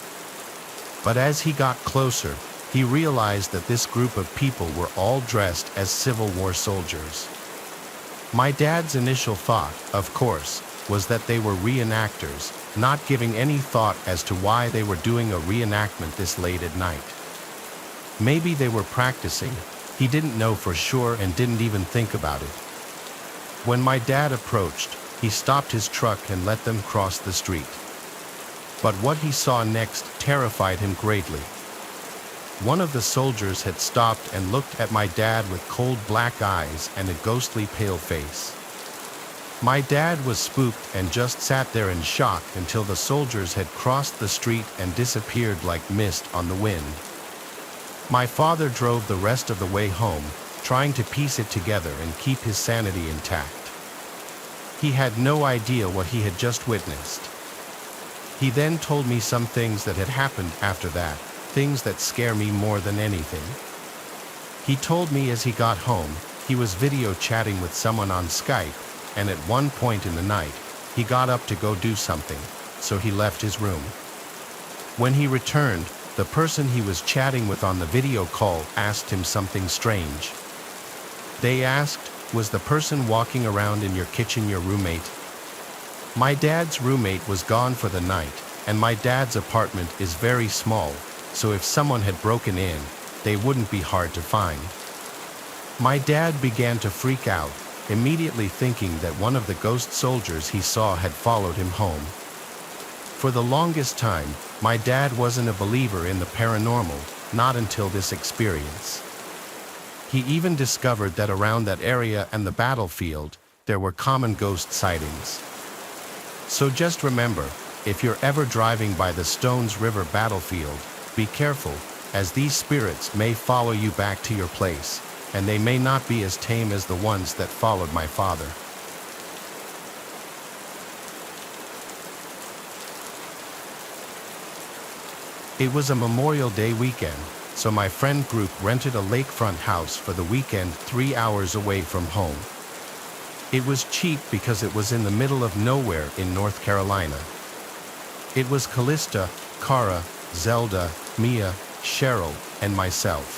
But as he got closer, he realized that this group of people were all dressed as Civil War soldiers. My dad's initial thought, of course, was that they were reenactors, not giving any thought as to why they were doing a reenactment this late at night. Maybe they were practicing. He didn't know for sure and didn't even think about it. When my dad approached, he stopped his truck and let them cross the street. But what he saw next terrified him greatly. One of the soldiers had stopped and looked at my dad with cold black eyes and a ghostly pale face. My dad was spooked and just sat there in shock until the soldiers had crossed the street and disappeared like mist on the wind. My father drove the rest of the way home, trying to piece it together and keep his sanity intact. He had no idea what he had just witnessed. He then told me some things that had happened after that, things that scare me more than anything. He told me as he got home, he was video chatting with someone on Skype, and at one point in the night, he got up to go do something, so he left his room. When he returned, the person he was chatting with on the video call asked him something strange. They asked, "Was the person walking around in your kitchen your roommate?" My dad's roommate was gone for the night, and my dad's apartment is very small, so if someone had broken in, they wouldn't be hard to find. My dad began to freak out, immediately thinking that one of the ghost soldiers he saw had followed him home. For the longest time, my dad wasn't a believer in the paranormal, not until this experience. He even discovered that around that area and the battlefield, there were common ghost sightings. So just remember, if you're ever driving by the Stones River battlefield, be careful, as these spirits may follow you back to your place, and they may not be as tame as the ones that followed my father. It was a Memorial Day weekend, so my friend group rented a lakefront house for the weekend 3 hours away from home. It was cheap because it was in the middle of nowhere in North Carolina. It was Callista, Cara, Zelda, Mia, Cheryl, and myself.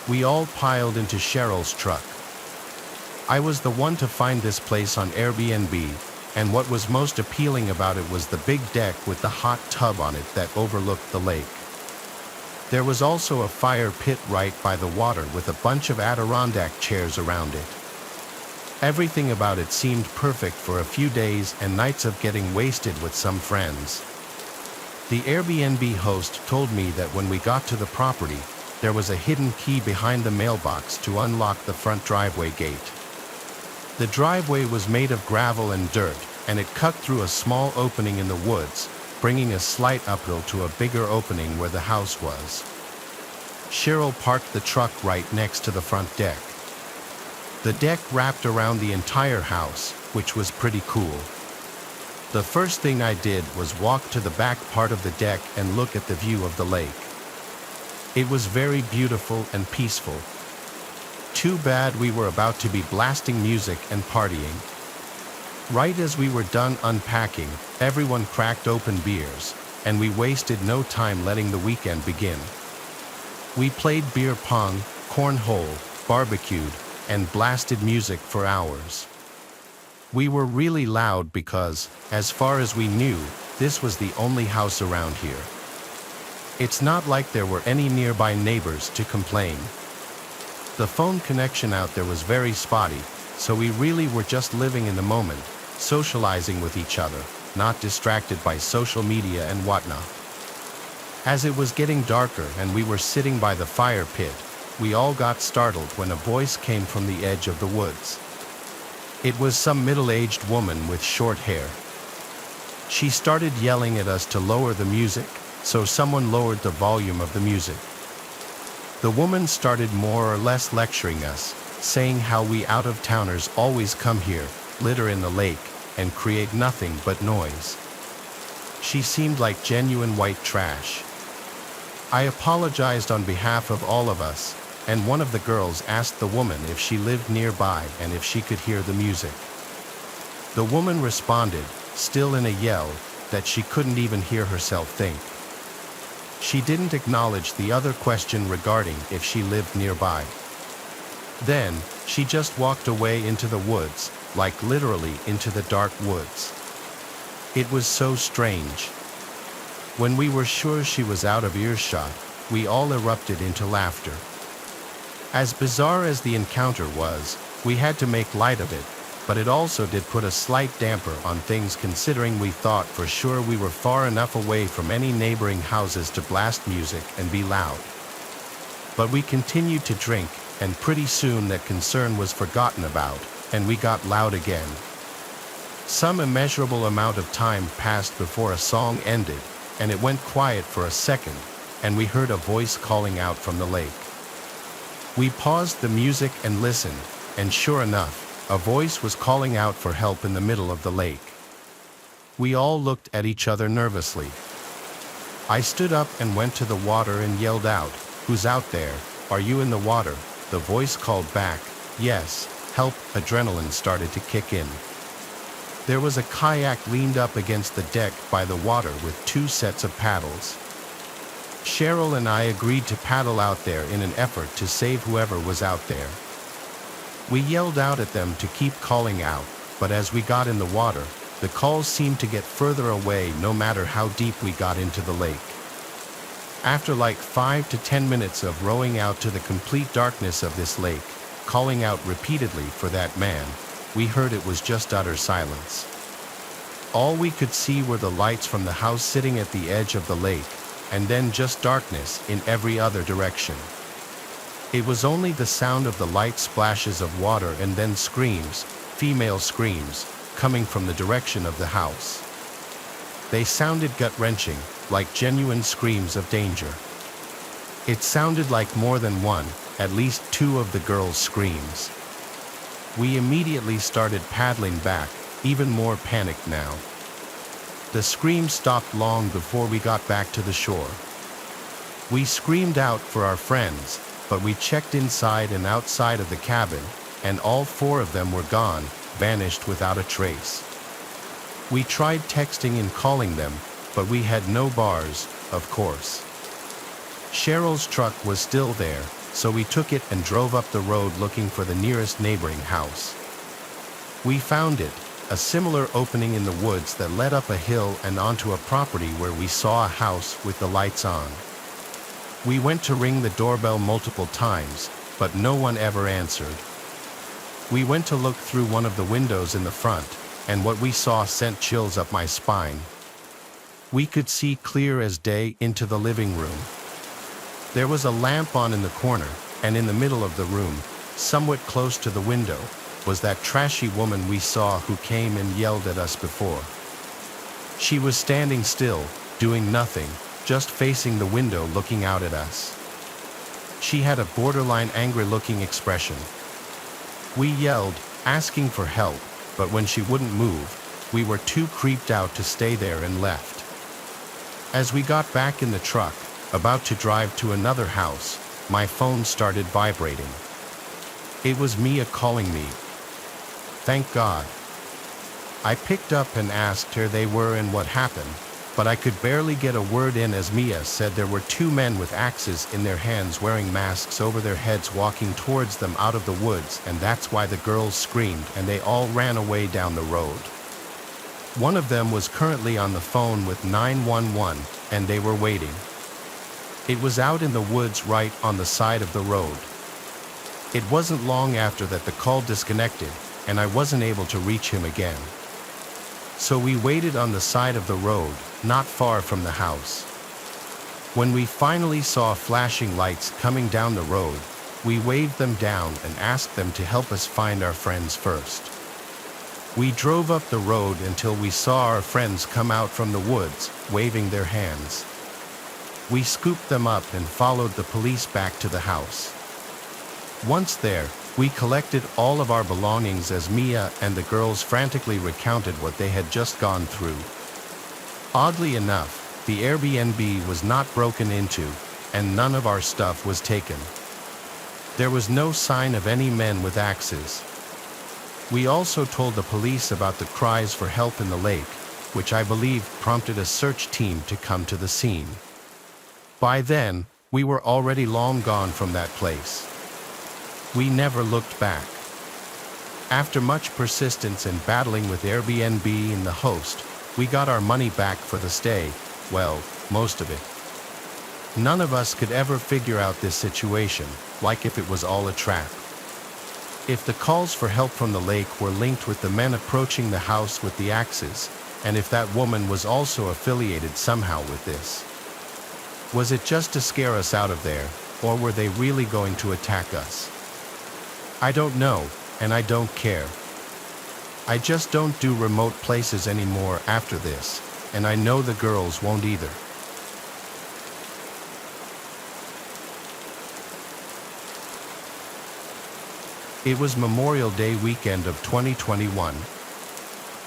We all piled into Cheryl's truck. I was the one to find this place on Airbnb, and what was most appealing about it was the big deck with the hot tub on it that overlooked the lake. There was also a fire pit right by the water with a bunch of Adirondack chairs around it. Everything about it seemed perfect for a few days and nights of getting wasted with some friends. The Airbnb host told me that when we got to the property, there was a hidden key behind the mailbox to unlock the front driveway gate. The driveway was made of gravel and dirt, and it cut through a small opening in the woods, bringing a slight uphill to a bigger opening where the house was. Cheryl parked the truck right next to the front deck. The deck wrapped around the entire house, which was pretty cool. The first thing I did was walk to the back part of the deck and look at the view of the lake. It was very beautiful and peaceful. Too bad we were about to be blasting music and partying. Right as we were done unpacking, everyone cracked open beers, and we wasted no time letting the weekend begin. We played beer pong, cornhole, barbecued, and blasted music for hours. We were really loud because, as far as we knew, this was the only house around here. It's not like there were any nearby neighbors to complain. The phone connection out there was very spotty, so we really were just living in the moment, socializing with each other, not distracted by social media and whatnot. As it was getting darker and we were sitting by the fire pit, we all got startled when a voice came from the edge of the woods. It was some middle-aged woman with short hair. She started yelling at us to lower the music, so someone lowered the volume of the music. The woman started more or less lecturing us, saying how we out-of-towners always come here, litter in the lake, and create nothing but noise. She seemed like genuine white trash. I apologized on behalf of all of us, and one of the girls asked the woman if she lived nearby and if she could hear the music. The woman responded, still in a yell, that she couldn't even hear herself think. She didn't acknowledge the other question regarding if she lived nearby. Then, she just walked away into the woods, like literally into the dark woods. It was so strange. When we were sure she was out of earshot, we all erupted into laughter. As bizarre as the encounter was, we had to make light of it, but it also did put a slight damper on things considering we thought for sure we were far enough away from any neighboring houses to blast music and be loud. But we continued to drink, and pretty soon that concern was forgotten about, and we got loud again. Some immeasurable amount of time passed before a song ended, and it went quiet for a second, and we heard a voice calling out from the lake. We paused the music and listened, and sure enough, a voice was calling out for help in the middle of the lake. We all looked at each other nervously. I stood up and went to the water and yelled out, "Who's out there? Are you in the water?" The voice called back, "Yes, help." Adrenaline started to kick in. There was a kayak leaned up against the deck by the water with 2 sets of paddles. Cheryl and I agreed to paddle out there in an effort to save whoever was out there. We yelled out at them to keep calling out, but as we got in the water, the calls seemed to get further away no matter how deep we got into the lake. After like 5 to 10 minutes of rowing out to the complete darkness of this lake, calling out repeatedly for that man, we heard it was just utter silence. All we could see were the lights from the house sitting at the edge of the lake, and then just darkness in every other direction. It was only the sound of the light splashes of water and then screams, female screams, coming from the direction of the house. They sounded gut-wrenching, like genuine screams of danger. It sounded like more than one, at least 2 of the girls' screams. We immediately started paddling back, even more panicked now. The screams stopped long before we got back to the shore. We screamed out for our friends, but we checked inside and outside of the cabin, and all 4 of them were gone, vanished without a trace. We tried texting and calling them, but we had no bars, of course. Cheryl's truck was still there, so we took it and drove up the road looking for the nearest neighboring house. We found it, a similar opening in the woods that led up a hill and onto a property where we saw a house with the lights on. We went to ring the doorbell multiple times, but no one ever answered. We went to look through one of the windows in the front, and what we saw sent chills up my spine. We could see clear as day into the living room. There was a lamp on in the corner, and in the middle of the room, somewhat close to the window, was that trashy woman we saw who came and yelled at us before. She was standing still, doing nothing, just facing the window looking out at us. She had a borderline angry-looking expression. We yelled, asking for help, but when she wouldn't move, we were too creeped out to stay there and left. As we got back in the truck, about to drive to another house, my phone started vibrating. It was Mia calling me. Thank God. I picked up and asked her they were and what happened, but I could barely get a word in as Mia said there were two men with axes in their hands wearing masks over their heads walking towards them out of the woods, and that's why the girls screamed and they all ran away down the road. One of them was currently on the phone with 911 and they were waiting. It was out in the woods right on the side of the road. It wasn't long after that the call disconnected and I wasn't able to reach him again. So we waited on the side of the road, not far from the house. When we finally saw flashing lights coming down the road, we waved them down and asked them to help us find our friends first. We drove up the road until we saw our friends come out from the woods, waving their hands. We scooped them up and followed the police back to the house. Once there, we collected all of our belongings as Mia and the girls frantically recounted what they had just gone through. Oddly enough, the Airbnb was not broken into, and none of our stuff was taken. There was no sign of any men with axes. We also told the police about the cries for help in the lake, which I believe prompted a search team to come to the scene. By then, we were already long gone from that place. We never looked back. After much persistence and battling with Airbnb and the host, we got our money back for the stay, well, most of it. None of us could ever figure out this situation, like if it was all a trap. If the calls for help from the lake were linked with the men approaching the house with the axes, and if that woman was also affiliated somehow with this. Was it just to scare us out of there, or were they really going to attack us? I don't know, and I don't care. I just don't do remote places anymore after this, and I know the girls won't either. It was Memorial Day weekend of 2021.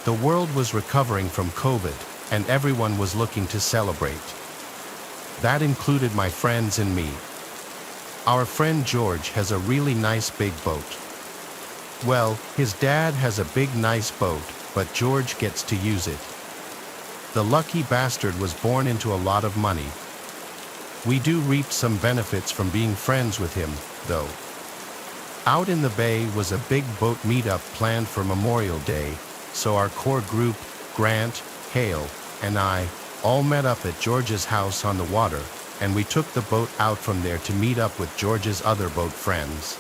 The world was recovering from COVID, and everyone was looking to celebrate. That included my friends and me. Our friend George has a really nice big boat. Well, his dad has a big nice boat, but George gets to use it. The lucky bastard was born into a lot of money. We do reap some benefits from being friends with him, though. Out in the bay was a big boat meetup planned for Memorial Day, so our core group, Grant, Hale, and I, all met up at George's house on the water, and we took the boat out from there to meet up with George's other boat friends.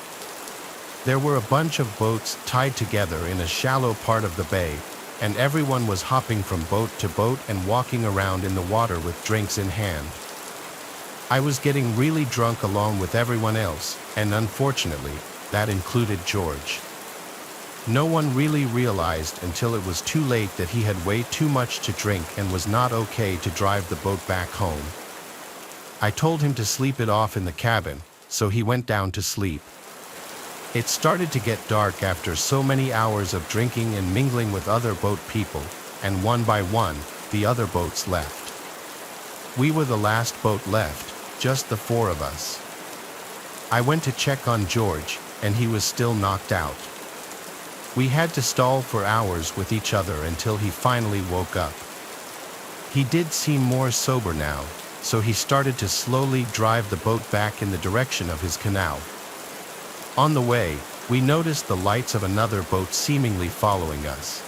There were a bunch of boats tied together in a shallow part of the bay, and everyone was hopping from boat to boat and walking around in the water with drinks in hand. I was getting really drunk along with everyone else, and unfortunately, that included George. No one really realized until it was too late that he had way too much to drink and was not okay to drive the boat back home. I told him to sleep it off in the cabin, so he went down to sleep. It started to get dark after so many hours of drinking and mingling with other boat people, and one by one, the other boats left. We were the last boat left, just the four of us. I went to check on George, and he was still knocked out. We had to stall for hours with each other until he finally woke up. He did seem more sober now, so he started to slowly drive the boat back in the direction of his canal. On the way, we noticed the lights of another boat seemingly following us.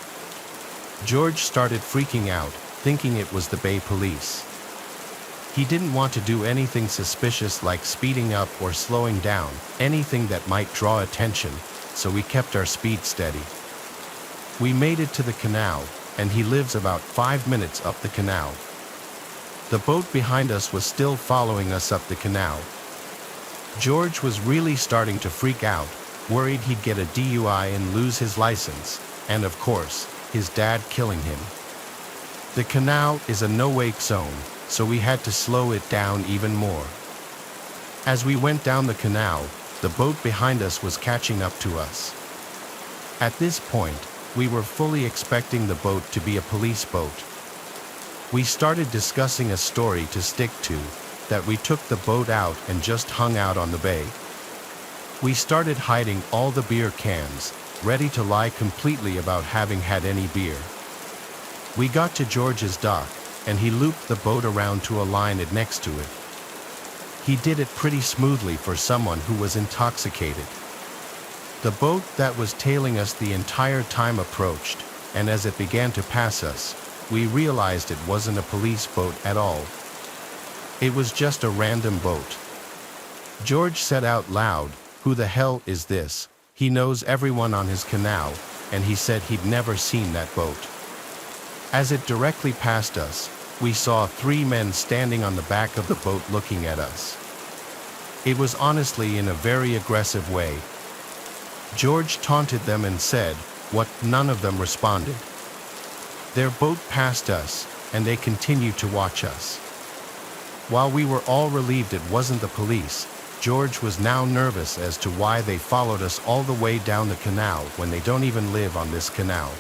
George started freaking out, thinking it was the Bay Police. He didn't want to do anything suspicious like speeding up or slowing down, anything that might draw attention, so we kept our speed steady. We made it to the canal, and he lives about 5 minutes up the canal. The boat behind us was still following us up the canal. George was really starting to freak out, worried he'd get a DUI and lose his license, and of course, his dad killing him. The canal is a no-wake zone, so we had to slow it down even more. As we went down the canal, the boat behind us was catching up to us. At this point, we were fully expecting the boat to be a police boat. We started discussing a story to stick to, that we took the boat out and just hung out on the bay. We started hiding all the beer cans, ready to lie completely about having had any beer. We got to George's dock, and he looped the boat around to a line next to it. He did it pretty smoothly for someone who was intoxicated. The boat that was tailing us the entire time approached, and as it began to pass us, we realized it wasn't a police boat at all. It was just a random boat. George said out loud, "Who the hell is this? He knows everyone on his canal," and he said he'd never seen that boat. As it directly passed us, we saw 3 men standing on the back of the boat looking at us. It was honestly in a very aggressive way. George taunted them and said, "What?" None of them responded. Their boat passed us, and they continued to watch us. While we were all relieved it wasn't the police, George was now nervous as to why they followed us all the way down the canal when they don't even live on this canal.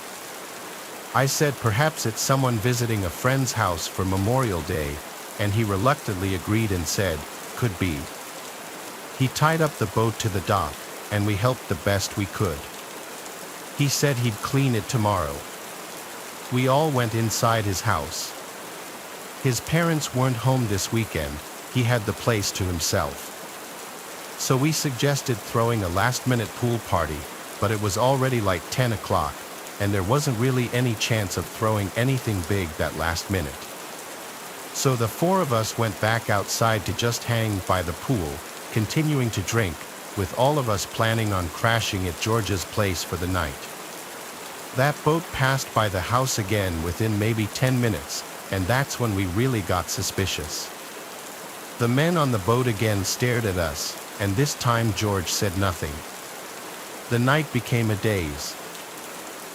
I said perhaps it's someone visiting a friend's house for Memorial Day, and he reluctantly agreed and said, "Could be." He tied up the boat to the dock, and we helped the best we could. He said he'd clean it tomorrow. We all went inside his house. His parents weren't home this weekend, he had the place to himself. So we suggested throwing a last-minute pool party, but it was already like 10 o'clock, and there wasn't really any chance of throwing anything big that last minute. So the 4 of us went back outside to just hang by the pool, continuing to drink, with all of us planning on crashing at George's place for the night. That boat passed by the house again within maybe 10 minutes, and that's when we really got suspicious. The men on the boat again stared at us, and this time George said nothing. The night became a daze.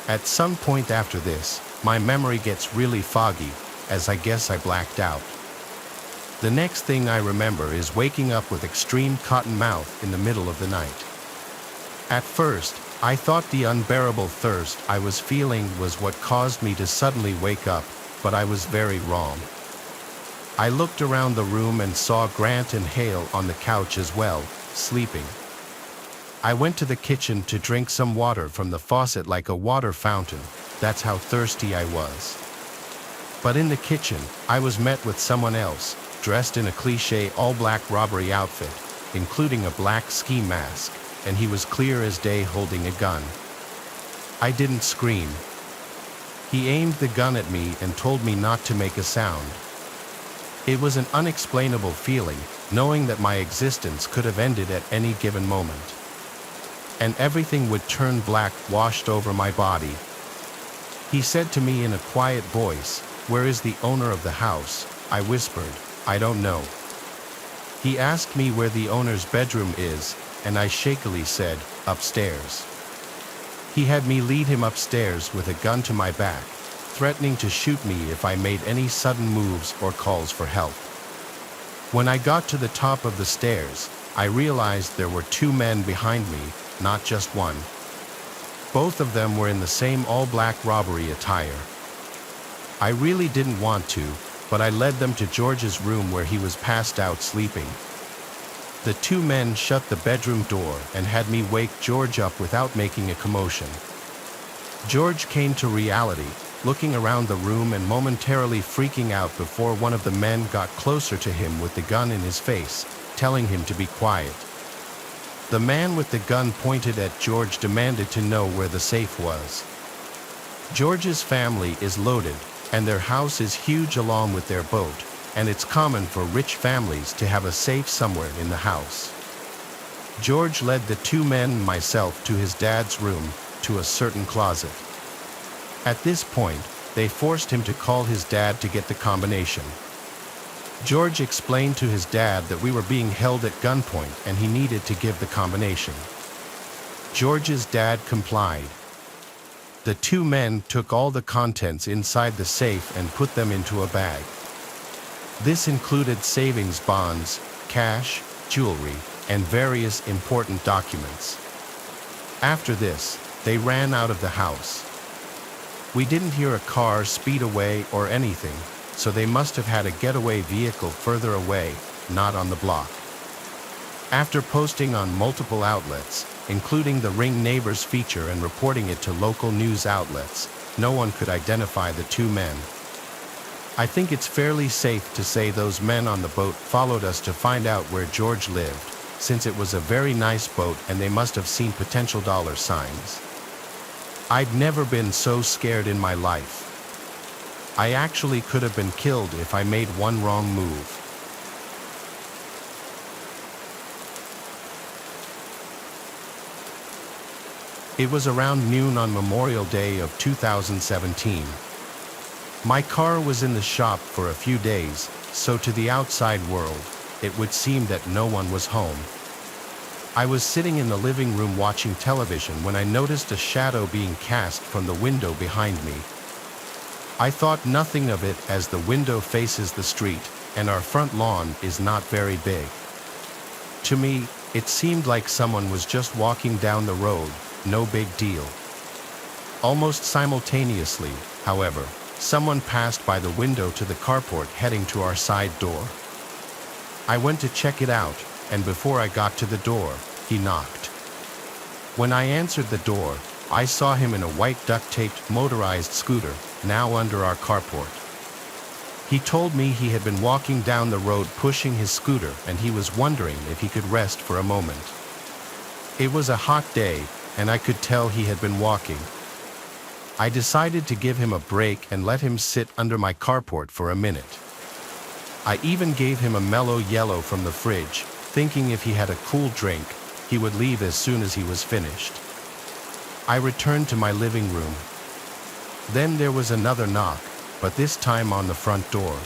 At some point after this, my memory gets really foggy, as I guess I blacked out. The next thing I remember is waking up with extreme cotton mouth in the middle of the night. At first, I thought the unbearable thirst I was feeling was what caused me to suddenly wake up, but I was very wrong. I looked around the room and saw Grant and Hale on the couch as well, sleeping. I went to the kitchen to drink some water from the faucet like a water fountain, that's how thirsty I was. But in the kitchen, I was met with someone else, dressed in a cliché all-black robbery outfit, including a black ski mask, and he was clear as day holding a gun. I didn't scream. He aimed the gun at me and told me not to make a sound. It was an unexplainable feeling, knowing that my existence could have ended at any given moment. And everything would turn black, washed over my body. He said to me in a quiet voice, "Where is the owner of the house?" I whispered, "I don't know." He asked me where the owner's bedroom is, and I shakily said, "Upstairs." He had me lead him upstairs with a gun to my back, threatening to shoot me if I made any sudden moves or calls for help. When I got to the top of the stairs, I realized there were 2 men behind me, not just one. Both of them were in the same all-black robbery attire. I really didn't want to, but I led them to George's room where he was passed out sleeping. The 2 men shut the bedroom door and had me wake George up without making a commotion. George came to reality, looking around the room and momentarily freaking out before one of the men got closer to him with the gun in his face, telling him to be quiet. The man with the gun pointed at George demanded to know where the safe was. George's family is loaded, and their house is huge along with their boat, and it's common for rich families to have a safe somewhere in the house. George led the two men and myself to his dad's room, to a certain closet. At this point, they forced him to call his dad to get the combination. George explained to his dad that we were being held at gunpoint and he needed to give the combination. George's dad complied. The two men took all the contents inside the safe and put them into a bag. This included savings bonds, cash, jewelry, and various important documents. After this, they ran out of the house. We didn't hear a car speed away or anything, so they must have had a getaway vehicle further away, not on the block. After posting on multiple outlets, including the Ring Neighbors feature and reporting it to local news outlets, no one could identify the two men. I think it's fairly safe to say those men on the boat followed us to find out where George lived, since it was a very nice boat and they must have seen potential dollar signs. I'd never been so scared in my life. I actually could have been killed if I made one wrong move. It was around noon on Memorial Day of 2017. My car was in the shop for a few days, so to the outside world, it would seem that no one was home. I was sitting in the living room watching television when I noticed a shadow being cast from the window behind me. I thought nothing of it as the window faces the street, and our front lawn is not very big. To me, it seemed like someone was just walking down the road, no big deal. Almost simultaneously, however, someone passed by the window to the carport heading to our side door. I went to check it out, and before I got to the door, he knocked. When I answered the door, I saw him in a white duct-taped motorized scooter, now under our carport. He told me he had been walking down the road pushing his scooter and he was wondering if he could rest for a moment. It was a hot day, and I could tell he had been walking. I decided to give him a break and let him sit under my carport for a minute. I even gave him a mellow yellow from the fridge, thinking if he had a cool drink, he would leave as soon as he was finished. I returned to my living room. Then there was another knock, but this time on the front door.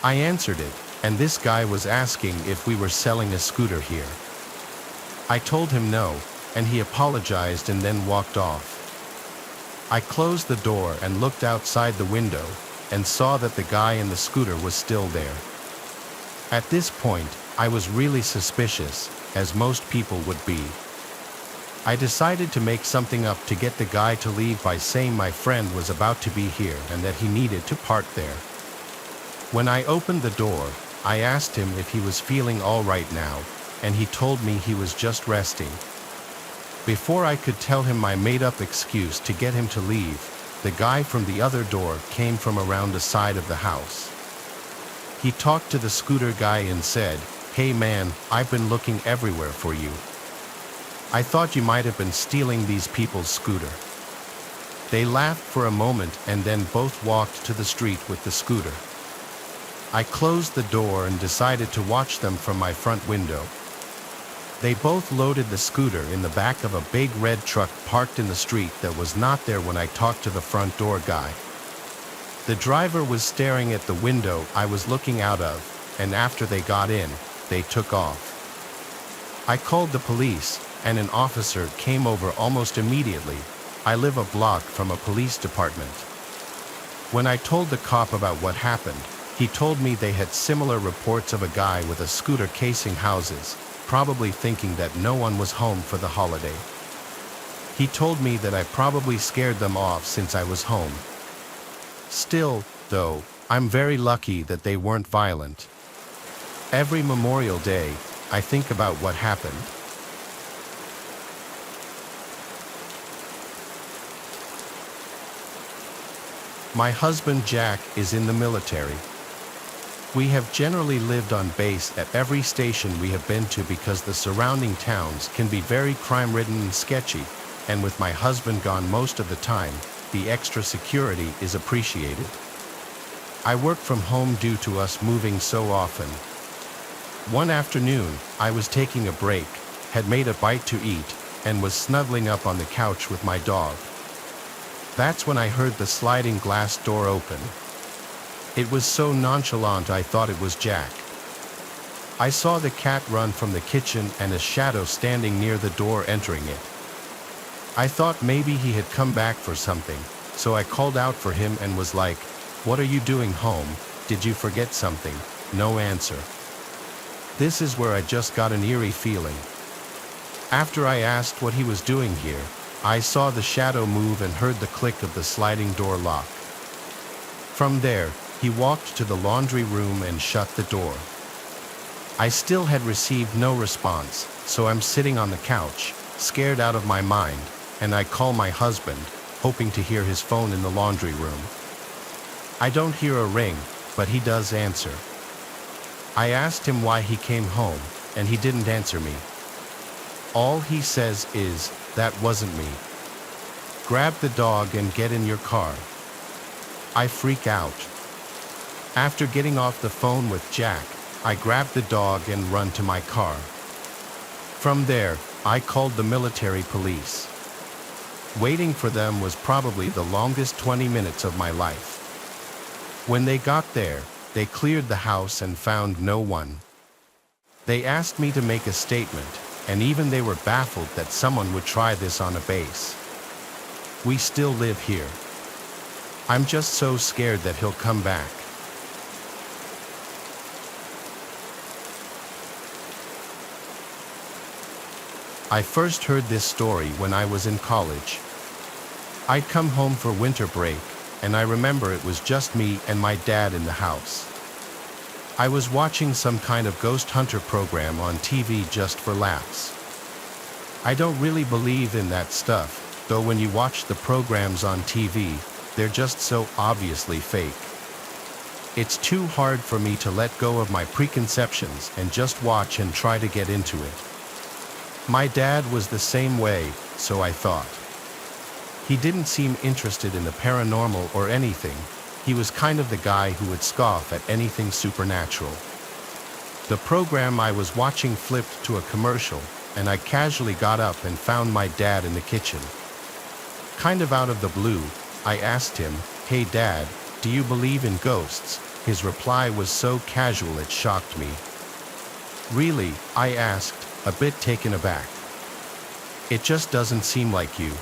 I answered it, and this guy was asking if we were selling a scooter here. I told him no, and he apologized and then walked off. I closed the door and looked outside the window and saw that the guy in the scooter was still there. At this point, I was really suspicious, as most people would be. I decided to make something up to get the guy to leave by saying my friend was about to be here and that he needed to park there. When I opened the door, I asked him if he was feeling all right now, and he told me he was just resting. Before I could tell him my made-up excuse to get him to leave, the guy from the other door came from around the side of the house. He talked to the scooter guy and said, "Hey man, I've been looking everywhere for you. I thought you might have been stealing these people's scooter." They laughed for a moment and then both walked to the street with the scooter. I closed the door and decided to watch them from my front window. They both loaded the scooter in the back of a big red truck parked in the street that was not there when I talked to the front door guy. The driver was staring at the window I was looking out of, and after they got in, they took off. I called the police, and an officer came over almost immediately. I live a block from a police department. When I told the cop about what happened, he told me they had similar reports of a guy with a scooter casing houses, probably thinking that no one was home for the holiday. He told me that I probably scared them off since I was home. Still, though, I'm very lucky that they weren't violent. Every Memorial Day, I think about what happened. My husband Jack is in the military. We have generally lived on base at every station we have been to because the surrounding towns can be very crime-ridden and sketchy, and with my husband gone most of the time, the extra security is appreciated. I work from home due to us moving so often. One afternoon, I was taking a break, had made a bite to eat, and was snuggling up on the couch with my dog. That's when I heard the sliding glass door open. It was so nonchalant I thought it was Jack. I saw the cat run from the kitchen and a shadow standing near the door entering it. I thought maybe he had come back for something, so I called out for him and was like, "What are you doing home? Did you forget something?" No answer. This is where I just got an eerie feeling. After I asked what he was doing here, I saw the shadow move and heard the click of the sliding door lock. From there, he walked to the laundry room and shut the door. I still had received no response, so I'm sitting on the couch, scared out of my mind, and I call my husband, hoping to hear his phone in the laundry room. I don't hear a ring, but he does answer. I asked him why he came home, and he didn't answer me. All he says is, "That wasn't me. Grab the dog and get in your car." I freak out. After getting off the phone with Jack, I grab the dog and run to my car. From there, I called the military police. Waiting for them was probably the longest 20 minutes of my life. When they got there, they cleared the house and found no one. They asked me to make a statement, and even they were baffled that someone would try this on a base. We still live here. I'm just so scared that he'll come back. I first heard this story when I was in college. I'd come home for winter break, and I remember it was just me and my dad in the house. I was watching some kind of ghost hunter program on TV just for laughs. I don't really believe in that stuff, though when you watch the programs on TV, they're just so obviously fake. It's too hard for me to let go of my preconceptions and just watch and try to get into it. My dad was the same way, so I thought. He didn't seem interested in the paranormal or anything. He was kind of the guy who would scoff at anything supernatural. The program I was watching flipped to a commercial, and I casually got up and found my dad in the kitchen. Kind of out of the blue, I asked him, "Hey Dad, do you believe in ghosts?" His reply was so casual it shocked me. "Really?" I asked, a bit taken aback. "It just doesn't seem like you."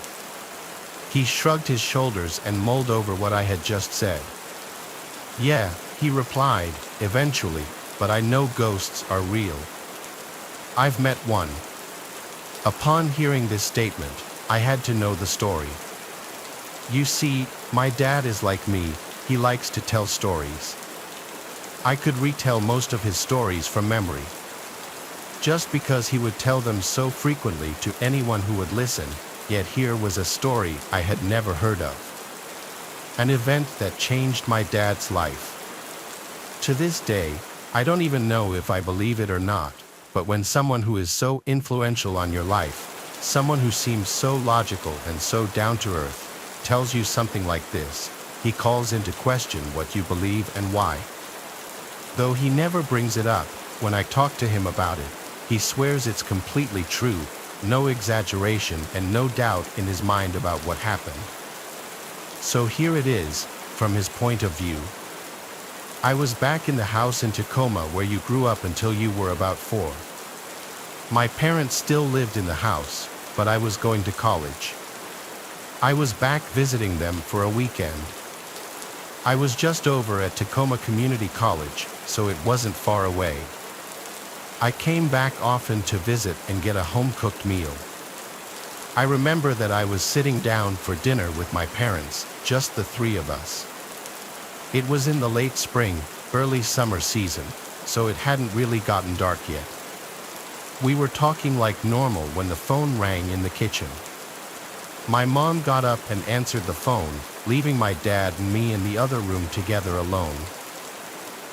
He shrugged his shoulders and mulled over what I had just said. "Yeah," he replied, "eventually, but I know ghosts are real. I've met one." Upon hearing this statement, I had to know the story. You see, my dad is like me, he likes to tell stories. I could retell most of his stories from memory. Just because he would tell them so frequently to anyone who would listen, yet here was a story I had never heard of. An event that changed my dad's life. To this day, I don't even know if I believe it or not, but when someone who is so influential on your life, someone who seems so logical and so down to earth, tells you something like this, he calls into question what you believe and why. Though he never brings it up, when I talk to him about it, he swears it's completely true, no exaggeration and no doubt in his mind about what happened. So here it is, from his point of view. I was back in the house in Tacoma where you grew up until you were about 4. My parents still lived in the house, but I was going to college. I was back visiting them for a weekend. I was just over at Tacoma Community College, so it wasn't far away. I came back often to visit and get a home-cooked meal. I remember that I was sitting down for dinner with my parents, just the 3 of us. It was in the late spring, early summer season, so it hadn't really gotten dark yet. We were talking like normal when the phone rang in the kitchen. My mom got up and answered the phone, leaving my dad and me in the other room together alone.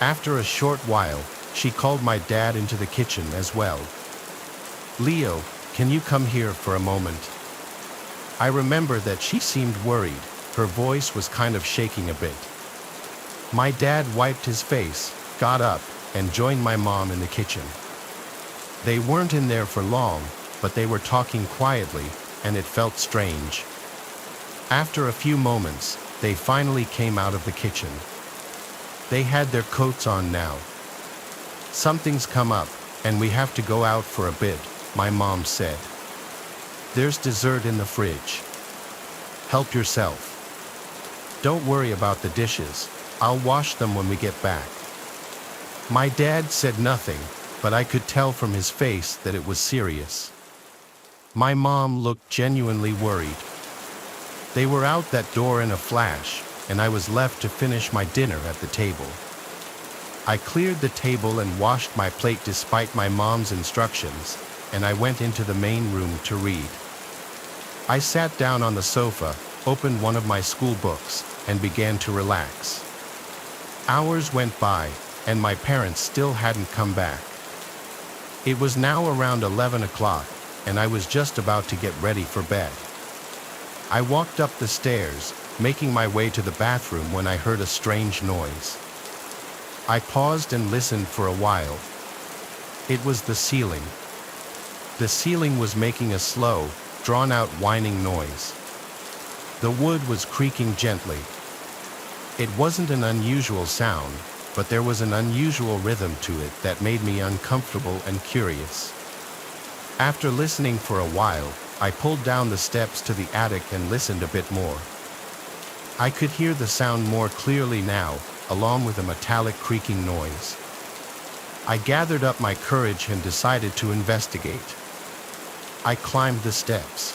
After a short while, she called my dad into the kitchen as well. "Leo, can you come here for a moment?" I remember that she seemed worried. Her voice was kind of shaking a bit. My dad wiped his face, got up, and joined my mom in the kitchen. They weren't in there for long, but they were talking quietly, and it felt strange. After a few moments, they finally came out of the kitchen. They had their coats on now. "Something's come up, and we have to go out for a bit," my mom said. "There's dessert in the fridge. Help yourself. Don't worry about the dishes. I'll wash them when we get back." My dad said nothing, but I could tell from his face that it was serious. My mom looked genuinely worried. They were out that door in a flash, and I was left to finish my dinner at the table. I cleared the table and washed my plate despite my mom's instructions, and I went into the main room to read. I sat down on the sofa, opened one of my school books, and began to relax. Hours went by, and my parents still hadn't come back. It was now around 11 o'clock, and I was just about to get ready for bed. I walked up the stairs, making my way to the bathroom when I heard a strange noise. I paused and listened for a while. It was the ceiling. The ceiling was making a slow, drawn-out whining noise. The wood was creaking gently. It wasn't an unusual sound, but there was an unusual rhythm to it that made me uncomfortable and curious. After listening for a while, I pulled down the steps to the attic and listened a bit more. I could hear the sound more clearly now, along with a metallic creaking noise. I gathered up my courage and decided to investigate. I climbed the steps.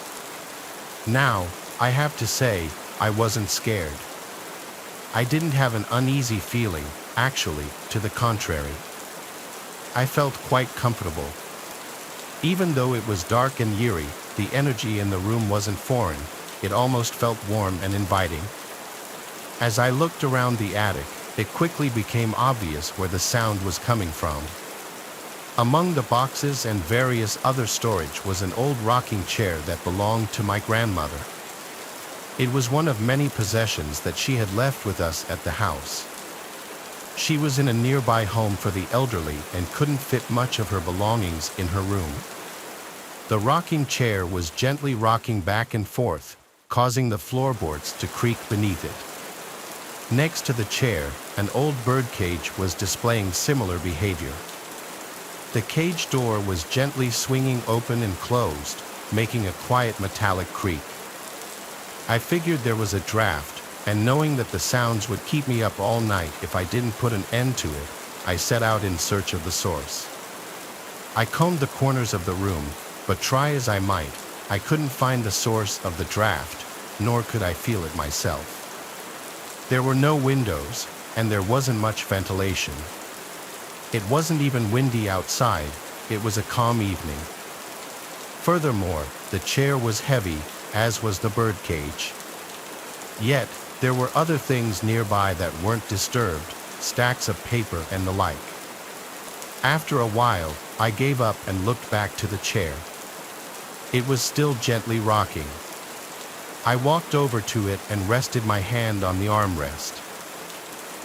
Now, I have to say, I wasn't scared. I didn't have an uneasy feeling, actually, to the contrary. I felt quite comfortable. Even though it was dark and eerie, the energy in the room wasn't foreign. It almost felt warm and inviting. As I looked around the attic, it quickly became obvious where the sound was coming from. Among the boxes and various other storage was an old rocking chair that belonged to my grandmother. It was one of many possessions that she had left with us at the house. She was in a nearby home for the elderly and couldn't fit much of her belongings in her room. The rocking chair was gently rocking back and forth, causing the floorboards to creak beneath it. Next to the chair, an old birdcage was displaying similar behavior. The cage door was gently swinging open and closed, making a quiet metallic creak. I figured there was a draft, and knowing that the sounds would keep me up all night if I didn't put an end to it, I set out in search of the source. I combed the corners of the room, but try as I might, I couldn't find the source of the draft, nor could I feel it myself. There were no windows, and there wasn't much ventilation. It wasn't even windy outside, it was a calm evening. Furthermore, the chair was heavy, as was the birdcage. Yet, there were other things nearby that weren't disturbed, stacks of paper and the like. After a while, I gave up and looked back to the chair. It was still gently rocking. I walked over to it and rested my hand on the armrest.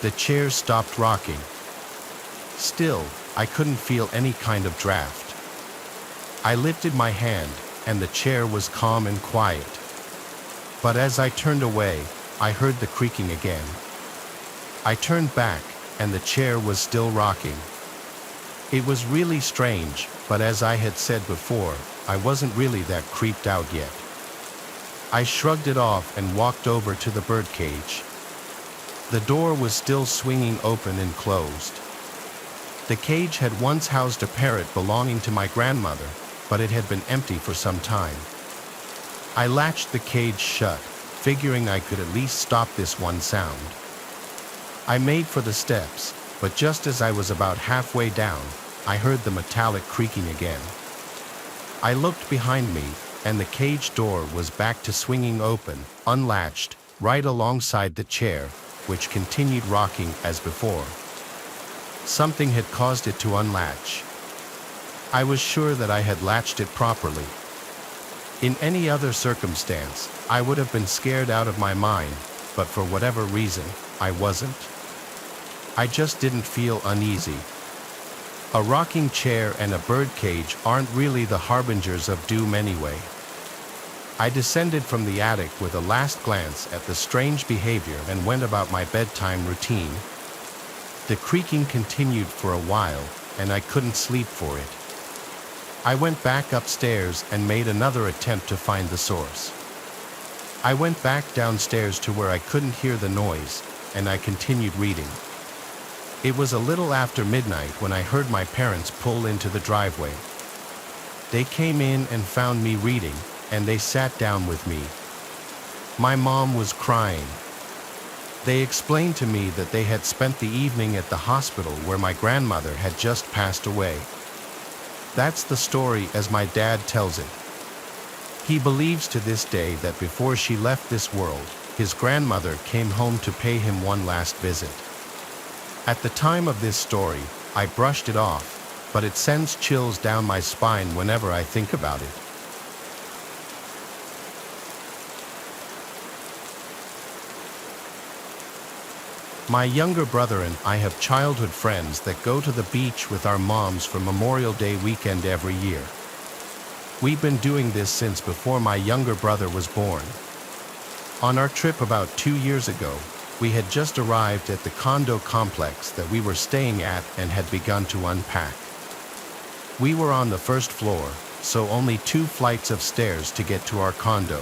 The chair stopped rocking. Still, I couldn't feel any kind of draft. I lifted my hand, and the chair was calm and quiet. But as I turned away, I heard the creaking again. I turned back, and the chair was still rocking. It was really strange, but as I had said before, I wasn't really that creeped out yet. I shrugged it off and walked over to the birdcage. The door was still swinging open and closed. The cage had once housed a parrot belonging to my grandmother, but it had been empty for some time. I latched the cage shut, figuring I could at least stop this one sound. I made for the steps, but just as I was about halfway down, I heard the metallic creaking again. I looked behind me, and the cage door was back to swinging open, unlatched, right alongside the chair, which continued rocking as before. Something had caused it to unlatch. I was sure that I had latched it properly. In any other circumstance, I would have been scared out of my mind, but for whatever reason, I wasn't. I just didn't feel uneasy. A rocking chair and a birdcage aren't really the harbingers of doom anyway. I descended from the attic with a last glance at the strange behavior and went about my bedtime routine. The creaking continued for a while, and I couldn't sleep for it. I went back upstairs and made another attempt to find the source. I went back downstairs to where I couldn't hear the noise, and I continued reading. It was a little after midnight when I heard my parents pull into the driveway. They came in and found me reading, and they sat down with me. My mom was crying. They explained to me that they had spent the evening at the hospital where my grandmother had just passed away. That's the story as my dad tells it. He believes to this day that before she left this world, his grandmother came home to pay him one last visit. At the time of this story, I brushed it off, but it sends chills down my spine whenever I think about it. My younger brother and I have childhood friends that go to the beach with our moms for Memorial Day weekend every year. We've been doing this since before my younger brother was born. On our trip about 2 years ago, we had just arrived at the condo complex that we were staying at and had begun to unpack. We were on the first floor, so only 2 flights of stairs to get to our condo.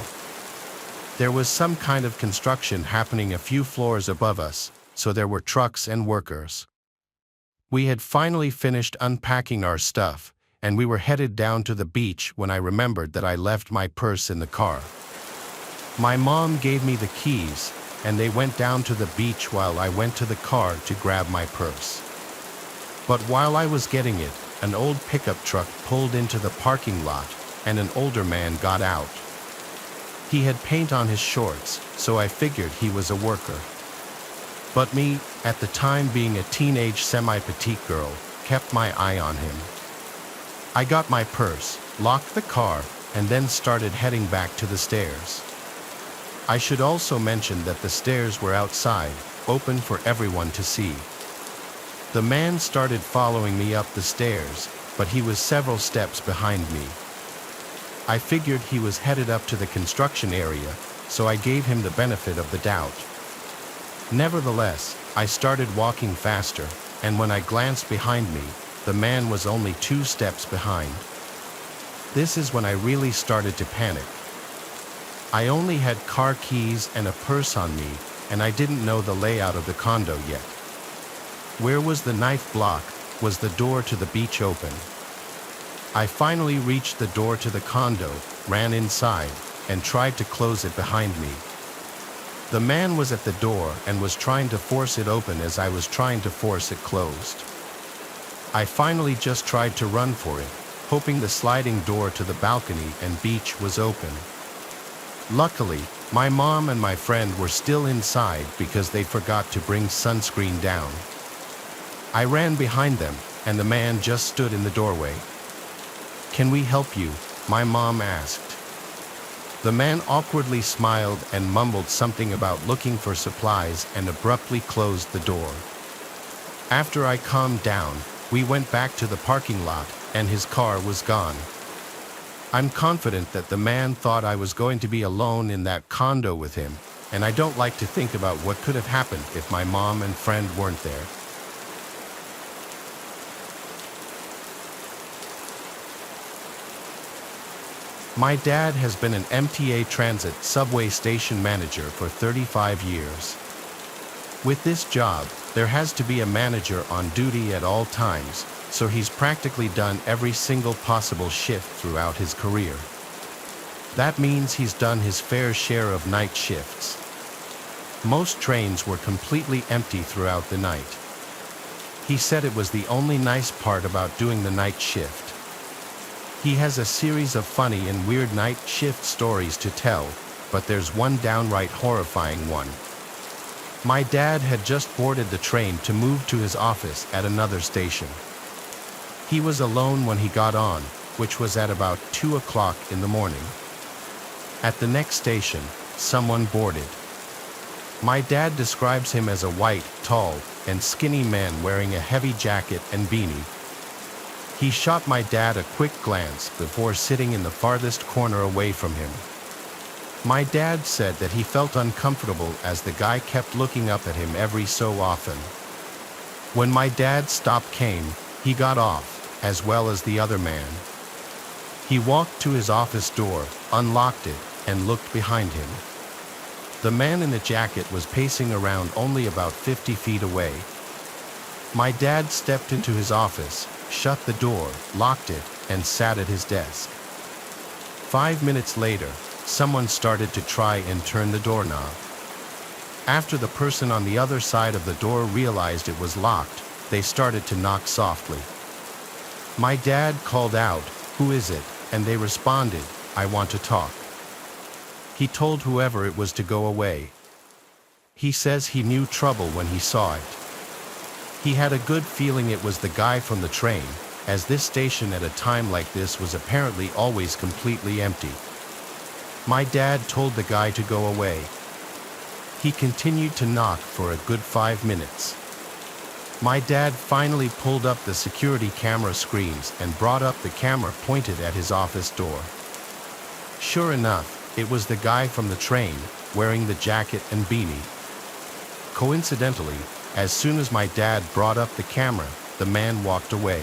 There was some kind of construction happening a few floors above us, so there were trucks and workers. We had finally finished unpacking our stuff, and we were headed down to the beach when I remembered that I left my purse in the car. My mom gave me the keys, and they went down to the beach while I went to the car to grab my purse. But while I was getting it, an old pickup truck pulled into the parking lot, and an older man got out. He had paint on his shorts, so I figured he was a worker. But me, at the time being a teenage semi-petite girl, kept my eye on him. I got my purse, locked the car, and then started heading back to the stairs. I should also mention that the stairs were outside, open for everyone to see. The man started following me up the stairs, but he was several steps behind me. I figured he was headed up to the construction area, so I gave him the benefit of the doubt. Nevertheless, I started walking faster, and when I glanced behind me, the man was only 2 steps behind. This is when I really started to panic. I only had car keys and a purse on me, and I didn't know the layout of the condo yet. Where was the knife block? Was the door to the beach open? I finally reached the door to the condo, ran inside, and tried to close it behind me. The man was at the door and was trying to force it open as I was trying to force it closed. I finally just tried to run for it, hoping the sliding door to the balcony and beach was open. Luckily, my mom and my friend were still inside because they forgot to bring sunscreen down. I ran behind them, and the man just stood in the doorway. "Can we help you?" my mom asked. The man awkwardly smiled and mumbled something about looking for supplies and abruptly closed the door. After I calmed down, we went back to the parking lot, and his car was gone. I'm confident that the man thought I was going to be alone in that condo with him, and I don't like to think about what could have happened if my mom and friend weren't there. My dad has been an MTA Transit subway station manager for 35 years. With this job, there has to be a manager on duty at all times, so he's practically done every single possible shift throughout his career. That means he's done his fair share of night shifts. Most trains were completely empty throughout the night. He said it was the only nice part about doing the night shift. He has a series of funny and weird night shift stories to tell, but there's one downright horrifying one. My dad had just boarded the train to move to his office at another station. He was alone when he got on, which was at about 2 o'clock in the morning. At the next station, someone boarded. My dad describes him as a white, tall, and skinny man wearing a heavy jacket and beanie. He shot my dad a quick glance before sitting in the farthest corner away from him. My dad said that he felt uncomfortable as the guy kept looking up at him every so often. When my dad's stop came, he got off, as well as the other man. He walked to his office door, unlocked it, and looked behind him. The man in the jacket was pacing around only about 50 feet away. My dad stepped into his office, shut the door, locked it, and sat at his desk. 5 minutes later, someone started to try and turn the doorknob. After the person on the other side of the door realized it was locked, they started to knock softly. My dad called out, "Who is it?" and they responded, "I want to talk." He told whoever it was to go away. He says he knew trouble when he saw it. He had a good feeling it was the guy from the train, as this station at a time like this was apparently always completely empty. My dad told the guy to go away. He continued to knock for a good 5 minutes. My dad finally pulled up the security camera screens and brought up the camera pointed at his office door. Sure enough, it was the guy from the train, wearing the jacket and beanie. Coincidentally, as soon as my dad brought up the camera, the man walked away.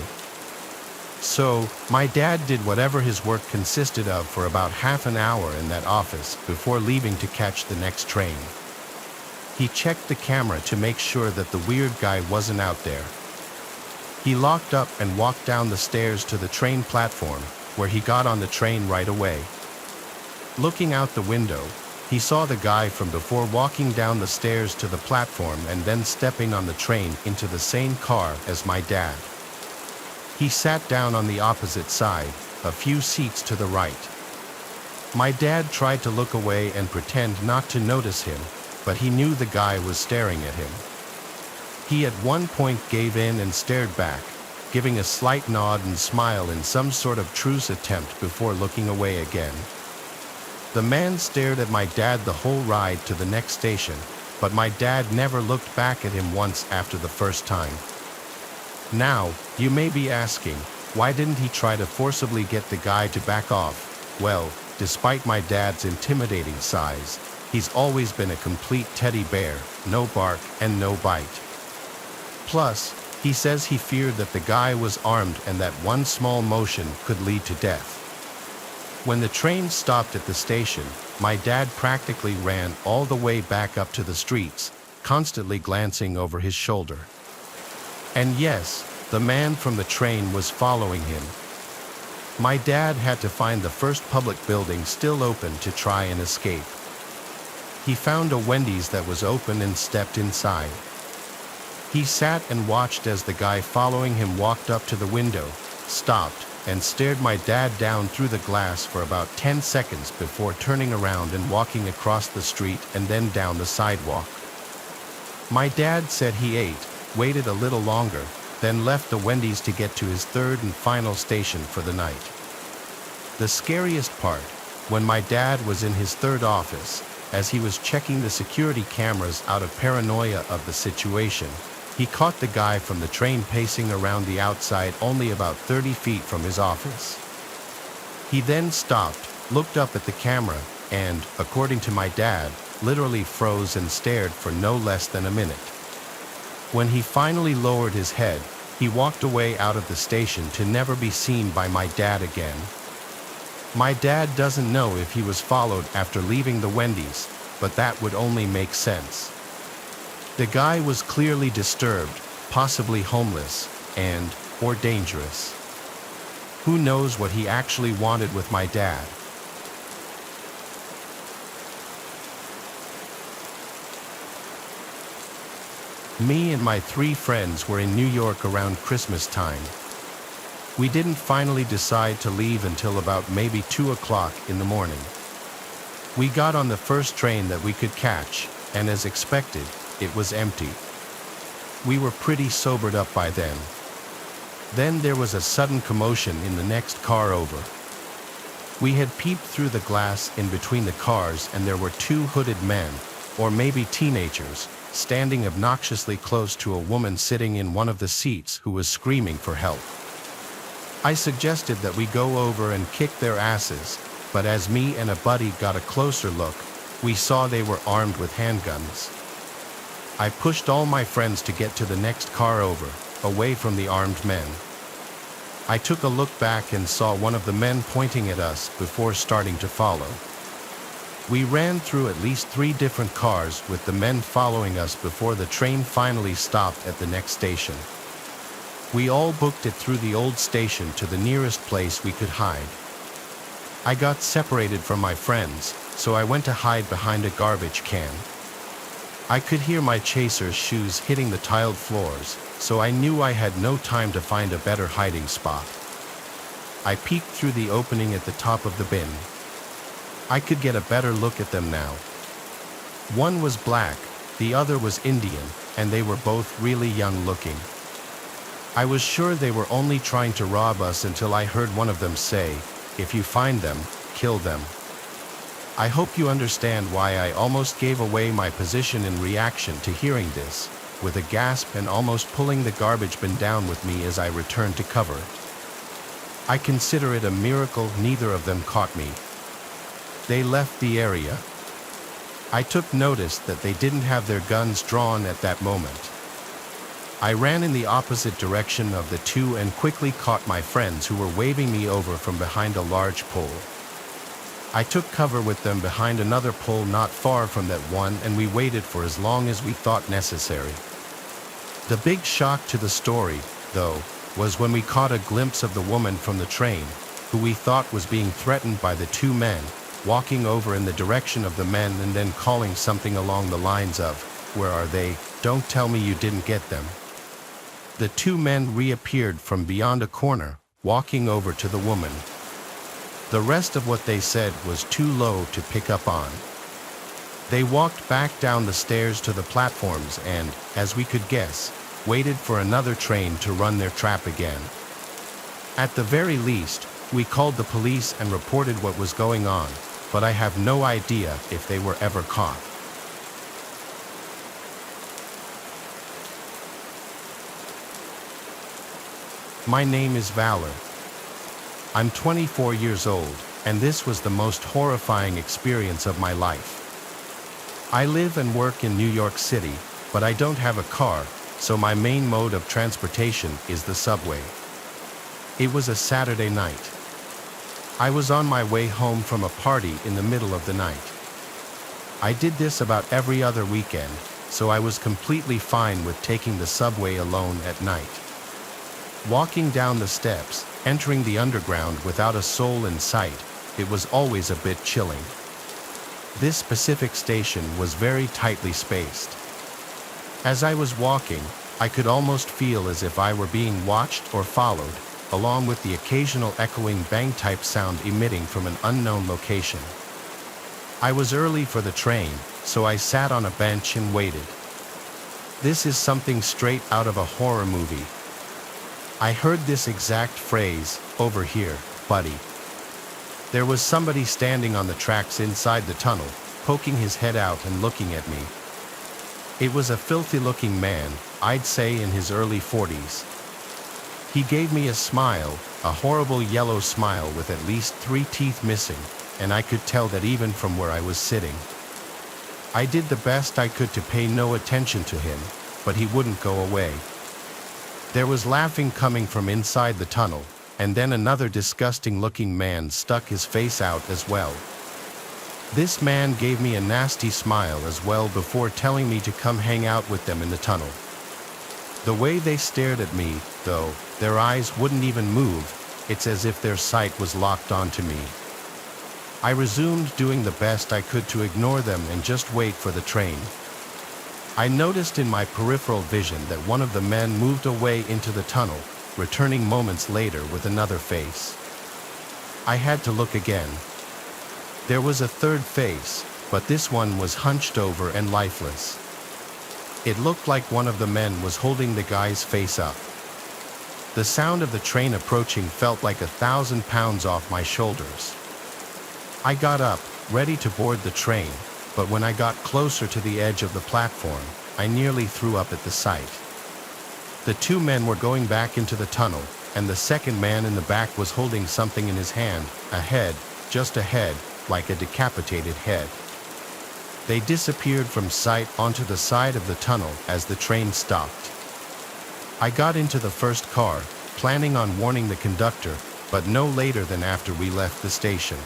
So, my dad did whatever his work consisted of for about half an hour in that office before leaving to catch the next train. He checked the camera to make sure that the weird guy wasn't out there. He locked up and walked down the stairs to the train platform, where he got on the train right away. Looking out the window, he saw the guy from before walking down the stairs to the platform and then stepping on the train into the same car as my dad. He sat down on the opposite side, a few seats to the right. My dad tried to look away and pretend not to notice him, but he knew the guy was staring at him. He at one point gave in and stared back, giving a slight nod and smile in some sort of truce attempt before looking away again. The man stared at my dad the whole ride to the next station, but my dad never looked back at him once after the first time. Now, you may be asking, why didn't he try to forcibly get the guy to back off? Well, despite my dad's intimidating size, he's always been a complete teddy bear, no bark and no bite. Plus, he says he feared that the guy was armed and that one small motion could lead to death. When the train stopped at the station, my dad practically ran all the way back up to the streets, constantly glancing over his shoulder. And yes, the man from the train was following him. My dad had to find the first public building still open to try and escape. He found a Wendy's that was open and stepped inside. He sat and watched as the guy following him walked up to the window, stopped, and stared my dad down through the glass for about 10 seconds before turning around and walking across the street and then down the sidewalk. My dad said he ate, waited a little longer, then left the Wendy's to get to his third and final station for the night. The scariest part, when my dad was in his third office, as he was checking the security cameras out of paranoia of the situation, he caught the guy from the train pacing around the outside only about 30 feet from his office. He then stopped, looked up at the camera, and, according to my dad, literally froze and stared for no less than a minute. When he finally lowered his head, he walked away out of the station to never be seen by my dad again. My dad doesn't know if he was followed after leaving the Wendy's, but that would only make sense. The guy was clearly disturbed, possibly homeless, or dangerous. Who knows what he actually wanted with my dad? Me and my 3 friends were in New York around Christmas time. We didn't finally decide to leave until about maybe 2 o'clock in the morning. We got on the first train that we could catch, and as expected, it was empty. We were pretty sobered up by then. Then there was a sudden commotion in the next car over. We had peeped through the glass in between the cars and there were 2 hooded men, or maybe teenagers, standing obnoxiously close to a woman sitting in one of the seats who was screaming for help. I suggested that we go over and kick their asses, but as me and a buddy got a closer look, we saw they were armed with handguns. I pushed all my friends to get to the next car over, away from the armed men. I took a look back and saw one of the men pointing at us before starting to follow. We ran through at least 3 different cars with the men following us before the train finally stopped at the next station. We all booked it through the old station to the nearest place we could hide. I got separated from my friends, so I went to hide behind a garbage can. I could hear my chaser's shoes hitting the tiled floors, so I knew I had no time to find a better hiding spot. I peeked through the opening at the top of the bin. I could get a better look at them now. One was black, the other was Indian, and they were both really young looking. I was sure they were only trying to rob us until I heard one of them say, "If you find them, kill them." I hope you understand why I almost gave away my position in reaction to hearing this, with a gasp and almost pulling the garbage bin down with me as I returned to cover. I consider it a miracle neither of them caught me. They left the area. I took notice that they didn't have their guns drawn at that moment. I ran in the opposite direction of the two and quickly caught my friends who were waving me over from behind a large pole. I took cover with them behind another pole not far from that one, and we waited for as long as we thought necessary. The big shock to the story, though, was when we caught a glimpse of the woman from the train, who we thought was being threatened by the 2 men, walking over in the direction of the men and then calling something along the lines of, "Where are they? Don't tell me you didn't get them." The 2 men reappeared from beyond a corner, walking over to the woman. The rest of what they said was too low to pick up on. They walked back down the stairs to the platforms and, as we could guess, waited for another train to run their trap again. At the very least, we called the police and reported what was going on, but I have no idea if they were ever caught. My name is Valor. I'm 24 years old, and this was the most horrifying experience of my life. I live and work in New York City, but I don't have a car, so my main mode of transportation is the subway. It was a Saturday night. I was on my way home from a party in the middle of the night. I did this about every other weekend, so I was completely fine with taking the subway alone at night. Walking down the steps, entering the underground without a soul in sight, it was always a bit chilling. This specific station was very tightly spaced. As I was walking, I could almost feel as if I were being watched or followed, along with the occasional echoing bang-type sound emitting from an unknown location. I was early for the train, so I sat on a bench and waited. This is something straight out of a horror movie. I heard this exact phrase, "Over here, buddy." There was somebody standing on the tracks inside the tunnel, poking his head out and looking at me. It was a filthy-looking man, I'd say in his early 40s. He gave me a smile, a horrible yellow smile with at least 3 teeth missing, and I could tell that even from where I was sitting. I did the best I could to pay no attention to him, but he wouldn't go away. There was laughing coming from inside the tunnel, and then another disgusting-looking man stuck his face out as well. This man gave me a nasty smile as well before telling me to come hang out with them in the tunnel. The way they stared at me, though, their eyes wouldn't even move, it's as if their sight was locked onto me. I resumed doing the best I could to ignore them and just wait for the train. I noticed in my peripheral vision that one of the men moved away into the tunnel, returning moments later with another face. I had to look again. There was a third face, but this one was hunched over and lifeless. It looked like one of the men was holding the guy's face up. The sound of the train approaching felt like 1,000 pounds off my shoulders. I got up, ready to board the train, but when I got closer to the edge of the platform, I nearly threw up at the sight. The 2 men were going back into the tunnel, and the second man in the back was holding something in his hand, a head, just a head, like a decapitated head. They disappeared from sight onto the side of the tunnel as the train stopped. I got into the first car, planning on warning the conductor, but no later than after we left the station.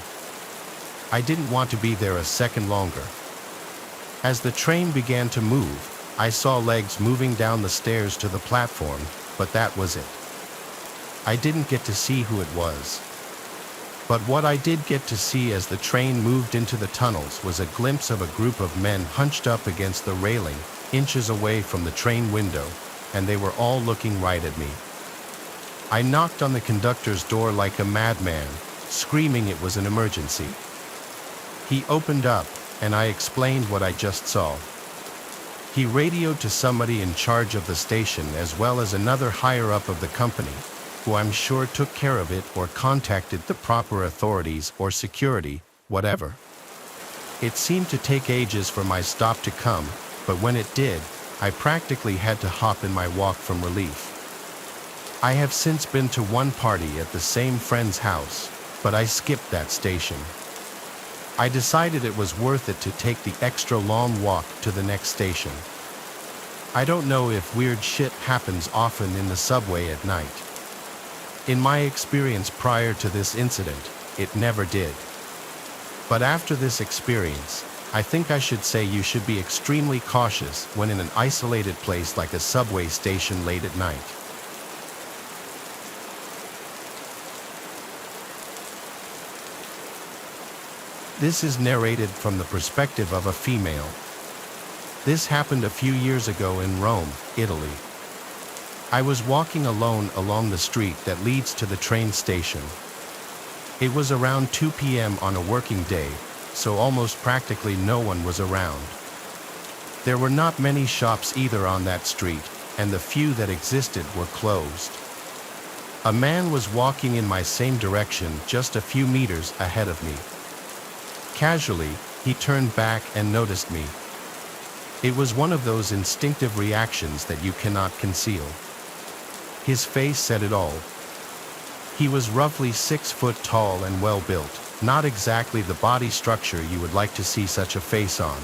I didn't want to be there a second longer. As the train began to move, I saw legs moving down the stairs to the platform, but that was it. I didn't get to see who it was. But what I did get to see as the train moved into the tunnels was a glimpse of a group of men hunched up against the railing, inches away from the train window, and they were all looking right at me. I knocked on the conductor's door like a madman, screaming it was an emergency. He opened up, and I explained what I just saw. He radioed to somebody in charge of the station as well as another higher-up of the company, who I'm sure took care of it or contacted the proper authorities or security, whatever. It seemed to take ages for my stop to come, but when it did, I practically had to hop in my walk from relief. I have since been to one party at the same friend's house, but I skipped that station. I decided it was worth it to take the extra long walk to the next station. I don't know if weird shit happens often in the subway at night. In my experience prior to this incident, it never did. But after this experience, I think I should say you should be extremely cautious when in an isolated place like a subway station late at night. This is narrated from the perspective of a female. This happened a few years ago in Rome, Italy. I was walking alone along the street that leads to the train station. It was around 2 p.m. on a working day, so almost practically no one was around. There were not many shops either on that street, and the few that existed were closed. A man was walking in my same direction just a few meters ahead of me. Casually, he turned back and noticed me. It was one of those instinctive reactions that you cannot conceal. His face said it all. He was roughly 6 foot tall and well built, not exactly the body structure you would like to see such a face on.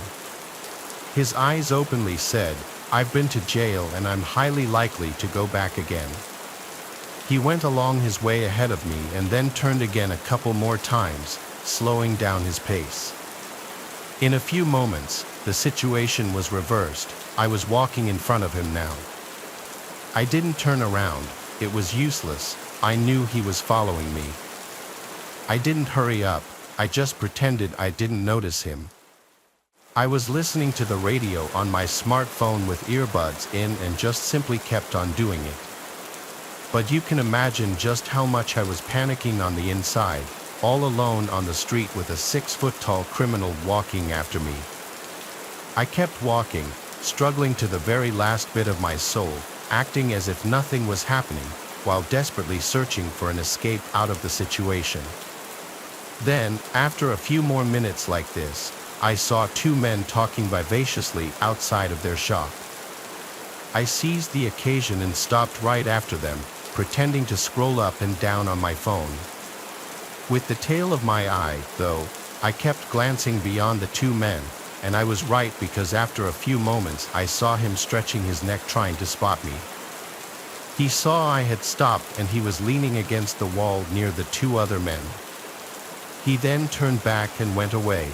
His eyes openly said, "I've been to jail and I'm highly likely to go back again." He went along his way ahead of me and then turned again a couple more times, slowing down his pace. In a few moments, the situation was reversed. I was walking in front of him now. I didn't turn around. It was useless. I knew he was following me. I didn't hurry up. I just pretended I didn't notice him. I was listening to the radio on my smartphone with earbuds in and just simply kept on doing it. But you can imagine just how much I was panicking on the inside, all alone on the street with a 6-foot-tall criminal walking after me. I kept walking, struggling to the very last bit of my soul, acting as if nothing was happening, while desperately searching for an escape out of the situation. Then, after a few more minutes like this, I saw 2 men talking vivaciously outside of their shop. I seized the occasion and stopped right after them, pretending to scroll up and down on my phone. With the tail of my eye, though, I kept glancing beyond the 2 men, and I was right because after a few moments I saw him stretching his neck trying to spot me. He saw I had stopped and he was leaning against the wall near the 2 other men. He then turned back and went away.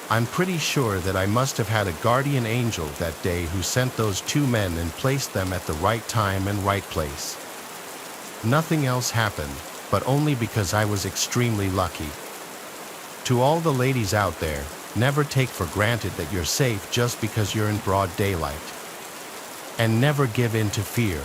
I'm pretty sure that I must have had a guardian angel that day who sent those 2 men and placed them at the right time and right place. Nothing else happened, but only because I was extremely lucky. To all the ladies out there, never take for granted that you're safe just because you're in broad daylight. And never give in to fear.